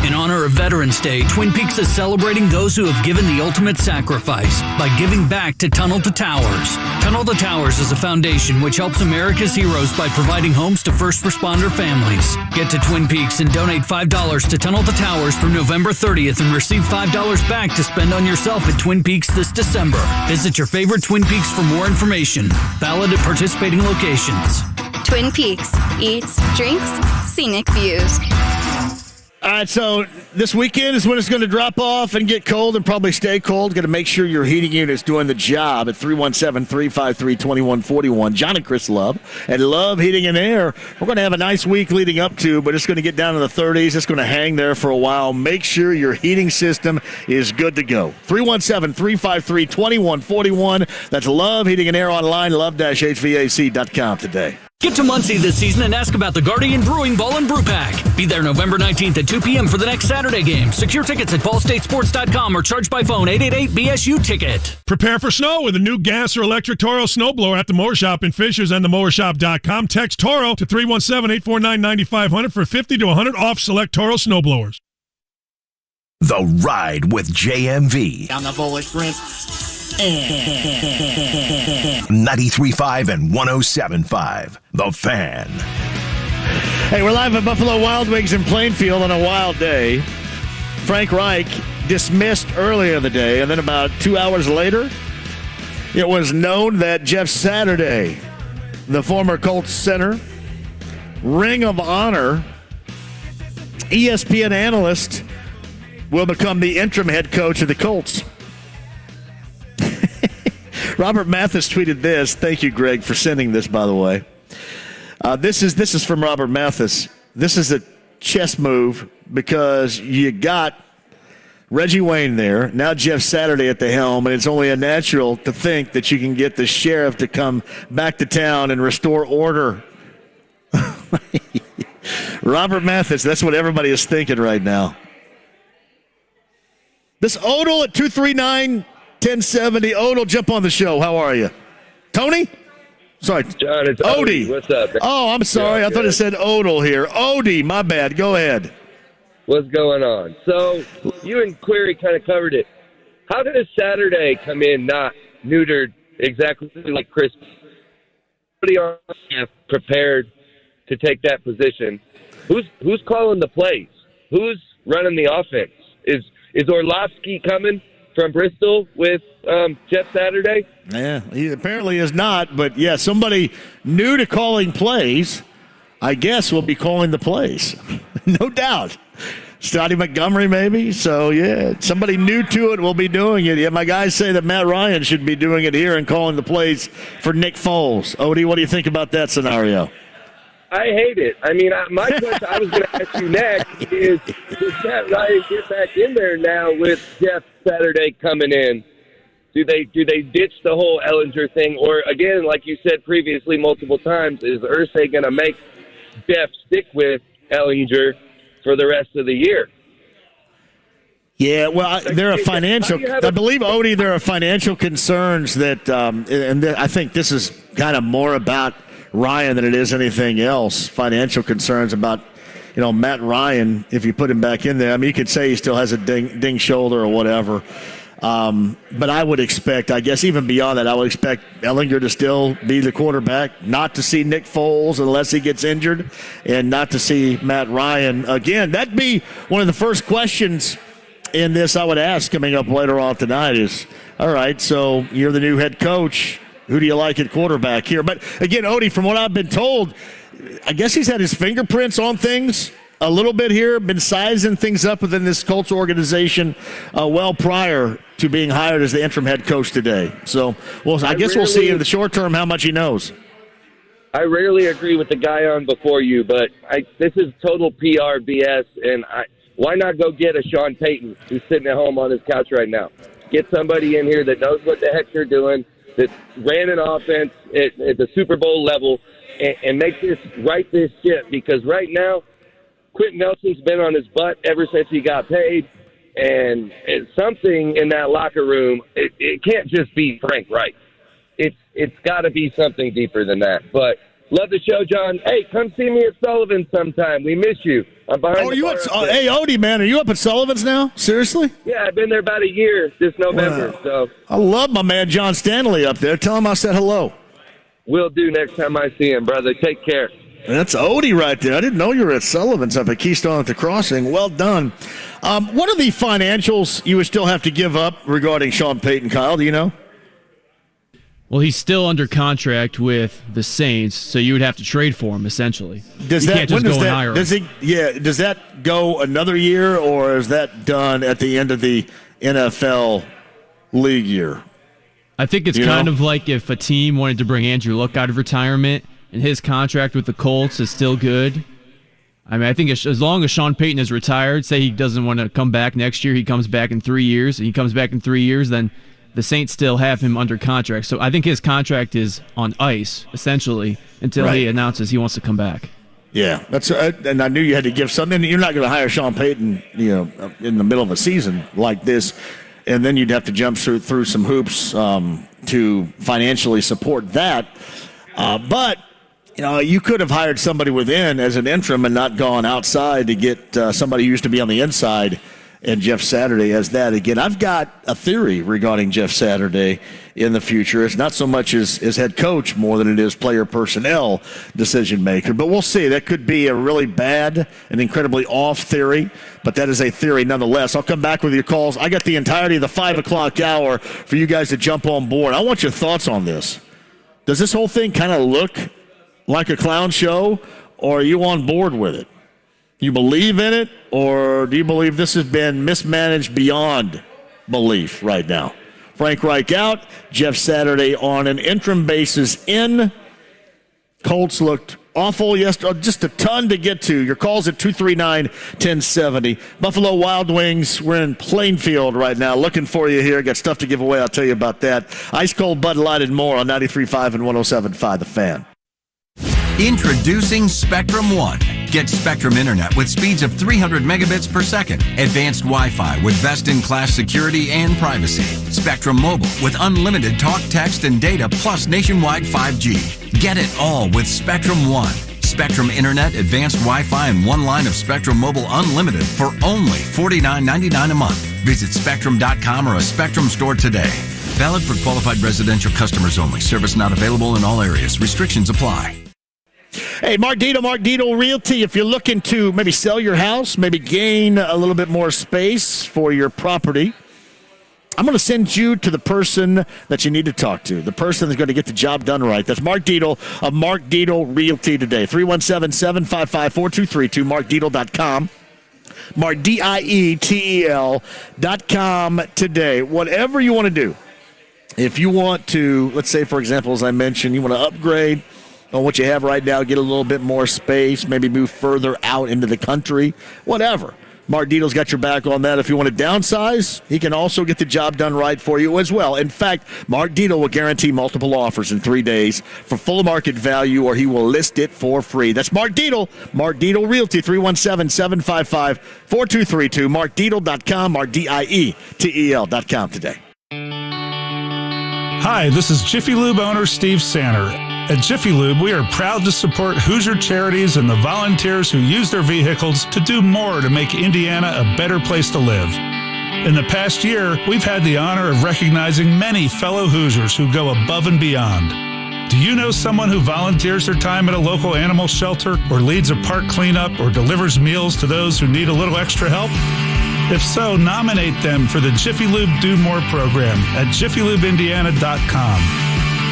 In honor of Veterans Day, Twin Peaks is celebrating those who have given the ultimate sacrifice by giving back to Tunnel to Towers. Tunnel to Towers is a foundation which helps America's heroes by providing homes to first responder families. Get to Twin Peaks and donate $5 to Tunnel to Towers through November 30th and receive $5 back to spend on yourself at Twin Peaks this December. Visit your favorite Twin Peaks for more information. Valid at participating locations. Twin Peaks. Eats, drinks, scenic views. All right, so this weekend is when it's going to drop off and get cold and probably stay cold. Got to make sure your heating unit's doing the job at 317-353-2141. John and Chris Love at Love Heating and Air. We're going to have a nice week leading up to, but it's going to get down to the 30s. It's going to hang there for a while. Make sure your heating system is good to go. 317-353-2141. That's Love Heating and Air online, love-hvac.com today. Get to Muncie this season and ask about the Guardian Brewing Ball and Brew Pack. Be there November 19th at 2 p.m. for the next Saturday game. Secure tickets at ballstatesports.com or charge by phone 888-BSU-TICKET. Prepare for snow with a new gas or electric Toro snowblower at the Mower Shop in Fishers and themowershop.com. Text Toro to 317-849-9500 for 50 to 100 off select Toro snowblowers. The Ride with JMV. I'm the bullish Prince. 93.5 and 107.5. The Fan. Hey, we're live at Buffalo Wild Wings in Plainfield on a wild day. Frank Reich dismissed earlier in the day, and then about 2 hours later, it was known that Jeff Saturday, the former Colts center, Ring of Honor, ESPN analyst, will become the interim head coach of the Colts. Robert Mathis tweeted this. Thank you, Greg, for sending this, by the way. This is from Robert Mathis. This is a chess move because you got Reggie Wayne there, now Jeff Saturday at the helm, and it's only natural to think that you can get the sheriff to come back to town and restore order. Robert Mathis, that's what everybody is thinking right now. This Odell at 239-1070. Odell, jump on the show. How are you? Tony? Sorry. John, it's Odie. What's up? Oh, I'm sorry. I thought it said Odell here. Odie, my bad. Go ahead. What's going on? So, you and Query kind of covered it. How does Saturday come in not neutered exactly like Chris? Somebody on staff prepared to take that position. Who's calling the plays? Who's running the offense? Is Orlovsky coming from Bristol with Jeff Saturday? Yeah, he apparently is not. But, yeah, somebody new to calling plays, I guess, will be calling the plays. No doubt. Scotty Montgomery, maybe. So, yeah, somebody new to it will be doing it. Yeah, my guys say that Matt Ryan should be doing it here and calling the plays for Nick Foles. Odie, what do you think about that scenario? I hate it. I mean, my question I was going to ask you next is, does Matt Ryan get back in there now with Jeff Saturday coming in? Do they ditch the whole Ellinger thing? Or, again, like you said previously multiple times, is Irsay going to make Jeff stick with Ellinger for the rest of the year? Yeah, well, there are financial. I believe, Odie, there are financial concerns that, and I think this is kind of more about Ryan than it is anything else. Financial concerns about, Matt Ryan. If you put him back in there, I mean, you could say he still has a ding shoulder or whatever. But I would expect, I guess, even beyond that, I would expect Ellinger to still be the quarterback, not to see Nick Foles unless he gets injured, and not to see Matt Ryan again. That'd be one of the first questions in this I would ask coming up later on tonight is, all right, so you're the new head coach. Who do you like at quarterback here? But again, Odie, from what I've been told, I guess he's had his fingerprints on things a little bit here, been sizing things up within this Colts organization well prior to being hired as the interim head coach today. So, I guess we'll see in the short term how much he knows. I rarely agree with the guy on before you, but this is total PR BS, and why not go get a Sean Payton who's sitting at home on his couch right now? Get somebody in here that knows what the heck they're doing, that ran an offense at the Super Bowl level, and make this right this ship, because right now, Quentin Nelson's been on his butt ever since he got paid, and something in that locker room, it can't just be Frank Reich. It's got to be something deeper than that. But love the show, John. Hey, come see me at Sullivan sometime. We miss you. I'm behind the bar. Hey, Odie, man, are you up at Sullivan's now? Seriously? Yeah, I've been there about a year this November. Wow. So I love my man John Stanley up there. Tell him I said hello. Will do next time I see him, brother. Take care. That's Odie right there. I didn't know you were at Sullivan's up at Keystone at the Crossing. Well done. What are the financials you would still have to give up regarding Sean Payton, Kyle? Do you know? Well, he's still under contract with the Saints, so you would have to trade for him, essentially. Does that go another year, or is that done at the end of the NFL league year? I think it's kind of like if a team wanted to bring Andrew Luck out of retirement and his contract with the Colts is still good. I mean, I think as long as Sean Payton is retired, say he doesn't want to come back next year, he comes back in 3 years, and he comes back in 3 years, then the Saints still have him under contract. So I think his contract is on ice, essentially, until he announces he wants to come back. Yeah, that's and I knew you had to give something. You're not going to hire Sean Payton, in the middle of a season like this, and then you'd have to jump through some hoops to financially support that. But you could have hired somebody within as an interim and not gone outside to get somebody who used to be on the inside. And Jeff Saturday as that. Again, I've got a theory regarding Jeff Saturday in the future. It's not so much as head coach more than it is player personnel decision maker. But we'll see. That could be a really bad and incredibly off theory, but that is a theory nonetheless. I'll come back with your calls. I got the entirety of the 5 o'clock hour for you guys to jump on board. I want your thoughts on this. Does this whole thing kind of look like a clown show, or are you on board with it? You believe in it, or do you believe this has been mismanaged beyond belief right now? Frank Reich out, Jeff Saturday on an interim basis in. Colts looked awful yesterday. Just a ton to get to. Your calls at 239-1070. Buffalo Wild Wings, we're in Plainfield right now. Looking for you here. Got stuff to give away. I'll tell you about that. Ice Cold Bud Light and more on 93.5 and 107.5 The Fan. Introducing Spectrum One. Get Spectrum Internet with speeds of 300 megabits per second, advanced Wi-Fi with best-in-class security and privacy, Spectrum Mobile with unlimited talk, text, and data plus nationwide 5G. Get it all with Spectrum One. Spectrum Internet, advanced Wi-Fi, and one line of Spectrum Mobile Unlimited for only $49.99 a month. Visit Spectrum.com or a Spectrum store today. Valid for qualified residential customers only. Service not available in all areas. Restrictions apply. Hey, Mark Dito Realty, if you're looking to maybe sell your house, maybe gain a little bit more space for your property, I'm going to send you to the person that you need to talk to, the person that's going to get the job done right. That's Mark Dietel of Mark Dietel Realty today. 317-755-4232, markdietel.com. MarkDietel.com today. Whatever you want to do. If you want to, let's say, for example, as I mentioned, you want to upgrade on what you have right now, get a little bit more space, maybe move further out into the country, whatever. Mark Dietel's got your back on that. If you want to downsize, he can also get the job done right for you as well. In fact, Mark Dietel will guarantee multiple offers in 3 days for full market value, or he will list it for free. That's Mark Dietel, Mark Dietel Realty, 317-755-4232, markdietel.com, MarkDietel.com today. Hi, this is Jiffy Lube owner Steve Sanner. At Jiffy Lube, we are proud to support Hoosier charities and the volunteers who use their vehicles to do more to make Indiana a better place to live. In the past year, we've had the honor of recognizing many fellow Hoosiers who go above and beyond. Do you know someone who volunteers their time at a local animal shelter, or leads a park cleanup, or delivers meals to those who need a little extra help? If so, nominate them for the Jiffy Lube Do More program at jiffylubeindiana.com.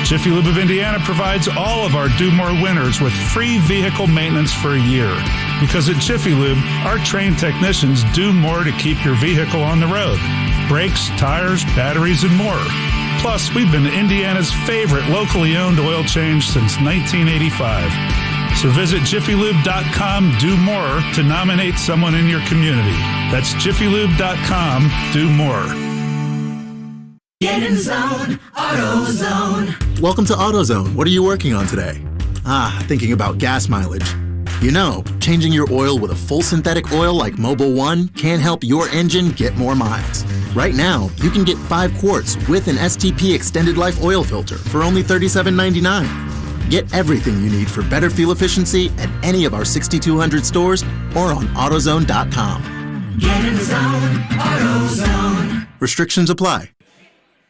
Jiffy Lube of Indiana provides all of our Do More winners with free vehicle maintenance for a year. Because at Jiffy Lube, our trained technicians do more to keep your vehicle on the road. Brakes, tires, batteries, and more. Plus, we've been Indiana's favorite locally owned oil change since 1985. So visit jiffylube.com, do more to nominate someone in your community. That's jiffylube.com, do more. Get in the zone, AutoZone. Welcome to AutoZone. What are you working on today? Thinking about gas mileage. You know, changing your oil with a full synthetic oil like Mobil 1 can help your engine get more miles. Right now, you can get 5 quarts with an STP extended life oil filter for only $37.99. Get everything you need for better fuel efficiency at any of our 6,200 stores or on AutoZone.com. Get in the zone, AutoZone. Restrictions apply.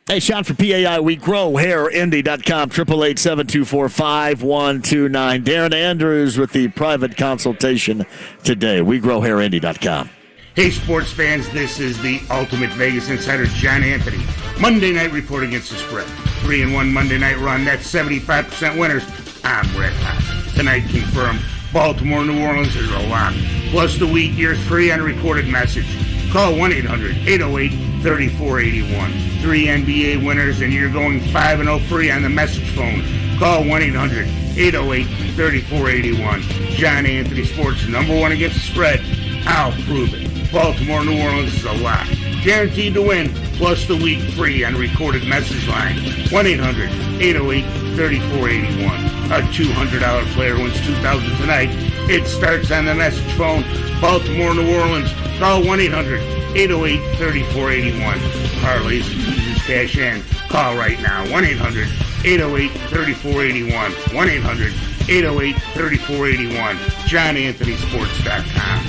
Hey, shot for PAI. We grow hairindy.com, 888-724-5129. Darren Andrews with the private consultation today. We grow hairindy.com. Hey, sports fans, this is the Ultimate Vegas Insider, John Anthony. Monday night report against the spread. 3-1 Monday night run. That's 75% winners. I'm red hot. Tonight confirmed. Baltimore, New Orleans is a lock. Plus the week, you're free on a recorded message. Call 1-800-808-3481. 3 NBA winners, and you're going 5-0 free on the message phone. Call 1-800-808-3481. John Anthony Sports, #1 against the spread. I'll prove it. Baltimore, New Orleans is a lock. Guaranteed to win, plus the week free on recorded message line. 1-800-808-3481. A $200 player wins $2,000 tonight. It starts on the message phone. Baltimore, New Orleans. Call 1-800-808-3481. Parlays and teasers cash in. Call right now. 1-800-808-3481. 1-800-808-3481. JohnAnthonySports.com.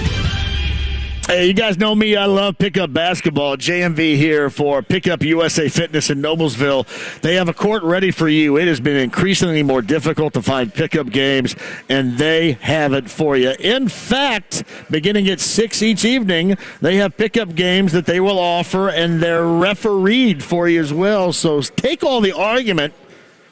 Hey, you guys know me. I love pickup basketball. JMV here for Pickup USA Fitness in Noblesville. They have a court ready for you. It has been increasingly more difficult to find pickup games, and they have it for you. In fact, beginning at 6 each evening, they have pickup games that they will offer, and they're refereed for you as well. So take all the argument.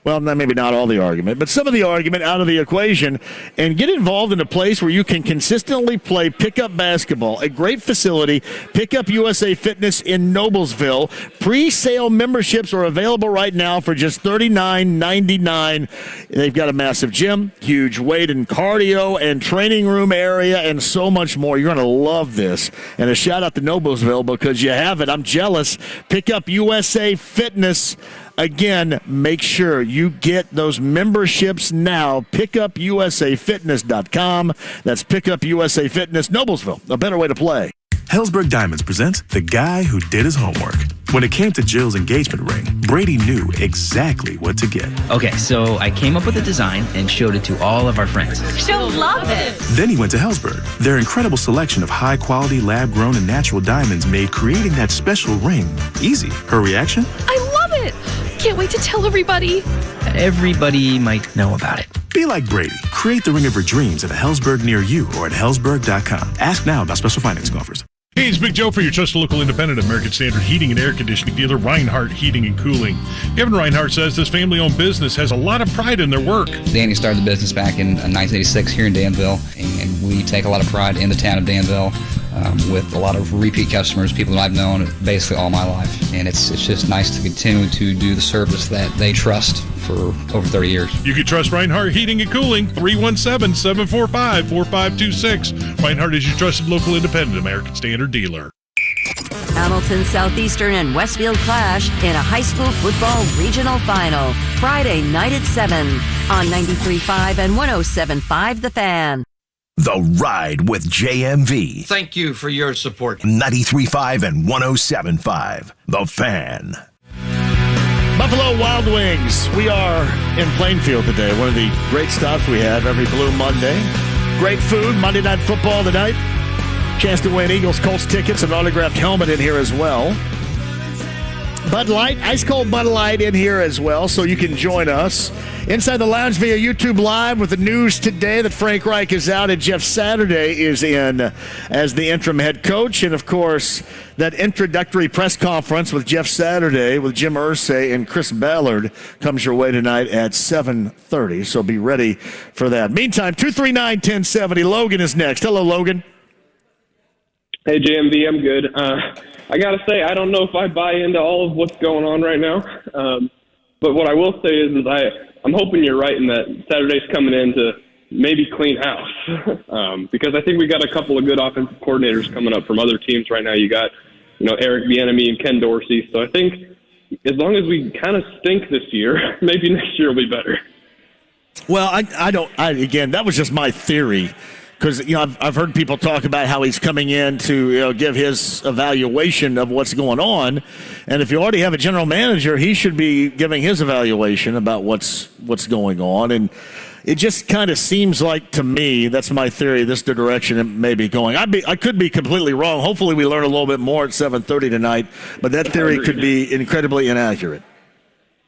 Well, maybe not all the argument, but some of the argument out of the equation, and get involved in a place where you can consistently play pickup basketball. A great facility, Pickup USA Fitness in Noblesville. Pre-sale memberships are available right now for just $39.99. They've got a massive gym, huge weight and cardio and training room area, and so much more. You're going to love this. And a shout out to Noblesville because you have it. I'm jealous. Pickup USA Fitness. Again, make sure you get those memberships now. PickupUSAFitness.com. That's Pickup USA Fitness, Noblesville. A better way to play. Helzberg Diamonds presents The Guy Who Did His Homework. When it came to Jill's engagement ring, Brady knew exactly what to get. Okay, so I came up with a design and showed it to all of our friends. She'll love it. Then he went to Helzberg. Their incredible selection of high-quality, lab-grown, and natural diamonds made creating that special ring easy. Her reaction? I love it. Can't wait to tell everybody. Everybody might know about it. Be like Brady. Create the ring of your dreams at a Helzberg near you or at Helzberg.com. Ask now about special financing offers. Hey, it's Big Joe for your trusted local independent American Standard heating and air conditioning dealer, Reinhardt Heating and Cooling. Kevin Reinhardt says this family-owned business has a lot of pride in their work. Danny started the business back in 1986 here in Danville, and we take a lot of pride in the town of Danville with a lot of repeat customers, people that I've known basically all my life. And it's just nice to continue to do the service that they trust for over 30 years. You can trust Reinhardt Heating and Cooling, 317-745-4526. Reinhardt is your trusted local independent American Standard dealer. Hamilton Southeastern and Westfield clash in a high school football regional final. Friday night at 7 on 93.5 and 107.5 The Fan. The Ride with JMV. Thank you for your support. 93.5 and 107.5 The Fan. Buffalo Wild Wings. We are in Plainfield today. One of the great stops we have every Blue Monday. Great food. Monday Night Football tonight. Chance to win Eagles Colts tickets, an autographed helmet in here as well. Bud Light, ice cold Bud Light in here as well, so you can join us. Inside the lounge via YouTube Live with the news today that Frank Reich is out and Jeff Saturday is in as the interim head coach. And, of course, that introductory press conference with Jeff Saturday with Jim Irsay and Chris Ballard comes your way tonight at 7:30, so be ready for that. Meantime, 239-1070, Logan is next. Hello, Logan. Hey, JMV, I'm good. I got to say, I don't know if I buy into all of what's going on right now. But what I will say is I'm hoping you're right in that Saturday's coming in to maybe clean house. Because I think we got a couple of good offensive coordinators coming up from other teams right now. You got, Eric Bieniemy and Ken Dorsey. So I think as long as we kind of stink this year, maybe next year will be better. Well, again, that was just my theory. Because, I've heard people talk about how he's coming in to give his evaluation of what's going on. And if you already have a general manager, he should be giving his evaluation about what's going on. And it just kind of seems like, to me, that's my theory, this is the direction it may be going. I could be completely wrong. Hopefully we learn a little bit more at 7:30 tonight. But that theory could be incredibly inaccurate.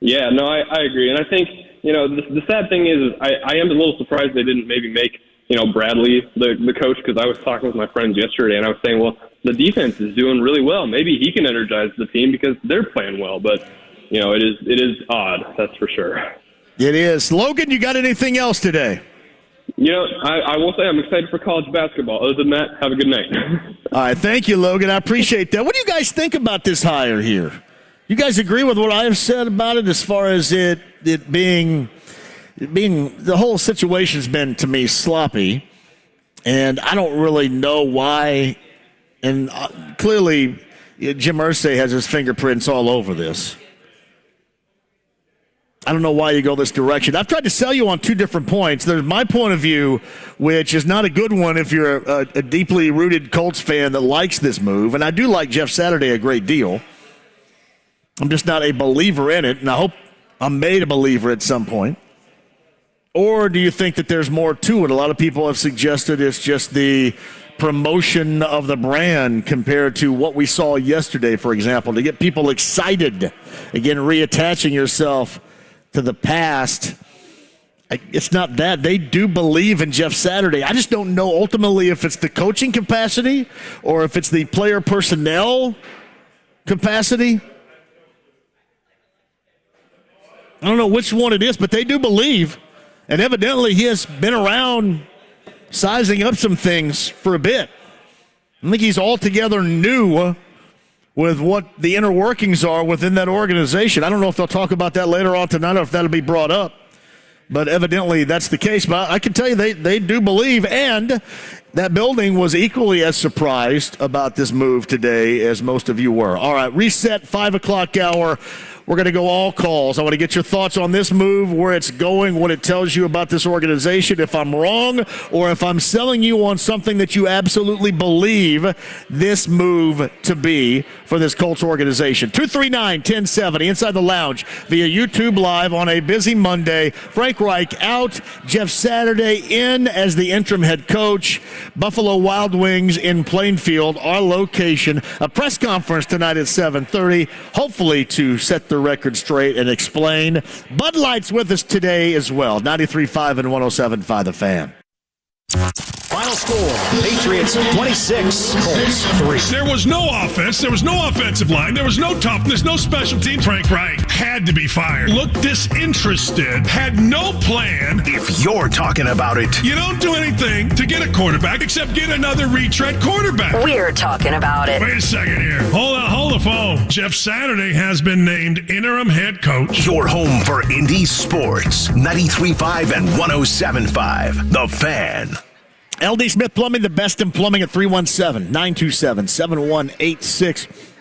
Yeah, no, I agree. And I think, the sad thing is I am a little surprised they didn't maybe make Bradley, the coach, because I was talking with my friends yesterday, and I was saying, well, the defense is doing really well. Maybe he can energize the team because they're playing well. But, it is odd, that's for sure. It is. Logan, you got anything else today? I will say I'm excited for college basketball. Other than that, have a good night. All right, thank you, Logan. I appreciate that. What do you guys think about this hire here? You guys agree with what I have said about it as far as it being the whole situation's been, to me, sloppy, and I don't really know why. And clearly, Jim Irsay has his fingerprints all over this. I don't know why you go this direction. I've tried to sell you on two different points. There's my point of view, which is not a good one if you're a deeply rooted Colts fan that likes this move, and I do like Jeff Saturday a great deal. I'm just not a believer in it, and I hope I'm made a believer at some point. Or do you think that there's more to it? A lot of people have suggested it's just the promotion of the brand compared to what we saw yesterday, for example, to get people excited. Again, reattaching yourself to the past. It's not that. They do believe in Jeff Saturday. I just don't know ultimately if it's the coaching capacity or if it's the player personnel capacity. I don't know which one it is, but they do believe. And evidently he has been around sizing up some things for a bit. I think he's altogether new with what the inner workings are within that organization. I don't know if they'll talk about that later on tonight or if that'll be brought up. But evidently that's the case. But I can tell you they do believe. And that building was equally as surprised about this move today as most of you were. All right, reset, 5 o'clock hour. We're going to go all calls. I want to get your thoughts on this move, where it's going, what it tells you about this organization, if I'm wrong, or if I'm selling you on something that you absolutely believe this move to be for this Colts organization. 239-1070 inside the lounge via YouTube Live on a busy Monday. Frank Reich out, Jeff Saturday in as the interim head coach. Buffalo Wild Wings in Plainfield, our location. A press conference tonight at 7:30, hopefully to set the record straight and explain. Bud Light's with us today as well. 93.5 and 107.5 The Fan. final score. Patriots 26, Colts 3. There was no offense. There was no offensive line. There was no toughness, no special teams. Frank Reich had to be fired. Looked disinterested. Had no plan. If you're talking about it, you don't do anything to get a quarterback except get another retread quarterback. We're talking about it. Wait a second here. Hold the phone. Jeff Saturday has been named interim head coach. Your home for Indy sports. 93.5 and 107.5. The Fan. LD Smith Plumbing, the best in plumbing at 317-927-7186.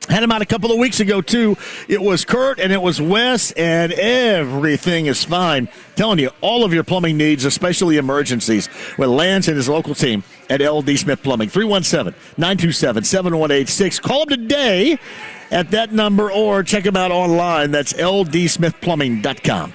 Had him out a couple of weeks ago, too. It was Kurt and it was Wes, and everything is fine. Telling you, all of your plumbing needs, especially emergencies, with Lance and his local team at LD Smith Plumbing. 317-927-7186. Call him today at that number or check him out online. That's ldsmithplumbing.com.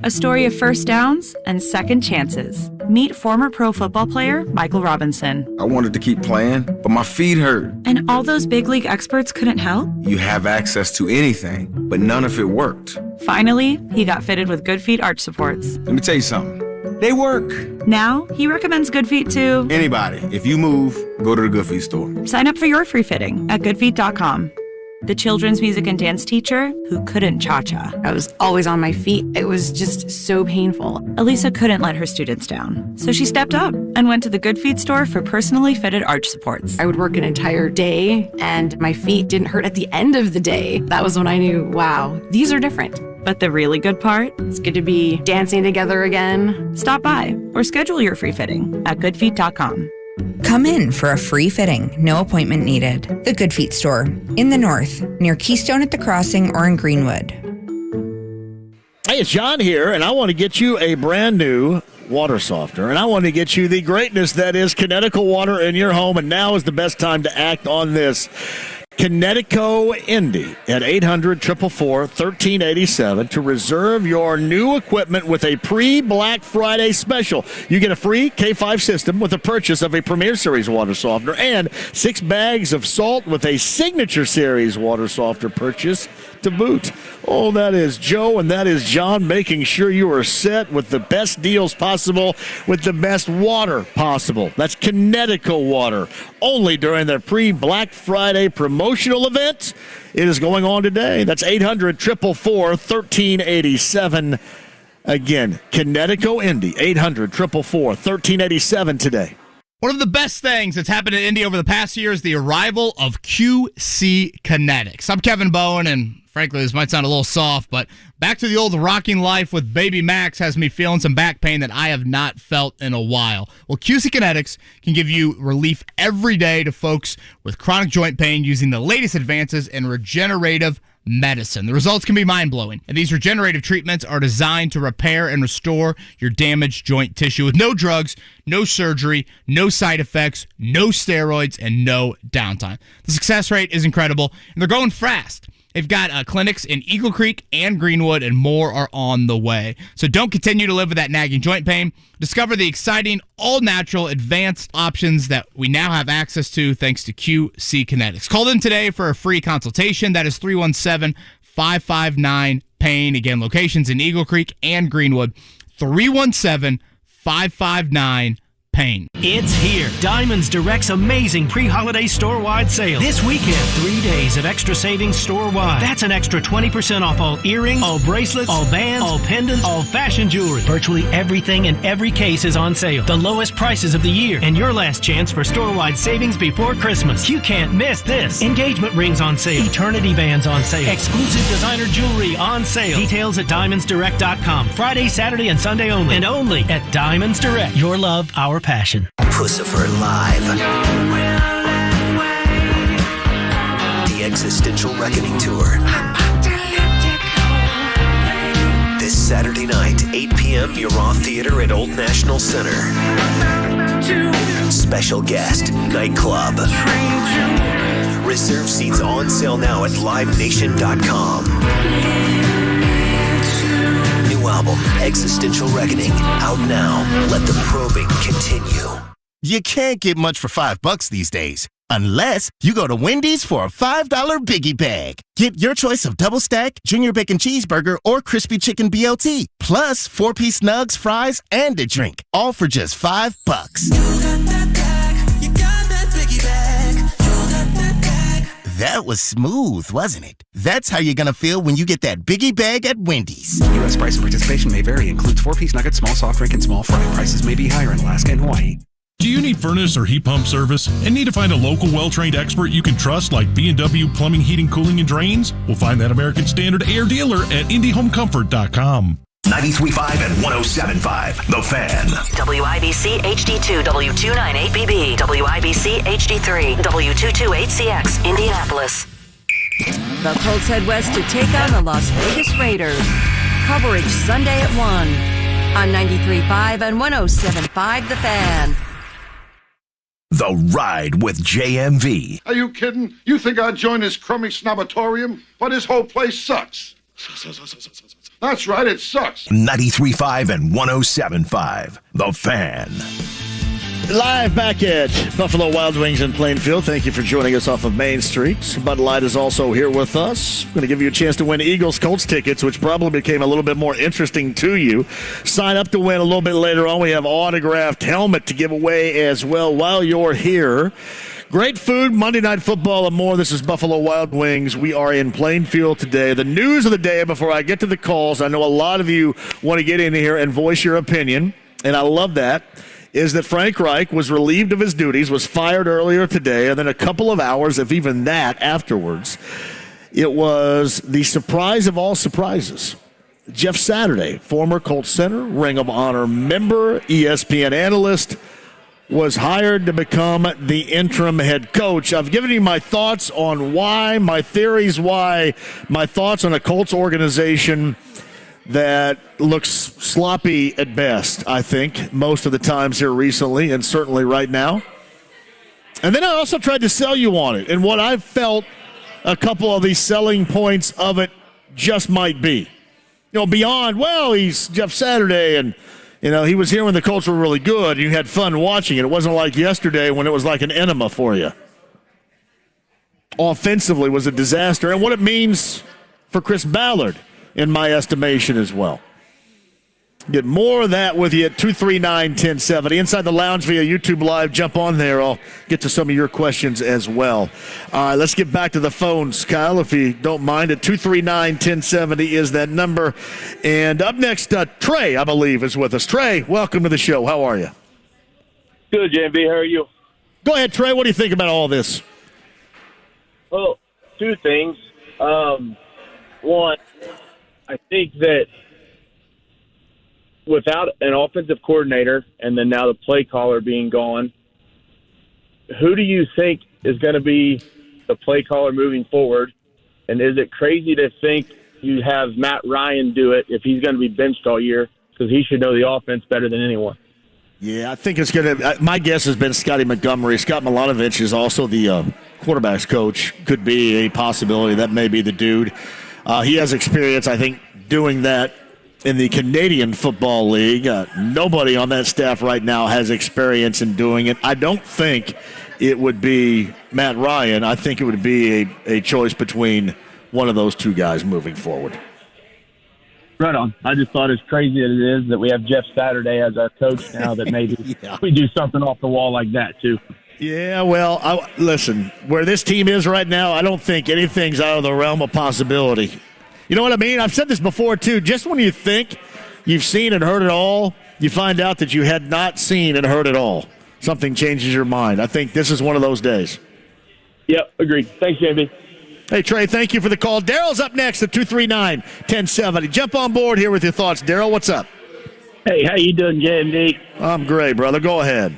A story of first downs and second chances. Meet former pro football player Michael Robinson. I wanted to keep playing, but my feet hurt. And all those big league experts couldn't help? You have access to anything, but none of it worked. Finally, he got fitted with Good Feet arch supports. Let me tell you something. They work. Now, he recommends Good Feet to anybody. If you move, go to the Good Feet store. Sign up for your free fitting at goodfeet.com. The children's music and dance teacher who couldn't cha-cha. I was always on my feet. It was just so painful. Elisa couldn't let her students down, so she stepped up and went to the Good Feet store for personally fitted arch supports. I would work an entire day, and my feet didn't hurt at the end of the day. That was when I knew, wow, these are different. But the really good part? It's good to be dancing together again. Stop by or schedule your free fitting at goodfeet.com. Come in for a free fitting, no appointment needed. The Good Feet store, in the north, near Keystone at the Crossing or in Greenwood. Hey, it's John here, and I want to get you a brand new water softener, and I want to get you the greatness that is Connecticut water in your home, and now is the best time to act on this. Connecticut Indy at 800-444-1387 to reserve your new equipment with a pre-Black Friday special. You get a free K5 system with the purchase of a Premier Series water softener and 6 bags of salt with a Signature Series water softener purchase to boot. Oh, that is Joe and that is John making sure you are set with the best deals possible with the best water possible. That's Connecticut water. Only during the pre-Black Friday promotional event. It is going on today. That's 800-444-1387. Again, Connecticut Indy, 800-444-1387 today. One of the best things that's happened in Indy over the past year is the arrival of QC Kinetics. I'm Kevin Bowen, and frankly, this might sound a little soft, but back to the old rocking life with Baby Max has me feeling some back pain that I have not felt in a while. Well, QC Kinetics can give you relief every day to folks with chronic joint pain using the latest advances in regenerative medicine. The results can be mind-blowing, and these regenerative treatments are designed to repair and restore your damaged joint tissue with no drugs, no surgery, no side effects, no steroids, and no downtime. The success rate is incredible, and they're going fast. They've got clinics in Eagle Creek and Greenwood, and more are on the way. So don't continue to live with that nagging joint pain. Discover the exciting, all-natural, advanced options that we now have access to thanks to QC Kinetics. Call them today for a free consultation. That is 317-559-PAIN. Again, locations in Eagle Creek and Greenwood. 317-559-PAIN. It's here. Diamonds Direct's amazing pre-holiday store-wide sale. This weekend, 3 days of extra savings store-wide. That's an extra 20% off all earrings, all bracelets, all bands, all pendants, all fashion jewelry. Virtually everything in every case is on sale. The lowest prices of the year. And your last chance for store-wide savings before Christmas. You can't miss this. Engagement rings on sale. Eternity bands on sale. Exclusive designer jewelry on sale. Details at diamondsdirect.com. Friday, Saturday, and Sunday only. And only at Diamonds Direct. Your love, our passion. Pussifer Live. The Existential Reckoning Tour. This Saturday night, 8 p.m. Murat Theater at Old National Center. Special guest, Nightclub. Reserve seats on sale now at livenation.com. New album, Existential Reckoning, out now. Let the probing continue. You can't get much for $5 these days. Unless you go to Wendy's for a $5 Biggie Bag. Get your choice of double stack, junior bacon cheeseburger, or crispy chicken BLT. Plus 4-piece nugs, fries, and a drink. All for just $5. That was smooth, wasn't it? That's how you're gonna feel when you get that Biggie Bag at Wendy's. U.S. price and participation may vary. Includes 4-piece nuggets, small soft drink, and small fry. Prices may be higher in Alaska and Hawaii. Do you need furnace or heat pump service and need to find a local well-trained expert you can trust like B&W Plumbing, Heating, Cooling, and Drains? We'll find that American Standard Air dealer at IndyHomeComfort.com. 93.5 and 107.5, The Fan. WIBC HD2, W298BB, WIBC HD3, W228CX, Indianapolis. The Colts head west to take on the Las Vegas Raiders. Coverage Sunday at 1 on 93.5 and 107.5, The Fan. The Ride with JMV. Are you kidding? You think I'd join this crummy snobatorium? But this whole place sucks. That's right, it sucks. 93.5 and 107.5, The Fan. Live back at Buffalo Wild Wings in Plainfield. Thank you for joining us off of Main Street. Bud Light is also here with us. I'm going to give you a chance to win Eagles-Colts tickets, which probably became a little bit more interesting to you. Sign up to win a little bit later on. We have autographed helmet to give away as well while you're here. Great food, Monday Night Football, and more. This is Buffalo Wild Wings. We are in Plainfield today. The news of the day, before I get to the calls, I know a lot of you want to get in here and voice your opinion, and I love that, is that Frank Reich was relieved of his duties, was fired earlier today, and then a couple of hours, if even that, afterwards, it was the surprise of all surprises. Jeff Saturday, former Colts center, Ring of Honor member, ESPN analyst, was hired to become the interim head coach. I've given you my thoughts on why, my theories why, my thoughts on a Colts organization that looks sloppy at best, I think, most of the times here recently and certainly right now. And then I also tried to sell you on it and what I felt a couple of these selling points of it just might be. You know, beyond, well, he's Jeff Saturday and, you know, he was here when the Colts were really good. You had fun watching it. It wasn't like yesterday when it was like an enema for you. Offensively was a disaster. And what it means for Chris Ballard, in my estimation as well. Get more of that with you at 239-1070. Inside the lounge via YouTube Live. Jump on there. I'll get to some of your questions as well. All right, let's get back to the phones, Kyle, if you don't mind. At 239-1070 is that number. And up next, Trey, I believe, is with us. Trey, welcome to the show. How are you? Good, JMV. How are you? Go ahead, Trey. What do you think about all this? Well, two things. One, I think that without an offensive coordinator and then now the play caller being gone, who do you think is going to be the play caller moving forward? And is it crazy to think you have Matt Ryan do it if he's going to be benched all year? Because he should know the offense better than anyone. Yeah, I think it's going to – my guess has been Scotty Montgomery. Scott Milanovich is also the quarterback's coach. Could be a possibility. That may be the dude. He has experience, I think, doing that in the Canadian Football League. Nobody on that staff right now has experience in doing it. I don't think it would be Matt Ryan. I think it would be a choice between one of those two guys moving forward. Right on. I just thought as crazy as it is that we have Jeff Saturday as our coach now that maybe we do something off the wall like that too. Yeah, well, listen, where this team is right now, I don't think anything's out of the realm of possibility. You know what I mean? I've said this before, too. Just when you think you've seen and heard it all, you find out that you had not seen and heard it all. Something changes your mind. I think this is one of those days. Yep, agreed. Thanks, JMV. Hey, Trey, thank you for the call. Daryl's up next at 239-1070. Jump on board here with your thoughts. Daryl, what's up? Hey, how you doing, JMV? I'm great, brother. Go ahead.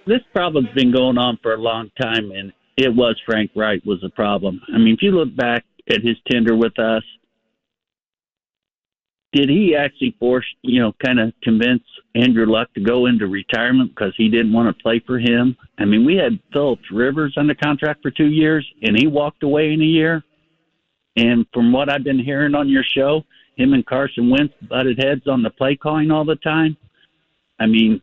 This problem's been going on for a long time, and it was Frank Reich was the problem. I mean, if you look back at his tenure with us, did he actually force, kind of convince Andrew Luck to go into retirement because he didn't want to play for him? I mean, we had Phillips Rivers under contract for 2 years, and he walked away in a year. And from what I've been hearing on your show, him and Carson Wentz butted heads on the play calling all the time. I mean,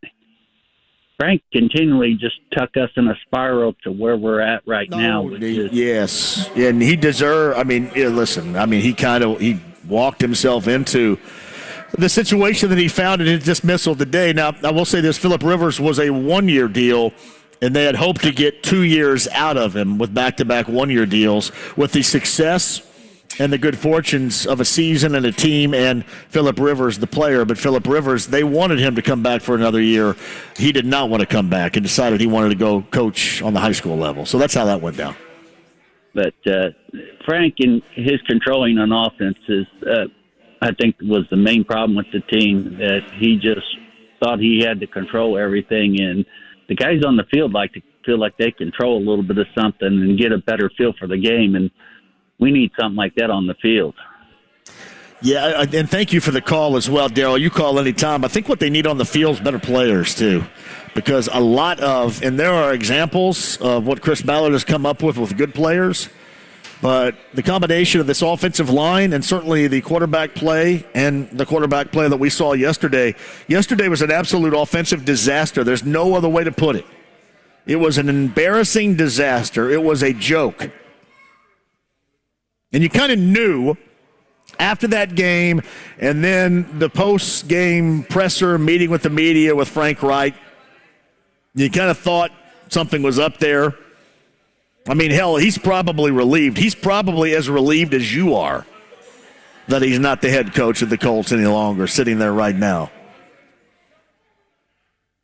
Frank continually just tuck us in a spiral to where we're at right now. Yes, and he deserved. I mean, listen. I mean, he walked himself into the situation that he found in his dismissal today. Now, I will say this: Phillip Rivers was a 1-year deal, and they had hoped to get 2 years out of him with back-to-back 1-year deals. With the success and the good fortunes of a season and a team and Phillip Rivers, the player. But Phillip Rivers, they wanted him to come back for another year. He did not want to come back and decided he wanted to go coach on the high school level. So that's how that went down. But Frank and his controlling on offense is, I think, was the main problem with the team, that he just thought he had to control everything. And the guys on the field like to feel like they control a little bit of something and get a better feel for the game. And we need something like that on the field. Yeah, and thank you for the call as well, Daryl. You call anytime. I think what they need on the field is better players, too, because a lot of – and there are examples of what Chris Ballard has come up with good players, but the combination of this offensive line and certainly the quarterback play and the quarterback play that we saw yesterday was an absolute offensive disaster. There's no other way to put it. It was an embarrassing disaster. It was a joke. And you kind of knew after that game and then the post-game presser meeting with the media with Frank Reich, you kind of thought something was up there. I mean, hell, he's probably relieved. He's probably as relieved as you are that he's not the head coach of the Colts any longer, sitting there right now.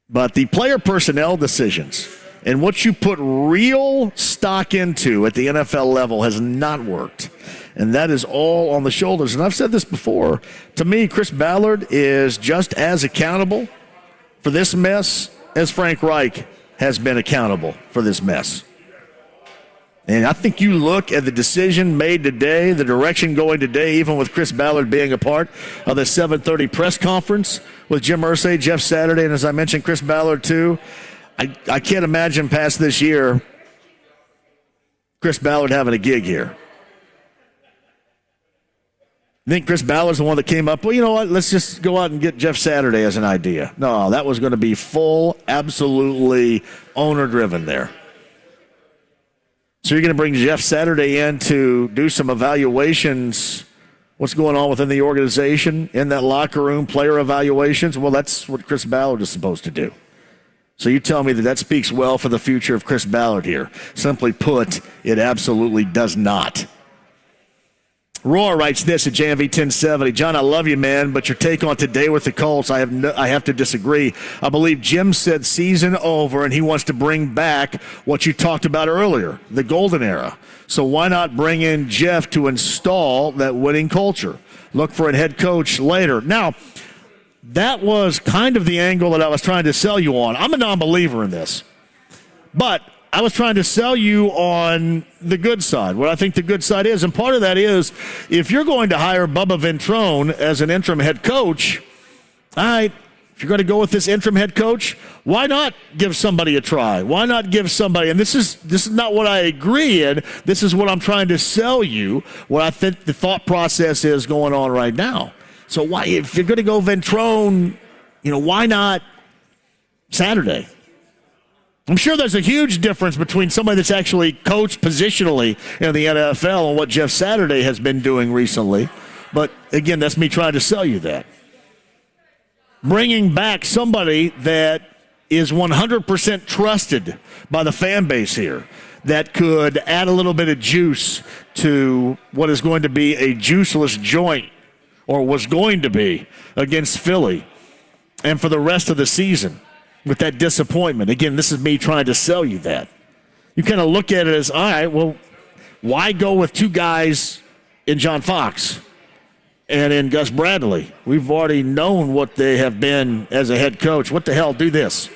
But the player personnel decisions and what you put real stock into at the NFL level has not worked. And that is all on the shoulders. And I've said this before. To me, Chris Ballard is just as accountable for this mess as Frank Reich has been accountable for this mess. And I think you look at the decision made today, the direction going today, even with Chris Ballard being a part of the 7:30 press conference with Jim Irsay, Jeff Saturday, and as I mentioned, Chris Ballard too. I can't imagine past this year Chris Ballard having a gig here. I think Chris Ballard's the one that came up, well, you know what, let's just go out and get Jeff Saturday as an idea. No, that was going to be full, absolutely owner-driven there. So you're going to bring Jeff Saturday in to do some evaluations, what's going on within the organization, in that locker room, player evaluations. Well, that's what Chris Ballard is supposed to do. So you tell me that speaks well for the future of Chris Ballard here. Simply put, it absolutely does not. Roar writes this at JMV 1070. John, I love you, man, but your take on today with the Colts, I have to disagree. I believe Jim said season over, and he wants to bring back what you talked about earlier, the golden era. So why not bring in Jeff to install that winning culture? Look for a head coach later. Now, that was kind of the angle that I was trying to sell you on. I'm a non-believer in this, but I was trying to sell you on the good side, what I think the good side is. And part of that is if you're going to hire Bubba Ventrone as an interim head coach, all right, if you're going to go with this interim head coach, why not give somebody a try? Why not give somebody, and this is not what I agree in, this is what I'm trying to sell you, what I think the thought process is going on right now. So why, if you're going to go Ventrone, why not Saturday? I'm sure there's a huge difference between somebody that's actually coached positionally in the NFL and what Jeff Saturday has been doing recently. But, again, that's me trying to sell you that. Bringing back somebody that is 100% trusted by the fan base here, that could add a little bit of juice to what is going to be a juiceless joint, or was going to be, against Philly and for the rest of the season with that disappointment. Again, this is me trying to sell you that. You kind of look at it as, all right, well, why go with two guys in John Fox and in Gus Bradley? We've already known what they have been as a head coach. What the hell, do this.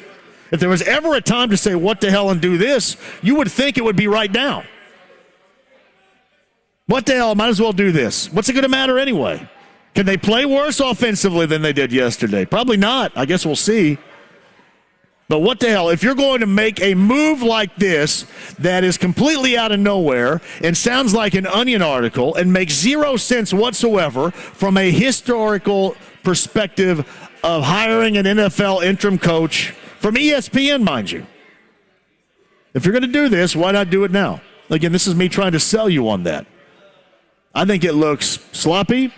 If there was ever a time to say what the hell and do this, you would think it would be right now. What the hell, might as well do this. What's it going to matter anyway? Can they play worse offensively than they did yesterday? Probably not. I guess we'll see. But what the hell? If you're going to make a move like this that is completely out of nowhere and sounds like an Onion article and makes zero sense whatsoever from a historical perspective of hiring an NFL interim coach From ESPN, mind you. If you're going to do this, why not do it now? Again, this is me trying to sell you on that. I think it looks sloppy.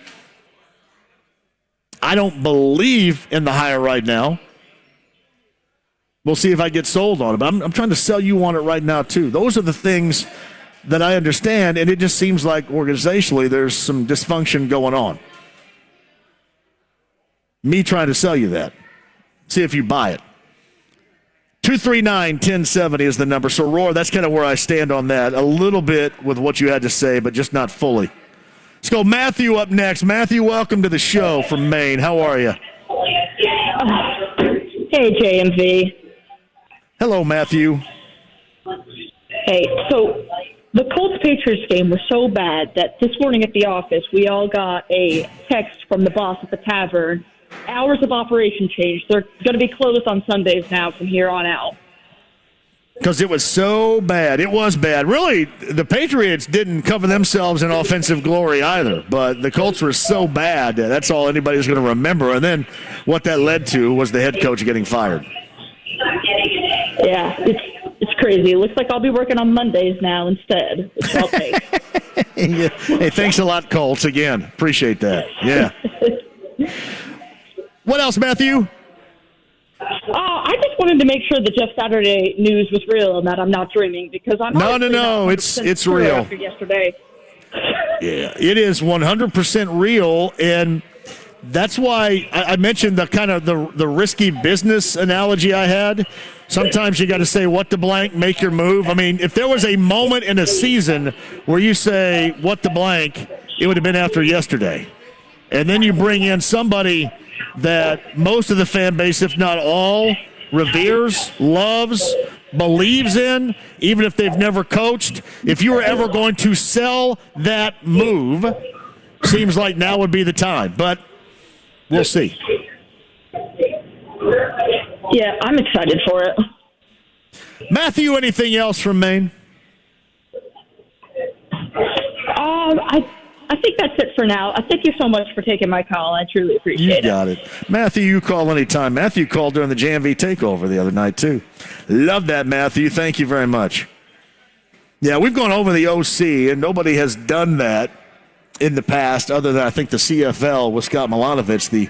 I don't believe in the hire right now. We'll see if I get sold on it. But I'm trying to sell you on it right now, too. Those are the things that I understand, and it just seems like organizationally there's some dysfunction going on. Me trying to sell you that. See if you buy it. 239-1070 is the number. So, Roar, that's kind of where I stand on that. A little bit with what you had to say, but just not fully. Let's go Matthew up next. Matthew, welcome to the show from Maine. How are you? Hey, JMV. Hello, Matthew. Hey, so the Colts-Patriots game was so bad that this morning at the office, we all got a text from the boss at the tavern. Hours of operation changed. They're going to be closed on Sundays now from here on out. Because it was so bad. It was bad. Really, the Patriots didn't cover themselves in offensive glory either, but the Colts were so bad that that's all anybody's going to remember. And then what that led to was the head coach getting fired. Yeah, it's crazy. It looks like I'll be working on Mondays now instead. It's all fake. Hey, thanks a lot, Colts, again. Appreciate that. Yeah. What else, Matthew? I just wanted to make sure that Jeff Saturday news was real and that I'm not dreaming because I'm No. It's real. After yesterday. Yeah, it is 100% real, and that's why I mentioned the kind of the risky business analogy I had. Sometimes you got to say what the blank, make your move. I mean, if there was a moment in a season where you say what the blank, it would have been after yesterday. And then you bring in somebody that most of the fan base, if not all, reveres, loves, believes in, even if they've never coached. If you were ever going to sell that move, seems like now would be the time. But we'll see. Yeah, I'm excited for it. Matthew, anything else from Maine? I think that's it for now. Thank you so much for taking my call. I truly appreciate it. You got it. Matthew, you call anytime. Matthew called during the JMV takeover the other night, too. Love that, Matthew. Thank you very much. Yeah, we've gone over the OC, and nobody has done that in the past other than, I think, the CFL with Scott Milanovich, the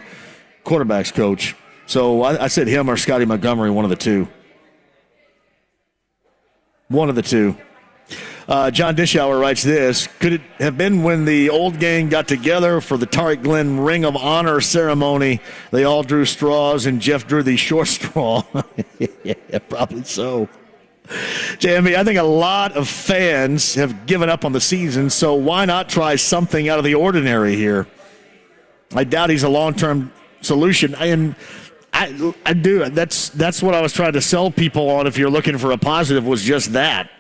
quarterback's coach. So I said him or Scotty Montgomery, one of the two. One of the two. John Dishauer writes this: could it have been when the old gang got together for the Tariq Glenn Ring of Honor ceremony? They all drew straws, and Jeff drew the short straw. Yeah, probably so. JMV, I think a lot of fans have given up on the season, so why not try something out of the ordinary here? I doubt he's a long-term solution, and I do. That's what I was trying to sell people on. If you're looking for a positive, was just that.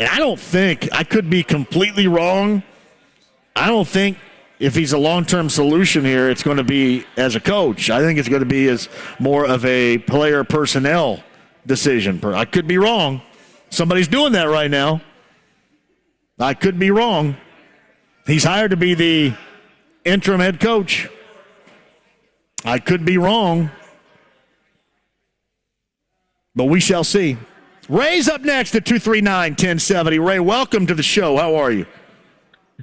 And I don't think, I could be completely wrong, I don't think if he's a long-term solution here, it's going to be as a coach. I think it's going to be as more of a player personnel decision. I could be wrong. Somebody's doing that right now. I could be wrong. He's hired to be the interim head coach. I could be wrong. But we shall see. Ray's up next at 239-1070. Ray, welcome to the show. How are you?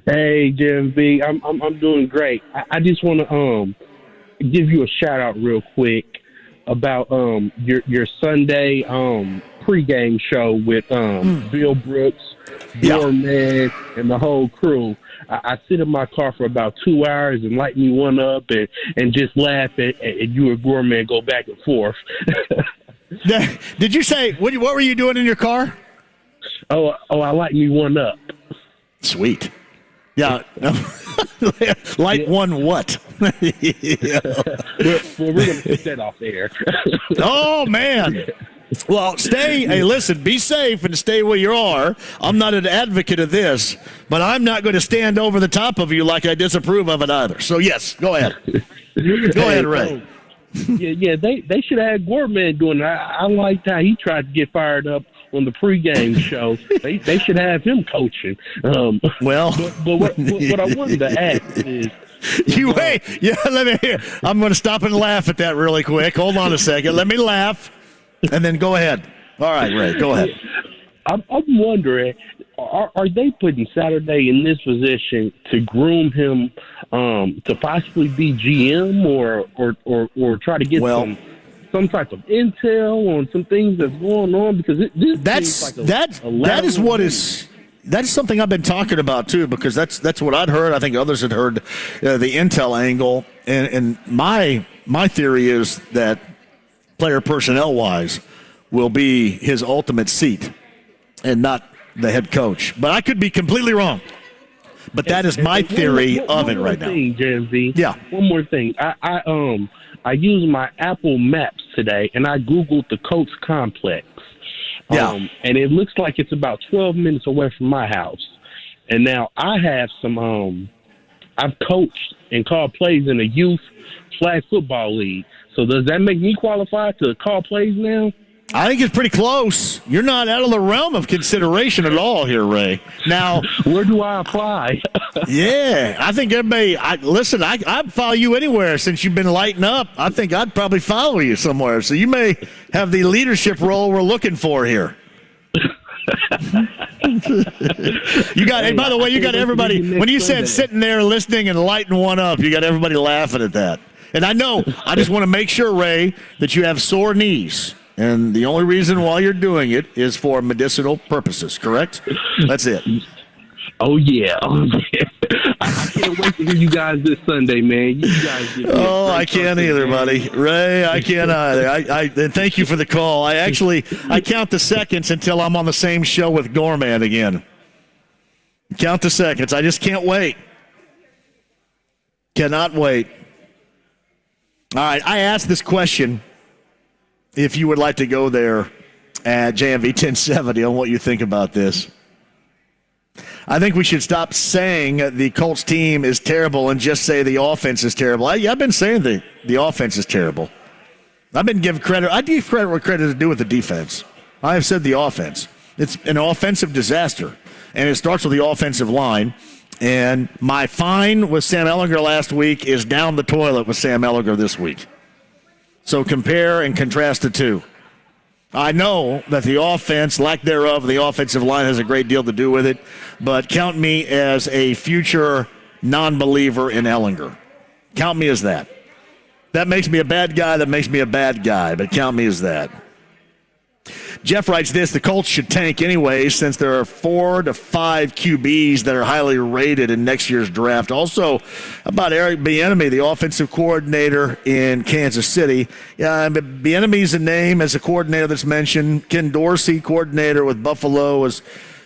Hey, JMV. I'm doing great. I just want to give you a shout out real quick about your Sunday pregame show with Bill Brooks, Gorman, and the whole crew. I sit in my car for about 2 hours and light me one up and just laugh at you and Gorman go back and forth. Did you say, what were you doing in your car? Oh, I light me one up. Sweet. Yeah. Light one what? Yeah. Well, we're going to put that off air. Oh, man. Well, hey, listen, be safe and stay where you are. I'm not an advocate of this, but I'm not going to stand over the top of you like I disapprove of it either. So, yes, go ahead. Go ahead, Ray. Yeah, they should have had Gorman doing that. I liked how he tried to get fired up on the pregame show. They should have him coaching. But what I wanted to ask is, You wait. Yeah, let me hear. I'm going to stop and laugh at that really quick. Hold on a second. Let me laugh, and then go ahead. All right, Ray, go ahead. I'm wondering, are they putting Saturday in this position to groom him to possibly be GM or try to get some type of intel on some things that's going on? Because that is something I've been talking about too, because that's what I'd heard. I think others had heard the intel angle, and my theory is that player personnel wise will be his ultimate seat and not the head coach. But I could be completely wrong. But that is my theory of it right now. JMV. Yeah. One more thing. I used my Apple Maps today, and I Googled the Colts complex. Yeah. And it looks like it's about 12 minutes away from my house. And now I have some I've coached and called plays in a youth flag football league. So does that make me qualified to call plays now? I think it's pretty close. You're not out of the realm of consideration at all here, Ray. Now, where do I apply? Yeah, I think everybody. I'd follow you anywhere since you've been lighting up. I think I'd probably follow you somewhere. So you may have the leadership role we're looking for here. You got. Hey, by the way, you got everybody. When you said sitting there listening and lighting one up, you got everybody laughing at that. And I know. I just want to make sure, Ray, that you have sore knees. And the only reason why you're doing it is for medicinal purposes, correct? That's it. Oh, yeah. I can't wait to hear you guys this Sunday, man. You guys get I can't either, buddy. Ray, I can't either. I thank you for the call. I count the seconds until I'm on the same show with Gorman again. Count the seconds. I just can't wait. Cannot wait. All right, I asked this question. If you would like to go there at JMV 1070 on what you think about this. I think we should stop saying the Colts team is terrible and just say the offense is terrible. I've been saying the offense is terrible. I've been giving credit. I give credit where credit is due with the defense. I have said the offense. It's an offensive disaster, and it starts with the offensive line. And my fine with Sam Ehlinger last week is down the toilet with Sam Ehlinger this week. So compare and contrast the two. I know that the offense, lack thereof, the offensive line has a great deal to do with it, but count me as a future non-believer in Ehlinger. Count me as that. That makes me a bad guy, but count me as that. Jeff writes this: the Colts should tank anyway, since there are 4 to 5 QBs that are highly rated in next year's draft. Also, about Eric Bieniemy, the offensive coordinator in Kansas City. Yeah, Bieniemy's a name as a coordinator that's mentioned. Ken Dorsey, coordinator with Buffalo, has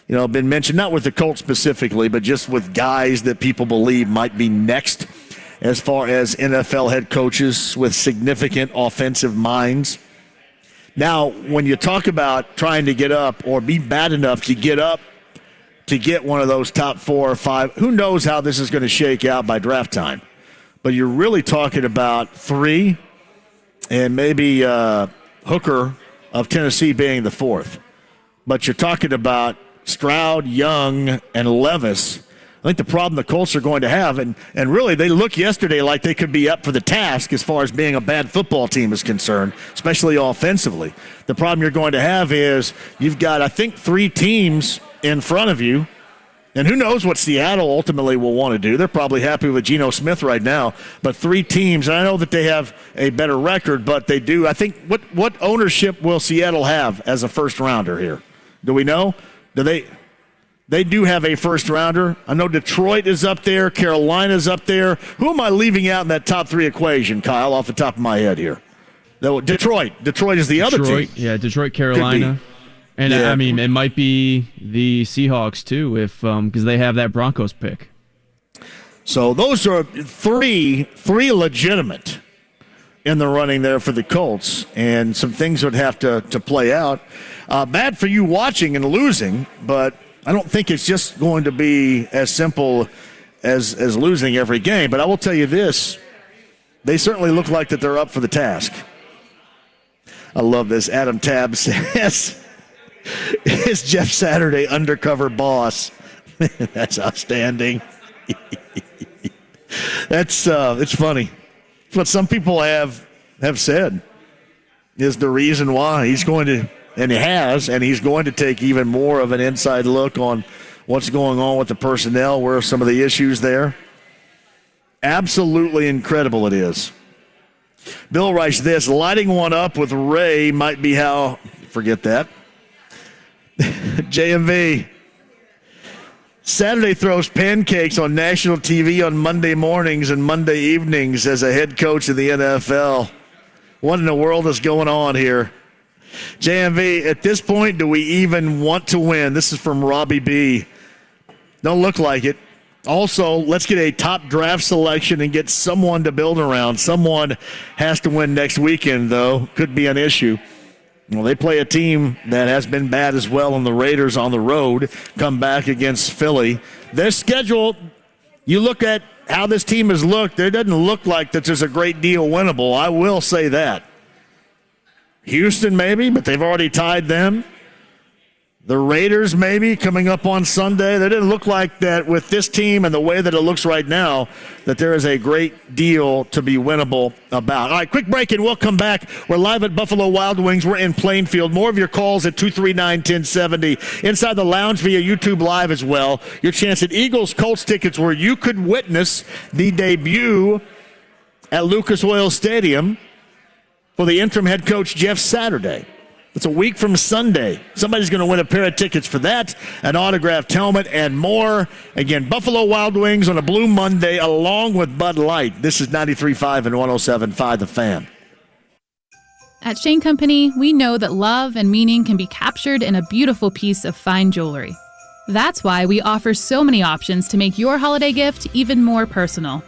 been mentioned, not with the Colts specifically, but just with guys that people believe might be next as far as NFL head coaches with significant offensive minds. Now, when you talk about trying to get up or be bad enough to get up to get one of those top 4 or 5, who knows how this is going to shake out by draft time. But you're really talking about 3 and maybe Hooker of Tennessee being the 4th. But you're talking about Stroud, Young, and Levis. I think the problem the Colts are going to have, and really they looked yesterday like they could be up for the task as far as being a bad football team is concerned, especially offensively. The problem you're going to have is you've got, I think, 3 teams in front of you, and who knows what Seattle ultimately will want to do. They're probably happy with Geno Smith right now, but 3 teams, and I know that they have a better record, but they do. I think, what ownership will Seattle have as a first-rounder here? Do we know? They do have a first-rounder. I know Detroit is up there. Carolina's up there. Who am I leaving out in that top 3 equation, Kyle, off the top of my head here? Detroit. Detroit is the other team. Yeah, Detroit, Carolina. And, yeah. I mean, it might be the Seahawks, too, because they have that Broncos pick. So those are three legitimate in the running there for the Colts, and some things would have to play out. Bad for you watching and losing, but I don't think it's just going to be as simple as losing every game. But I will tell you this, they certainly look like that they're up for the task. I love this. Adam Tabb says, is Jeff Saturday undercover boss? That's outstanding. That's it's funny. It's what some people have said is the reason why he's going to, and he's going to take even more of an inside look on what's going on with the personnel, where are some of the issues there. Absolutely incredible it is. Bill writes this, lighting one up with Ray might be how, forget that. JMV. Saturday throws pancakes on national TV on Monday mornings and Monday evenings as a head coach of the NFL. What in the world is going on here? JMV, at this point, do we even want to win? This is from Robbie B. Don't look like it. Also, let's get a top draft selection and get someone to build around. Someone has to win next weekend, though. Could be an issue. Well, they play a team that has been bad as well, and the Raiders on the road come back against Philly. Their schedule, you look at how this team has looked, it doesn't look like that there's a great deal winnable. I will say that. Houston maybe, but they've already tied them. The Raiders maybe coming up on Sunday. They didn't look like that with this team and the way that it looks right now, that there is a great deal to be winnable about. All right, quick break and we'll come back. We're live at Buffalo Wild Wings. We're in Plainfield. More of your calls at 239-1070. Inside the lounge via YouTube Live as well. Your chance at Eagles Colts tickets where you could witness the debut at Lucas Oil Stadium for the interim head coach Jeff Saturday. It's a week from Sunday. Somebody's going to win a pair of tickets for that, an autographed helmet, and more. Again, Buffalo Wild Wings on a Blue Monday along with Bud Light. This is 93.5 and 107.5 The Fan. At Shane Company, we know that love and meaning can be captured in a beautiful piece of fine jewelry. That's why we offer so many options to make your holiday gift even more personal.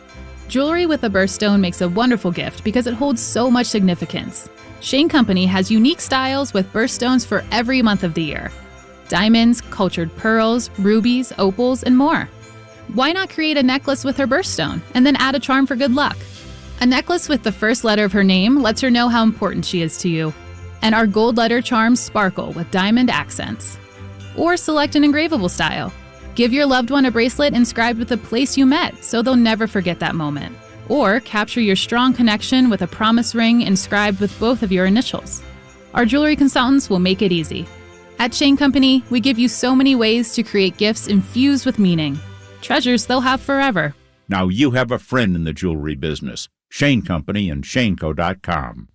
Jewelry with a birthstone makes a wonderful gift because it holds so much significance. Shane Company has unique styles with birthstones for every month of the year. Diamonds, cultured pearls, rubies, opals, and more. Why not create a necklace with her birthstone and then add a charm for good luck? A necklace with the first letter of her name lets her know how important she is to you. And our gold letter charms sparkle with diamond accents. Or select an engravable style. Give your loved one a bracelet inscribed with the place you met so they'll never forget that moment. Or capture your strong connection with a promise ring inscribed with both of your initials. Our jewelry consultants will make it easy. At Shane Company, we give you so many ways to create gifts infused with meaning. Treasures they'll have forever. Now you have a friend in the jewelry business. Shane Company and ShaneCo.com.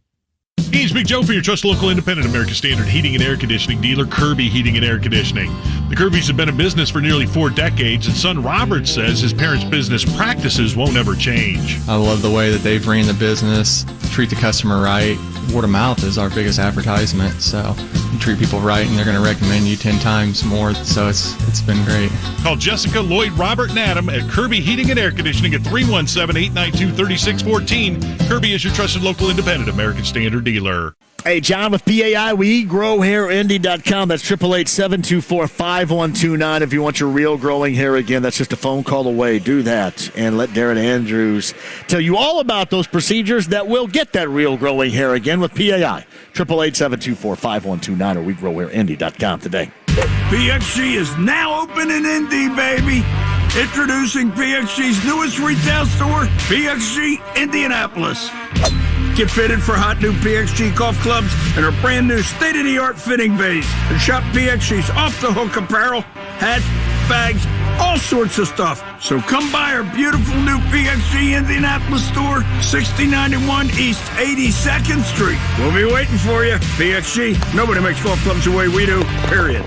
He's Big Joe for your trusted local independent American Standard heating and air conditioning dealer, Kirby Heating and Air Conditioning. The Kirbys have been in business for nearly 4 decades, and son Robert says his parents' business practices won't ever change. I love the way that they've ran the business, treat the customer right. Word of mouth is our biggest advertisement, so you treat people right and they're going to recommend you 10 times more, so it's been great. Call Jessica, Lloyd, Robert, and Adam at Kirby Heating and Air Conditioning at 317-892-3614. Kirby is your trusted local independent American Standard dealer. Hey, John with PAI, WeGrowHairIndy.com. That's 888-724-5129. If you want your real growing hair again, that's just a phone call away. Do that and let Darren Andrews tell you all about those procedures that will get that real growing hair again with PAI. 888-724-5129 or WeGrowHairIndy.com today. PXG is now open in Indy, baby. Introducing PXG's newest retail store, PXG Indianapolis. Get fitted for hot new PXG golf clubs and our brand new state-of-the-art fitting bays. And shop PXG's off-the-hook apparel, hats, bags, all sorts of stuff. So come by our beautiful new PXG Indianapolis store, 6091 East 82nd Street. We'll be waiting for you. PXG, nobody makes golf clubs the way we do, period.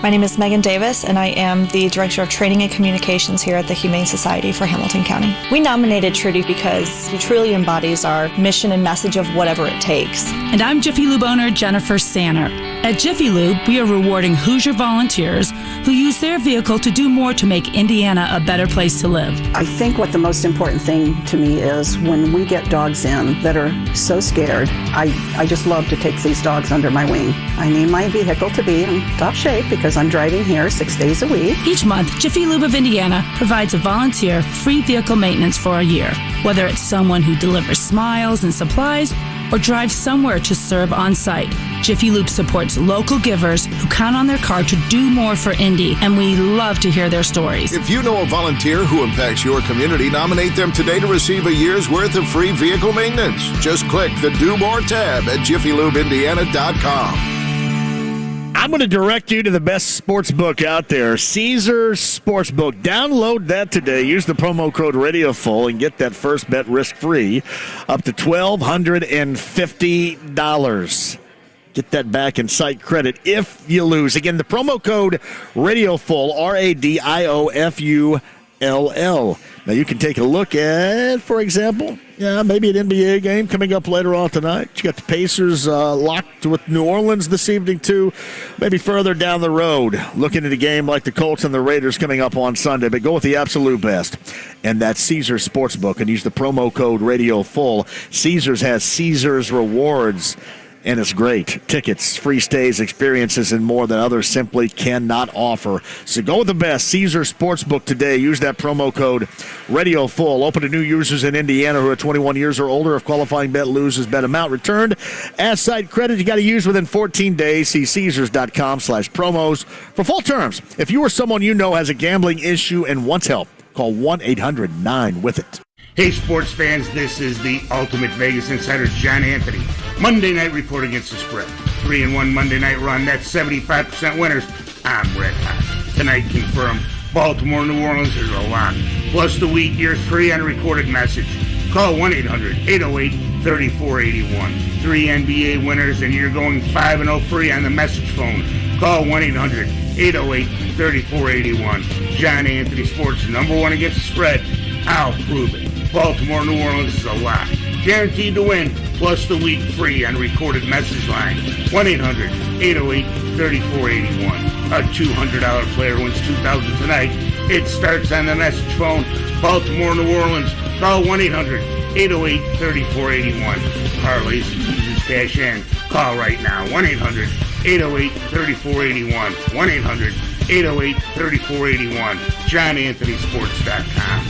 My name is Megan Davis, and I am the Director of Training and Communications here at the Humane Society for Hamilton County. We nominated Trudy because he truly embodies our mission and message of whatever it takes. And I'm Jiffy Lube owner Jennifer Sanner. At Jiffy Lube, we are rewarding Hoosier volunteers who use their vehicle to do more to make Indiana a better place to live. I think what the most important thing to me is when we get dogs in that are so scared, I just love to take these dogs under my wing. I need my vehicle to be in top shape because I'm driving here 6 days a week. Each month, Jiffy Lube of Indiana provides a volunteer free vehicle maintenance for a year. Whether it's someone who delivers smiles and supplies or drive somewhere to serve on site. Jiffy Lube supports local givers who count on their car to do more for Indy, and we love to hear their stories. If you know a volunteer who impacts your community, nominate them today to receive a year's worth of free vehicle maintenance. Just click the Do More tab at JiffyLubeIndiana.com. I'm going to direct you to the best sports book out there, Caesars Sportsbook. Download that today. Use the promo code RadioFull and get that first bet risk-free up to $1,250. Get that back in site credit if you lose. Again, the promo code RadioFull, RADIOFULL. Now, you can take a look at, for example, maybe an NBA game coming up later on tonight. You got the Pacers locked with New Orleans this evening, too. Maybe further down the road, looking at a game like the Colts and the Raiders coming up on Sunday. But go with the absolute best, and that's Caesars Sportsbook, and use the promo code RadioFull. Caesars has Caesars Rewards, and it's great. Tickets, free stays, experiences, and more that others simply cannot offer. So go with the best, Caesars Sportsbook today. Use that promo code RadioFull. Open to new users in Indiana who are 21 years or older. If qualifying bet loses, bet amount returned as site credit. You got to use within 14 days. See Caesars.com/promos for full terms. If you or someone you know has a gambling issue and wants help, call 1-800-9-WITH-IT. Hey, sports fans, this is the Ultimate Vegas Insider, John Anthony. Monday night report against the spread. 3-1 Monday night run. That's 75% winners. I'm red hot. Tonight confirmed. Baltimore, New Orleans is a lock. Plus the week, you're free on a recorded message. Call 1-800-808-3481. 3 NBA winners, and you're going 5-0 free on the message phone. Call 1-800-808-3481. John Anthony Sports, #1 against the spread. I'll prove it. Baltimore, New Orleans is a lock. Guaranteed to win, plus the week free on recorded message line. 1-800-808-3481. A $200 player wins $2,000 tonight. It starts on the message phone. Baltimore, New Orleans. Call 1-800-808-3481. Parlays and teasers cash in. Call right now. 1-800-808-3481. 1-800-808-3481. JohnAnthonySports.com.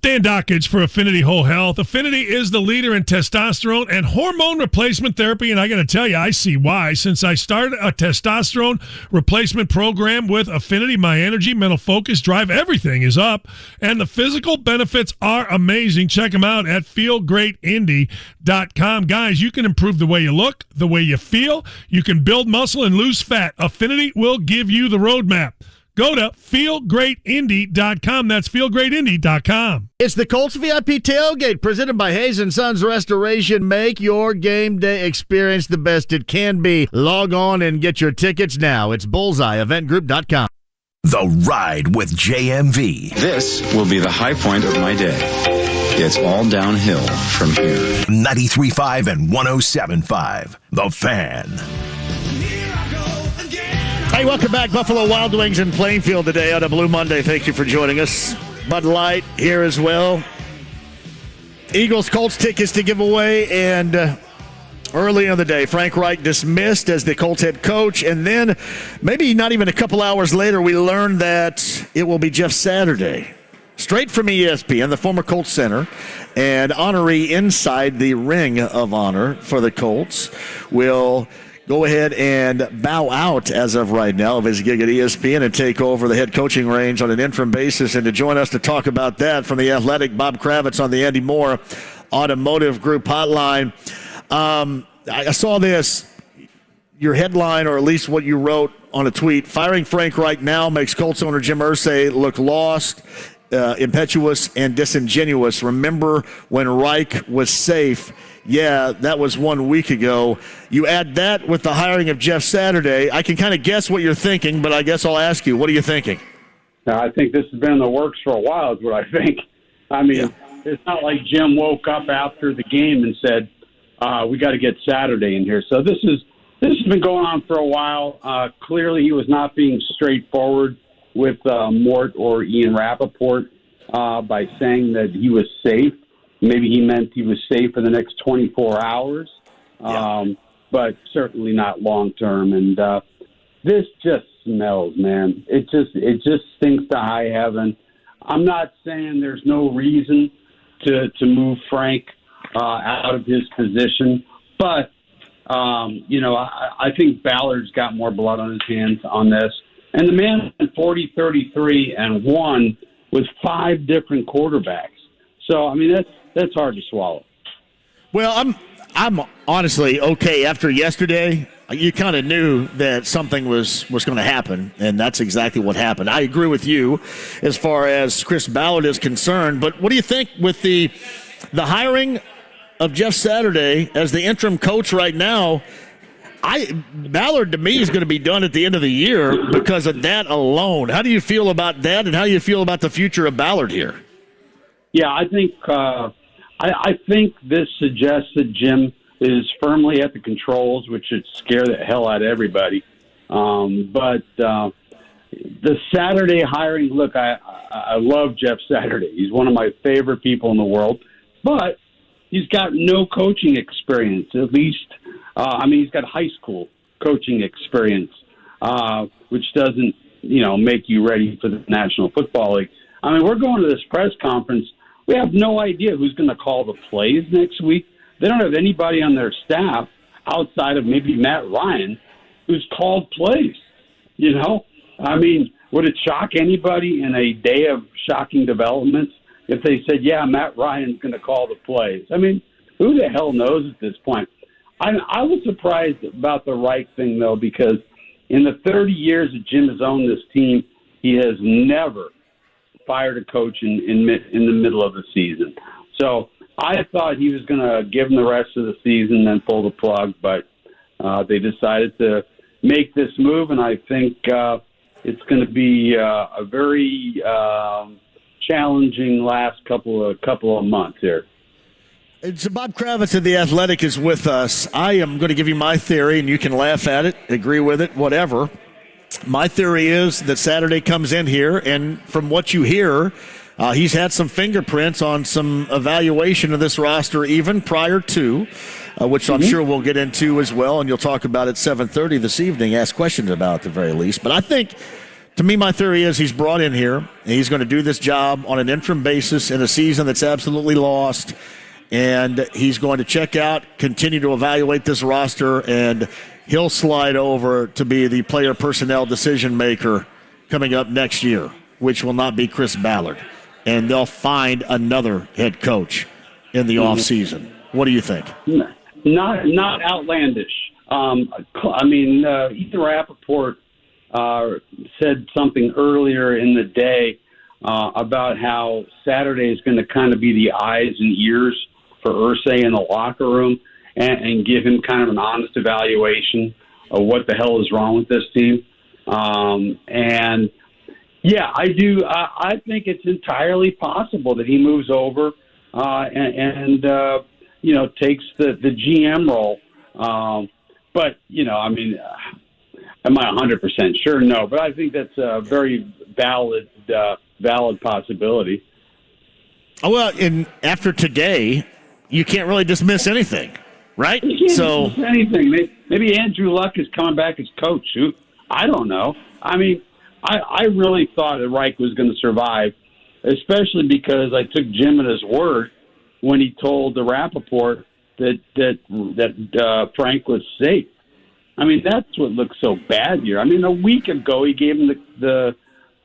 Dan Dockage for Affinity Whole Health. Affinity is the leader in testosterone and hormone replacement therapy, and I got to tell you, I see why. Since I started a testosterone replacement program with Affinity, my energy, mental focus, drive, everything is up, and the physical benefits are amazing. Check them out at feelgreatindy.com. Guys, you can improve the way you look, the way you feel. You can build muscle and lose fat. Affinity will give you the roadmap. Go to feelgreatindy.com. That's feelgreatindy.com. It's the Colts VIP Tailgate presented by Hayes & Sons Restoration. Make your game day experience the best it can be. Log on and get your tickets now. It's bullseyeeventgroup.com. The Ride with JMV. This will be the high point of my day. It's all downhill from here. 93.5 and 107.5. The Fan. Hey, welcome back. Buffalo Wild Wings in Plainfield today on a Blue Monday. Thank you for joining us. Bud Light here as well. Eagles-Colts tickets to give away, and early in the day, Frank Reich dismissed as the Colts head coach, and then maybe not even a couple hours later, we learned that it will be Jeff Saturday. Straight from ESPN, the former Colts center, and honoree inside the Ring of Honor for the Colts, will go ahead and bow out as of right now of his gig at ESPN and take over the head coaching reins on an interim basis. And to join us to talk about that from The Athletic, Bob Kravitz on the Andy Moore Automotive Group hotline. I saw this, your headline, or at least what you wrote on a tweet. Firing Frank Reich now makes Colts owner Jim Irsay look lost, impetuous, and disingenuous. Remember when Reich was safe? Yeah, that was 1 week ago. You add that with the hiring of Jeff Saturday. I can kind of guess what you're thinking, but I guess I'll ask you, what are you thinking? I think this has been in the works for a while is what I think. I mean, It's not like Jim woke up after the game and said, we got to get Saturday in here. So this has been going on for a while. Clearly he was not being straightforward with Mort or Ian Rappaport by saying that he was safe. Maybe he meant he was safe for the next 24 hours, but certainly not long term. And this just smells, man. It just stinks to high heaven. I'm not saying there's no reason to move Frank out of his position. But, I think Ballard's got more blood on his hands on this. And the man went 40-33-1 with 5 different quarterbacks. So, I mean, that's hard to swallow. Well, I'm honestly okay after yesterday. You kind of knew that something was going to happen, and that's exactly what happened. I agree with you as far as Chris Ballard is concerned, but what do you think with the hiring of Jeff Saturday as the interim coach right now? Ballard, to me, is going to be done at the end of the year because of that alone. How do you feel about that, and how do you feel about the future of Ballard here? Yeah, I think I think this suggests that Jim is firmly at the controls, which would scare the hell out of everybody. But the Saturday hiring, look, I love Jeff Saturday. He's one of my favorite people in the world. But he's got no coaching experience, at least. He's got high school coaching experience, which doesn't, make you ready for the National Football League. I mean, we're going to this press conference. We have no idea who's going to call the plays next week. They don't have anybody on their staff outside of maybe Matt Ryan who's called plays. I mean, would it shock anybody in a day of shocking developments if they said, yeah, Matt Ryan's going to call the plays? I mean, who the hell knows at this point? I was surprised about the Reich thing, though, because in the 30 years that Jim has owned this team, he has never fired a coach in the middle of the season. So I thought he was going to give him the rest of the season and then pull the plug, but they decided to make this move, and I think it's going to be a very challenging last couple of months here. So Bob Kravitz of The Athletic is with us. I am going to give you my theory, and you can laugh at it, agree with it, whatever. My theory is that Saturday comes in here, and from what you hear, he's had some fingerprints on some evaluation of this roster even prior to, which I'm sure we'll get into as well, and you'll talk about at 7:30 this evening, ask questions about at the very least. But I think, to me, my theory is he's brought in here, and he's going to do this job on an interim basis in a season that's absolutely lost, and he's going to check out, continue to evaluate this roster, and he'll slide over to be the player personnel decision maker coming up next year, which will not be Chris Ballard. And they'll find another head coach in the offseason. What do you think? Not outlandish. Ethan Rappaport said something earlier in the day about how Saturday is going to kind of be the eyes and ears for Irsay in the locker room and give him kind of an honest evaluation of what the hell is wrong with this team. Yeah, I do. I think it's entirely possible that he moves over and takes the GM role. But am I 100% sure? No, but I think that's a very valid possibility. Well, and after today, you can't really dismiss anything, right? You can't dismiss anything. Maybe Andrew Luck is coming back as coach. I don't know. I mean, I really thought that Reich was going to survive, especially because I took Jim at his word when he told the Rappaport that Frank was safe. I mean, that's what looks so bad here. I mean, a week ago he gave him the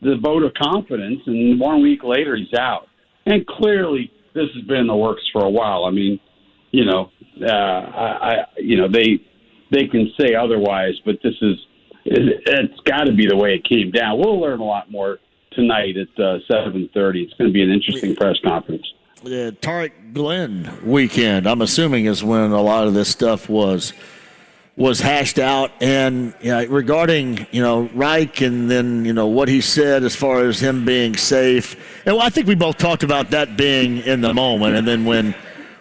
vote of confidence, and 1 week later he's out. And clearly this has been in the works for a while. I mean, they can say otherwise, but it's got to be the way it came down. We'll learn a lot more tonight at 7:30. It's going to be an interesting press conference. The Tarek Glenn weekend, I'm assuming, is when a lot of this stuff was hashed out. And regarding Reich and then what he said as far as him being safe, and I think we both talked about that being in the moment. And then when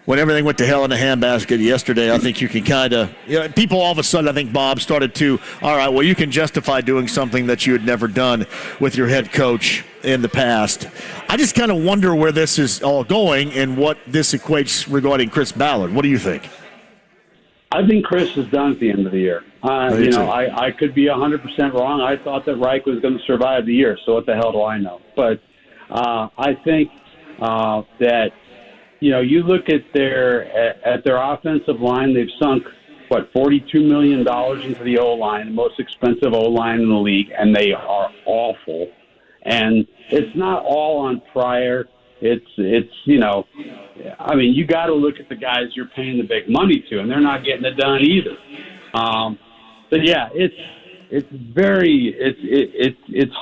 everything went to hell in a handbasket yesterday, I think you can kind of people all of a sudden, I think, Bob, started to, all right, well, you can justify doing something that you had never done with your head coach in the past. I just kind of wonder where this is all going and what this equates regarding Chris Ballard. What do you think? I think Chris is done at the end of the year. I could be 100% wrong. I thought that Reich was going to survive the year, so what the hell do I know? But I think that, you look at their offensive line, they've sunk, $42 million into the O-line, the most expensive O-line in the league, and they are awful. And it's not all on Pryor. It's you got to look at the guys you're paying the big money to, and they're not getting it done either. But yeah, it's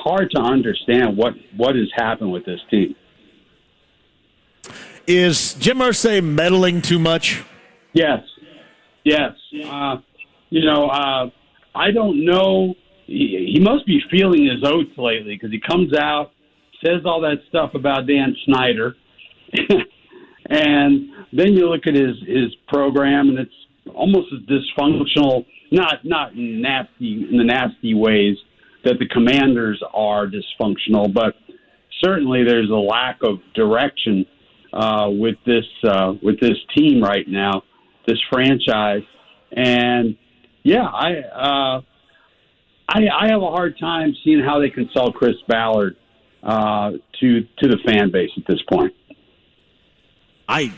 hard to understand what has happened with this team. Is Jim Irsay meddling too much? Yes. I don't know. He must be feeling his oats lately because he comes out, says all that stuff about Dan Snyder, and then you look at his program, and it's almost as dysfunctional. Not in the nasty ways that the Commanders are dysfunctional, but certainly there's a lack of direction with this team right now, this franchise, and yeah, I have a hard time seeing how they can sell Chris Ballard to the fan base at this point. I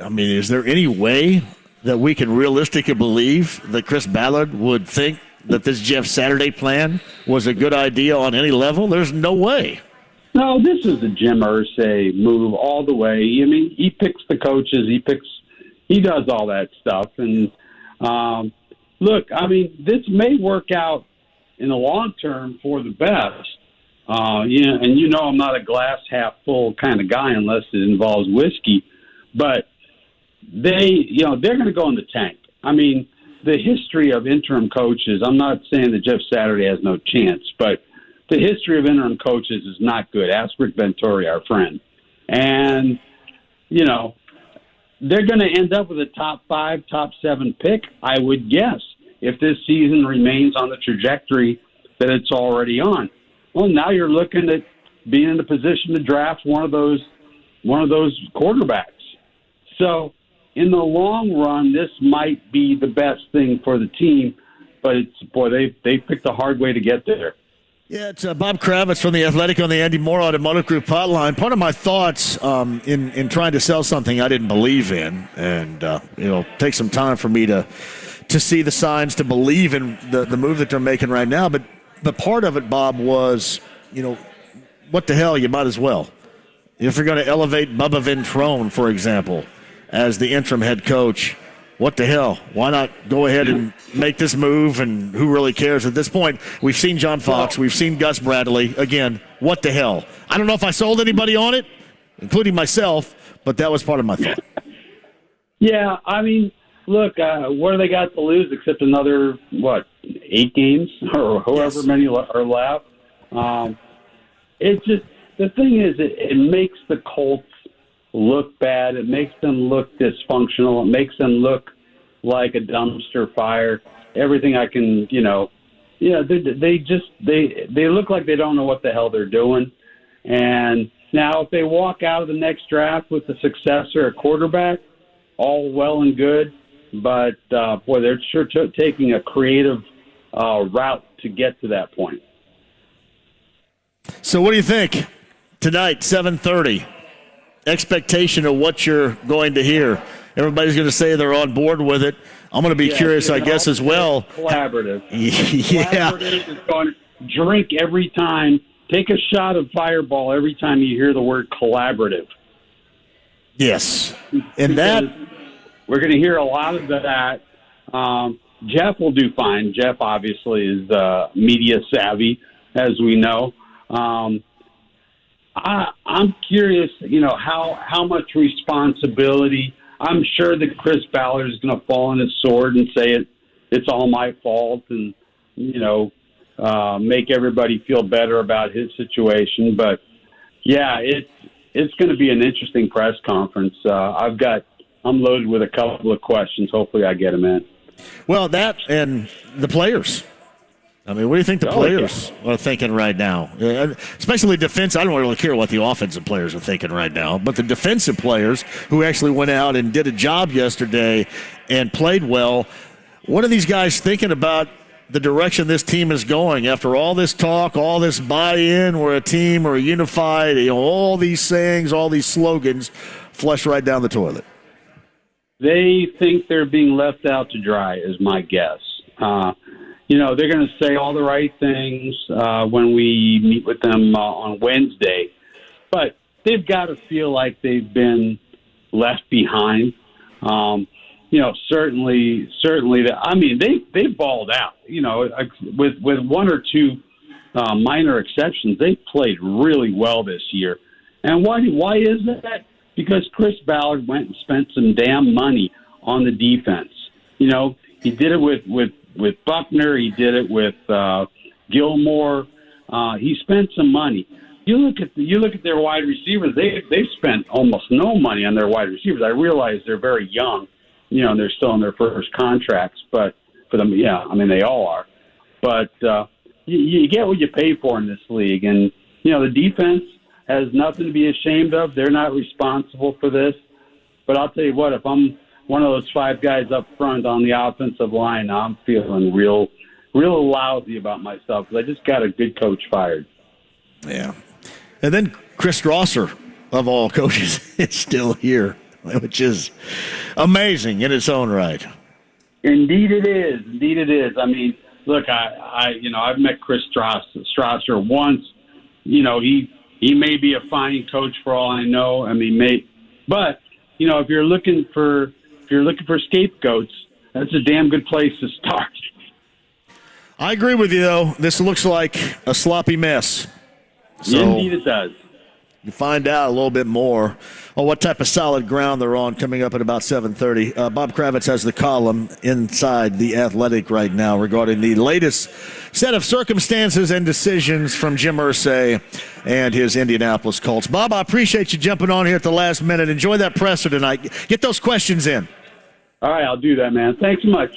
mean, is there any way that we can realistically believe that Chris Ballard would think that this Jeff Saturday plan was a good idea on any level? There's no way. No, this is a Jim Irsay move all the way. I mean, he picks the coaches. He does all that stuff. And look, I mean, this may work out in the long term for the best. And I'm not a glass half full kind of guy unless it involves whiskey. But they're going to go in the tank. I mean, the history of interim coaches, I'm not saying that Jeff Saturday has no chance, but the history of interim coaches is not good. Ask Rick Venturi, our friend. And, they're going to end up with a top 5, top 7 pick, I would guess, if this season remains on the trajectory that it's already on. Well, now you're looking at being in a position to draft one of those quarterbacks. So in the long run, this might be the best thing for the team, but they picked a hard way to get there. Yeah, it's Bob Kravitz from The Athletic on the Andy Moore Automotive Group hotline. Part of my thoughts in trying to sell something I didn't believe in, and take some time for me to see the signs to believe in the move that they're making right now. But part of it, Bob, was what the hell, you might as well. If you're going to elevate Bubba Ventrone, for example, as the interim head coach, what the hell? Why not go ahead and make this move? And who really cares at this point? We've seen John Fox. We've seen Gus Bradley. Again, what the hell? I don't know if I sold anybody on it, including myself, but that was part of my thought. Yeah, I mean, look, what do they got to lose except another, 8 games or however many are left? It's just, the thing is, it makes the Colts look bad. It makes them look dysfunctional. It makes them look like a dumpster fire. Everything I can, they look like they don't know what the hell they're doing. And now if they walk out of the next draft with a successor at quarterback, all well and good. But, they're sure taking a creative route to get to that point. So what do you think? Tonight, 7:30. Expectation of what you're going to hear. Everybody's going to say they're on board with it. I'm going to be curious, I guess, as well. Collaborative. Yeah. Collaborative is going to drink every time. Take a shot of Fireball every time you hear the word collaborative. Yes. And that we're going to hear a lot of that. Jeff will do fine. Jeff obviously is media savvy, as we know. I'm curious, how much responsibility. I'm sure that Chris Ballard is going to fall on his sword and say it's all my fault and, make everybody feel better about his situation. But, yeah, it's going to be an interesting press conference. I'm loaded with a couple of questions. Hopefully I get them in. Well, that and the players. I mean, what do you think the players are thinking right now? Especially defense. I don't really care what the offensive players are thinking right now, but the defensive players who actually went out and did a job yesterday and played well, what are these guys thinking about the direction this team is going after all this talk, all this buy-in, we're a team, we're unified, all these sayings, all these slogans flush right down the toilet. They think they're being left out to dry, is my guess. They're going to say all the right things when we meet with them on Wednesday, but they've got to feel like they've been left behind. Certainly. They balled out. With one or two minor exceptions, they played really well this year. And why is that? Because Chris Ballard went and spent some damn money on the defense. He did it with Buckner. He did it with Gilmore. He spent some money. You look at their wide receivers. They've spent almost no money on their wide receivers. I realize they're very young, and they're still in their first contracts. But for them, they all are. But you get what you pay for in this league, and the defense has nothing to be ashamed of. They're not responsible for this. But I'll tell you what, if I'm one of those five guys up front on the offensive line, I'm feeling real lousy about myself because I just got a good coach fired. Yeah. And then Chris Strasser, of all coaches, is still here, which is amazing in its own right. Indeed it is. I mean, look, I've met Chris Strasser once. He may be a fine coach for all I know. But if you're looking for scapegoats, that's a damn good place to start. I agree with you, though. This looks like a sloppy mess. So indeed it does. You find out a little bit more on what type of solid ground they're on coming up at about 7:30. Bob Kravitz has the column inside The Athletic right now regarding the latest set of circumstances and decisions from Jim Irsay and his Indianapolis Colts. Bob, I appreciate you jumping on here at the last minute. Enjoy that presser tonight. Get those questions in. All right, I'll do that, man. Thanks so much.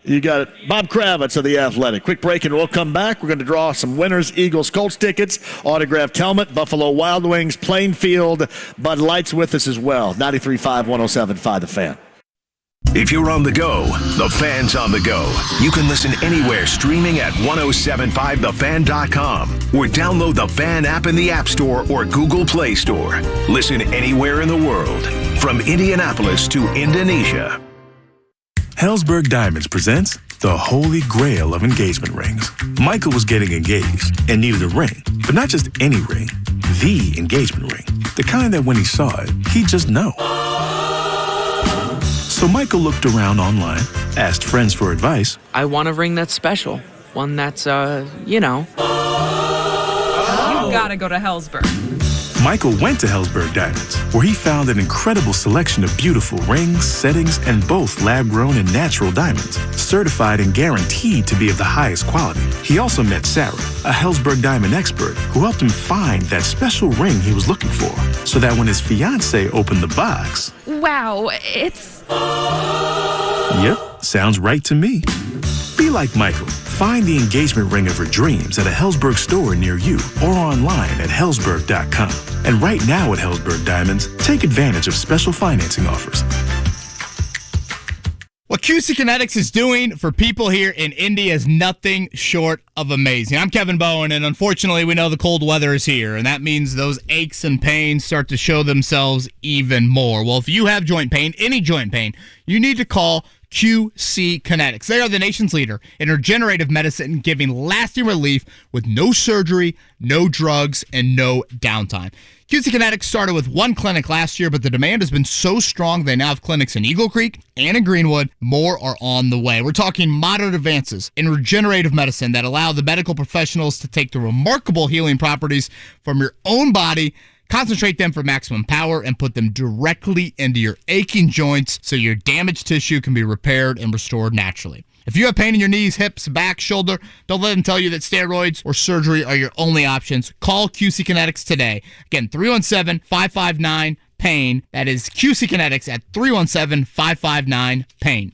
You got it. Bob Kravitz of The Athletic. Quick break and we'll come back. We're going to draw some winners, Eagles, Colts tickets, autographed helmet, Buffalo Wild Wings, Plainfield, Bud Light's with us as well. 93.5, 107.5 The Fan. If you're on the go, the Fan's on the go. You can listen anywhere streaming at 1075thefan.com or download the Fan app in the App Store or Google Play Store. Listen anywhere in the world, from Indianapolis to Indonesia. Helzberg Diamonds presents the holy grail of engagement rings. Michael was getting engaged and needed a ring, but not just any ring, the engagement ring. The kind that when he saw it, he'd just know. So Michael looked around online, asked friends for advice. I want a ring that's special. One that's, You gotta go to Helzberg. Michael went to Helzberg Diamonds, where he found an incredible selection of beautiful rings, settings, and both lab-grown and natural diamonds, certified and guaranteed to be of the highest quality. He also met Sarah, a Helzberg Diamond expert, who helped him find that special ring he was looking for, so that when his fiancée opened the box... Wow, it's... Yep, sounds right to me. Be like Michael. Find the engagement ring of her dreams at a Helzberg store near you or online at Helzberg.com. And right now at Helzberg Diamonds, take advantage of special financing offers. What QC Kinetics is doing for people here in Indy is nothing short of amazing. I'm Kevin Bowen, and unfortunately, we know the cold weather is here, and that means those aches and pains start to show themselves even more. Well, if you have joint pain, any joint pain, you need to call QC Kinetics. They are the nation's leader in regenerative medicine, giving lasting relief with no surgery, no drugs, and no downtime. QC Kinetics started with one clinic last year, but the demand has been so strong they now have clinics in Eagle Creek and in Greenwood. More are on the way. We're talking modern advances in regenerative medicine that allow the medical professionals to take the remarkable healing properties from your own body, concentrate them for maximum power, and put them directly into your aching joints so your damaged tissue can be repaired and restored naturally. If you have pain in your knees, hips, back, shoulder, don't let them tell you that steroids or surgery are your only options. Call QC Kinetics today. Again, 317-559-PAIN. That is QC Kinetics at 317-559-PAIN.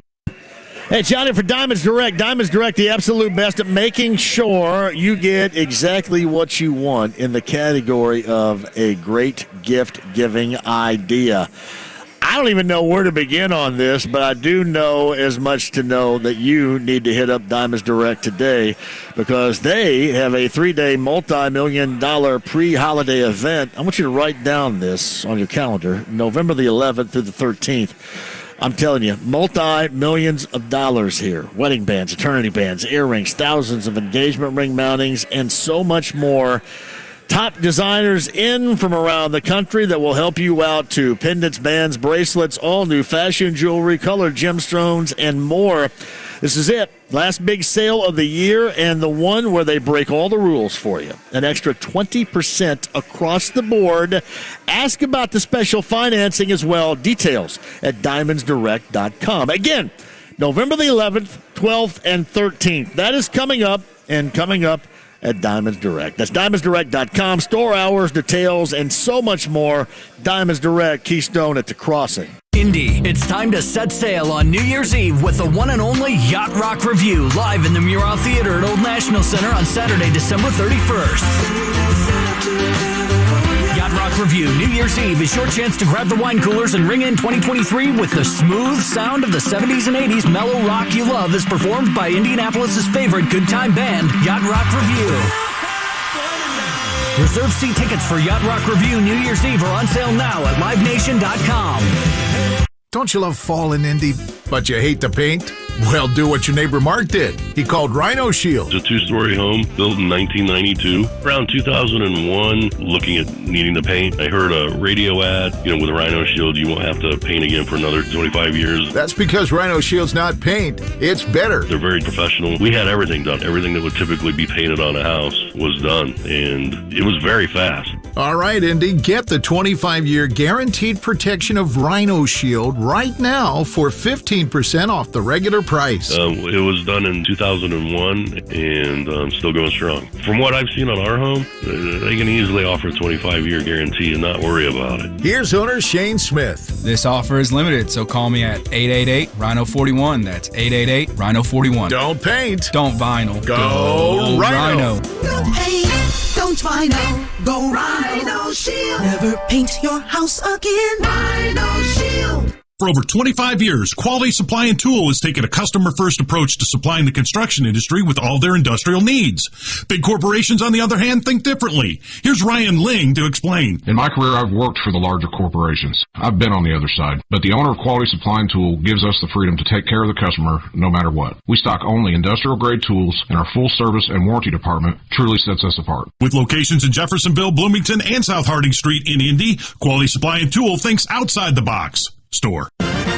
Hey, Johnny for Diamonds Direct. Diamonds Direct, the absolute best at making sure you get exactly what you want in the category of a great gift-giving idea. I don't even know where to begin on this, but I do know as much to know that you need to hit up Diamonds Direct today because they have a 3-day multi-million-dollar pre-holiday event. I want you to write down this on your calendar, November the 11th through the 13th. I'm telling you, multi-millions of dollars here. Wedding bands, eternity bands, earrings, thousands of engagement ring mountings, and so much more. Top designers in from around the country that will help you out too. Pendants, bands, bracelets, all new fashion jewelry, colored gemstones, and more. This is it. Last big sale of the year and the one where they break all the rules for you. An extra 20% across the board. Ask about the special financing as well. Details at diamondsdirect.com. Again, November the 11th, 12th, and 13th. That is coming up at Diamonds Direct. That's diamondsdirect.com. Store hours, details, and so much more. Diamonds Direct, Keystone at the Crossing. Indy, it's time to set sail on New Year's Eve with the one and only Yacht Rock Review live in the Mural Theater at Old National Center on Saturday, December 31st. Yacht Rock Review New Year's Eve is your chance to grab the wine coolers and ring in 2023 with the smooth sound of the 70s and 80s mellow rock you love as performed by Indianapolis's favorite good time band, Yacht Rock Review. Reserve seat tickets for Yacht Rock Review New Year's Eve are on sale now at livenation.com. Don't you love fall in Indy, but you hate the paint? Well, do what your neighbor Mark did. He called Rhino Shield. It's a 2-story home built in 1992. Around 2001, looking at needing to paint, I heard a radio ad, with Rhino Shield, you won't have to paint again for another 25 years. That's because Rhino Shield's not paint. It's better. They're very professional. We had everything done. Everything that would typically be painted on a house was done, and it was very fast. All right, Indy, get the 25-year guaranteed protection of Rhino Shield right now for 15% off the regular price. It was done in 2001 and still going strong. From what I've seen on our home, they can easily offer a 25-year guarantee and not worry about it. Here's owner Shane Smith. This offer is limited, so call me at 888-RHINO-41. That's 888-RHINO-41. Don't paint. Don't vinyl. Go Rhino. No paint. Don't vinyl. Go Rhino Shield. Never paint your house again. Rhino Shield. For over 25 years, Quality Supply and Tool has taken a customer-first approach to supplying the construction industry with all their industrial needs. Big corporations, on the other hand, think differently. Here's Ryan Ling to explain. In my career, I've worked for the larger corporations. I've been on the other side. But the owner of Quality Supply and Tool gives us the freedom to take care of the customer no matter what. We stock only industrial-grade tools, and our full service and warranty department truly sets us apart. With locations in Jeffersonville, Bloomington, and South Harding Street in Indy, Quality Supply and Tool thinks outside the box. Store.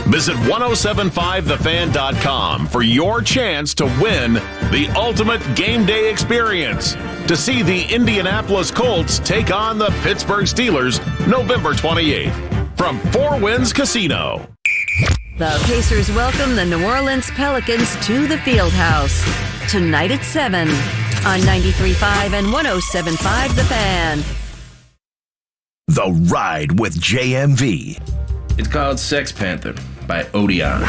Visit 1075thefan.com for your chance to win the ultimate game day experience. To see the Indianapolis Colts take on the Pittsburgh Steelers November 28th from Four Winds Casino. The Pacers welcome the New Orleans Pelicans to the Fieldhouse tonight at 7 on 93.5 and 107.5 The Fan. The Ride with JMV. It's called Sex Panther by Odeon.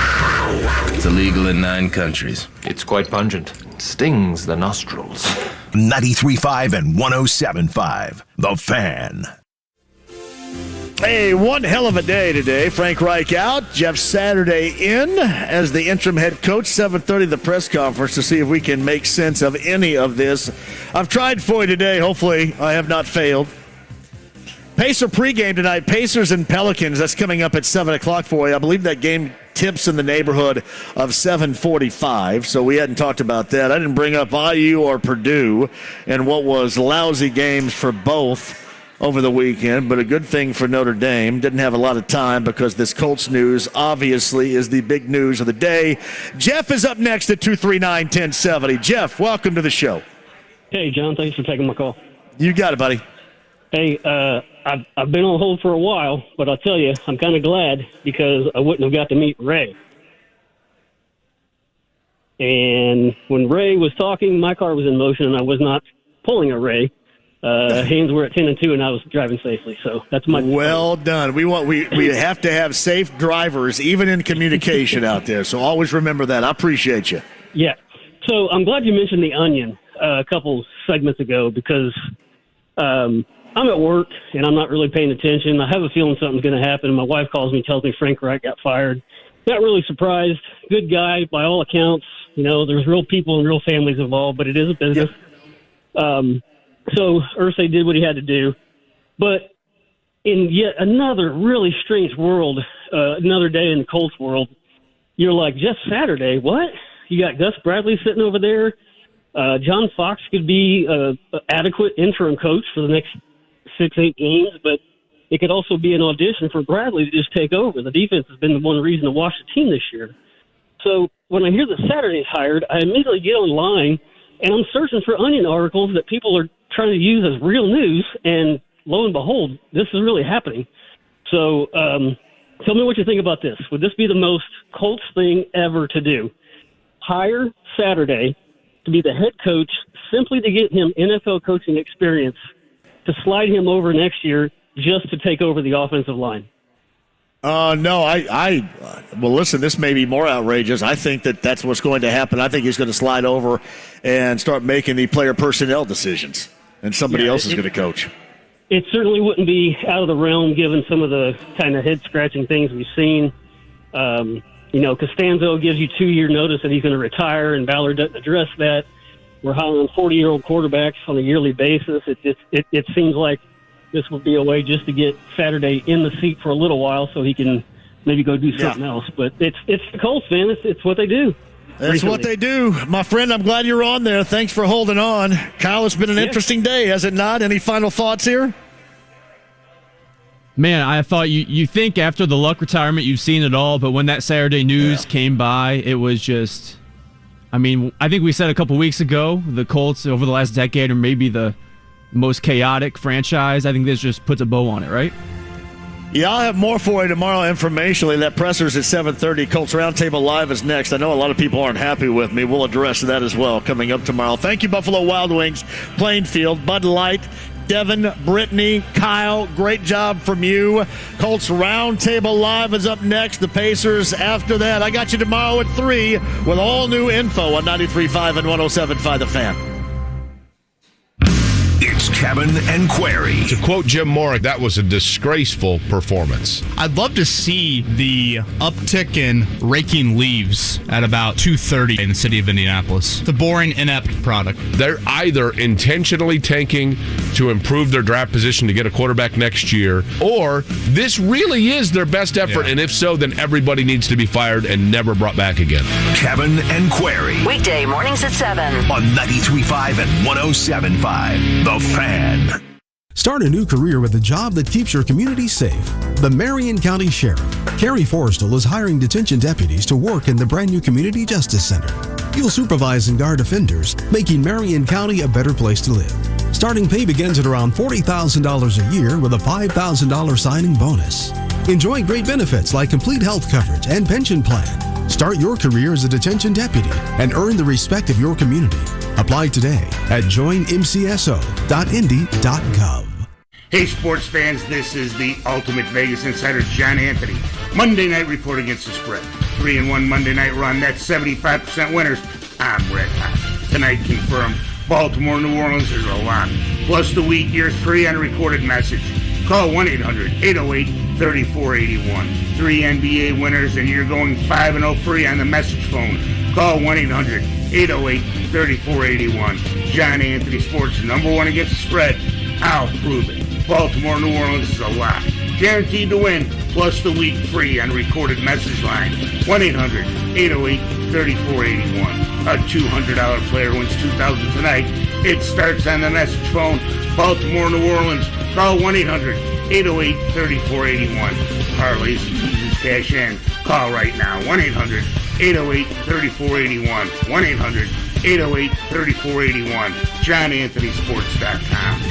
It's illegal in 9 countries. It's quite pungent. It stings the nostrils. 93.5 and 107.5 The Fan. Hey, one hell of a day today. Frank Reich out, Jeff Saturday in as the interim head coach. 7:30 the press conference to see if we can make sense of any of this. I've tried for you today. Hopefully I have not failed. Pacer pregame tonight, Pacers and Pelicans. That's coming up at 7 o'clock for you. I believe that game tips in the neighborhood of 7:45, so we hadn't talked about that. I didn't bring up IU or Purdue and what was lousy games for both over the weekend, but a good thing for Notre Dame. Didn't have a lot of time because this Colts news obviously is the big news of the day. Jeff is up next at 239-1070. Jeff, welcome to the show. Hey, John. Thanks for taking my call. You got it, buddy. Hey, I've been on hold for a while, but I'll tell you, I'm kind of glad because I wouldn't have got to meet Ray. And when Ray was talking, my car was in motion, and I was not pulling a Ray. Hands were at 10 and 2, and I was driving safely. So that's my well done. We have to have safe drivers, even in communication out there. So always remember that. I appreciate you. Yeah. So I'm glad you mentioned the Onion a couple segments ago because I'm at work, and I'm not really paying attention. I have a feeling something's going to happen. My wife calls me, tells me Frank Reich got fired. Not really surprised. Good guy by all accounts. There's real people and real families involved, but it is a business. So Irsay did what he had to do. But in yet another really strange world, another day in the Colts world, you're like, just Saturday, what? You got Gus Bradley sitting over there. John Fox could be an adequate interim coach for the next 6-8 games, but it could also be an audition for Bradley to just take over. The defense has been the one reason to watch the team this year. So when I hear that Saturday's hired, I immediately get online, and I'm searching for Onion articles that people are trying to use as real news, and lo and behold, this is really happening. So tell me what you think about this. Would this be the most Colts thing ever to do? Hire Saturday to be the head coach simply to get him NFL coaching experience, to slide him over next year just to take over the offensive line? No, well, listen, this may be more outrageous. I think that's what's going to happen. I think he's going to slide over and start making the player personnel decisions, and somebody else is going to coach. It certainly wouldn't be out of the realm given some of the kind of head-scratching things we've seen. Costanzo gives you 2-year notice that he's going to retire, and Ballard doesn't address that. We're hiring 40-year-old quarterbacks on a yearly basis. It seems like this would be a way just to get Saturday in the seat for a little while so he can maybe go do something else. But it's the Colts, man. It's what they do. That's what they do. My friend, I'm glad you're on there. Thanks for holding on. Kyle, it's been an interesting day, has it not? Any final thoughts here? Man, I thought you think after the Luck retirement you've seen it all, but when that Saturday news came by, it was just, I think we said a couple weeks ago, the Colts over the last decade are maybe the most chaotic franchise. I think this just puts a bow on it, right? Yeah, I'll have more for you tomorrow informationally. That presser's at 7:30. Colts Roundtable Live is next. I know a lot of people aren't happy with me. We'll address that as well coming up tomorrow. Thank you, Buffalo Wild Wings, Plainfield, Bud Light, Devin, Brittany, Kyle, great job from you. Colts Roundtable Live is up next. The Pacers after that. I got you tomorrow at 3 with all new info on 93.5 and 107.5 The Fan. It's Kevin and Query. To quote Jim Morick, that was a disgraceful performance. I'd love to see the uptick in raking leaves at about 2:30 in the city of Indianapolis. It's a boring, inept product. They're either intentionally tanking to improve their draft position to get a quarterback next year, or this really is their best effort, and if so, then everybody needs to be fired and never brought back again. Kevin and Query. Weekday mornings at 7 on 93.5 and 107.5 The Fan. Start a new career with a job that keeps your community safe. The Marion County Sheriff, Carrie Forrestal, is hiring detention deputies to work in the brand new Community Justice Center. You'll supervise and guard offenders, making Marion County a better place to live. Starting pay begins at around $40,000 a year with a $5,000 signing bonus. Enjoy great benefits like complete health coverage and pension plan. Start your career as a detention deputy and earn the respect of your community. Apply today at joinmcso.indy.gov. Hey sports fans, this is the Ultimate Vegas Insider, John Anthony. Monday night report against the spread. 3-1 Monday night run, that's 75% winners. I'm red hot. Tonight confirmed, Baltimore, New Orleans is a lock. Plus the week, you're free on a recorded message. Call 1-800-808-3481. 3 NBA winners, and you're going 5-0 free on the message phone. Call 1-800-808-3481. John Anthony Sports, #1 against the spread. I'll prove it. Baltimore, New Orleans is a lock. Guaranteed to win, plus the week free on recorded message line. 1-800-808-3481. A $200 player wins $2,000 tonight. It starts on the message phone. Baltimore, New Orleans. Call 1-800-808-3481. Parlays and teasers cash in. Call right now. 1-800-808-3481. 1-800-808-3481. JohnAnthonySports.com.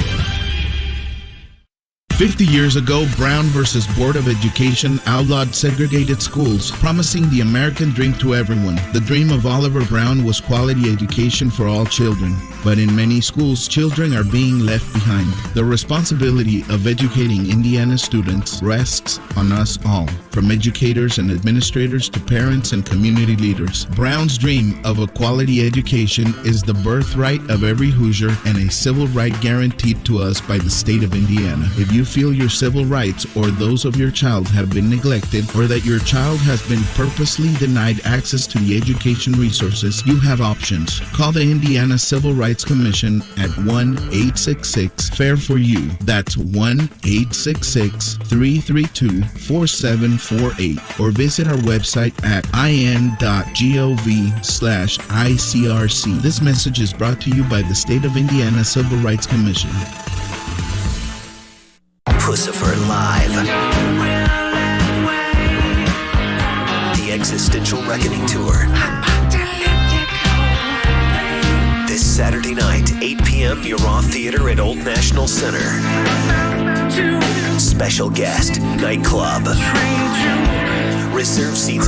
50 years ago, Brown versus Board of Education outlawed segregated schools, promising the American dream to everyone. The dream of Oliver Brown was quality education for all children. But in many schools, children are being left behind. The responsibility of educating Indiana students rests on us all, from educators and administrators to parents and community leaders. Brown's dream of a quality education is the birthright of every Hoosier and a civil right guaranteed to us by the state of Indiana. If you feel your civil rights or those of your child have been neglected, or that your child has been purposely denied access to the education resources, you have options. Call the Indiana Civil Rights Commission at 1-866-FAIR-FOR-YOU. That's 1-866-332-4748. Or visit our website at in.gov/ICRC. This message is brought to you by the State of Indiana Civil Rights Commission. Pussifer Live. The Existential Reckoning Tour. This Saturday night, 8 p.m., Murat Theater at Old National Center. Special guest, Nightclub. Reserve seats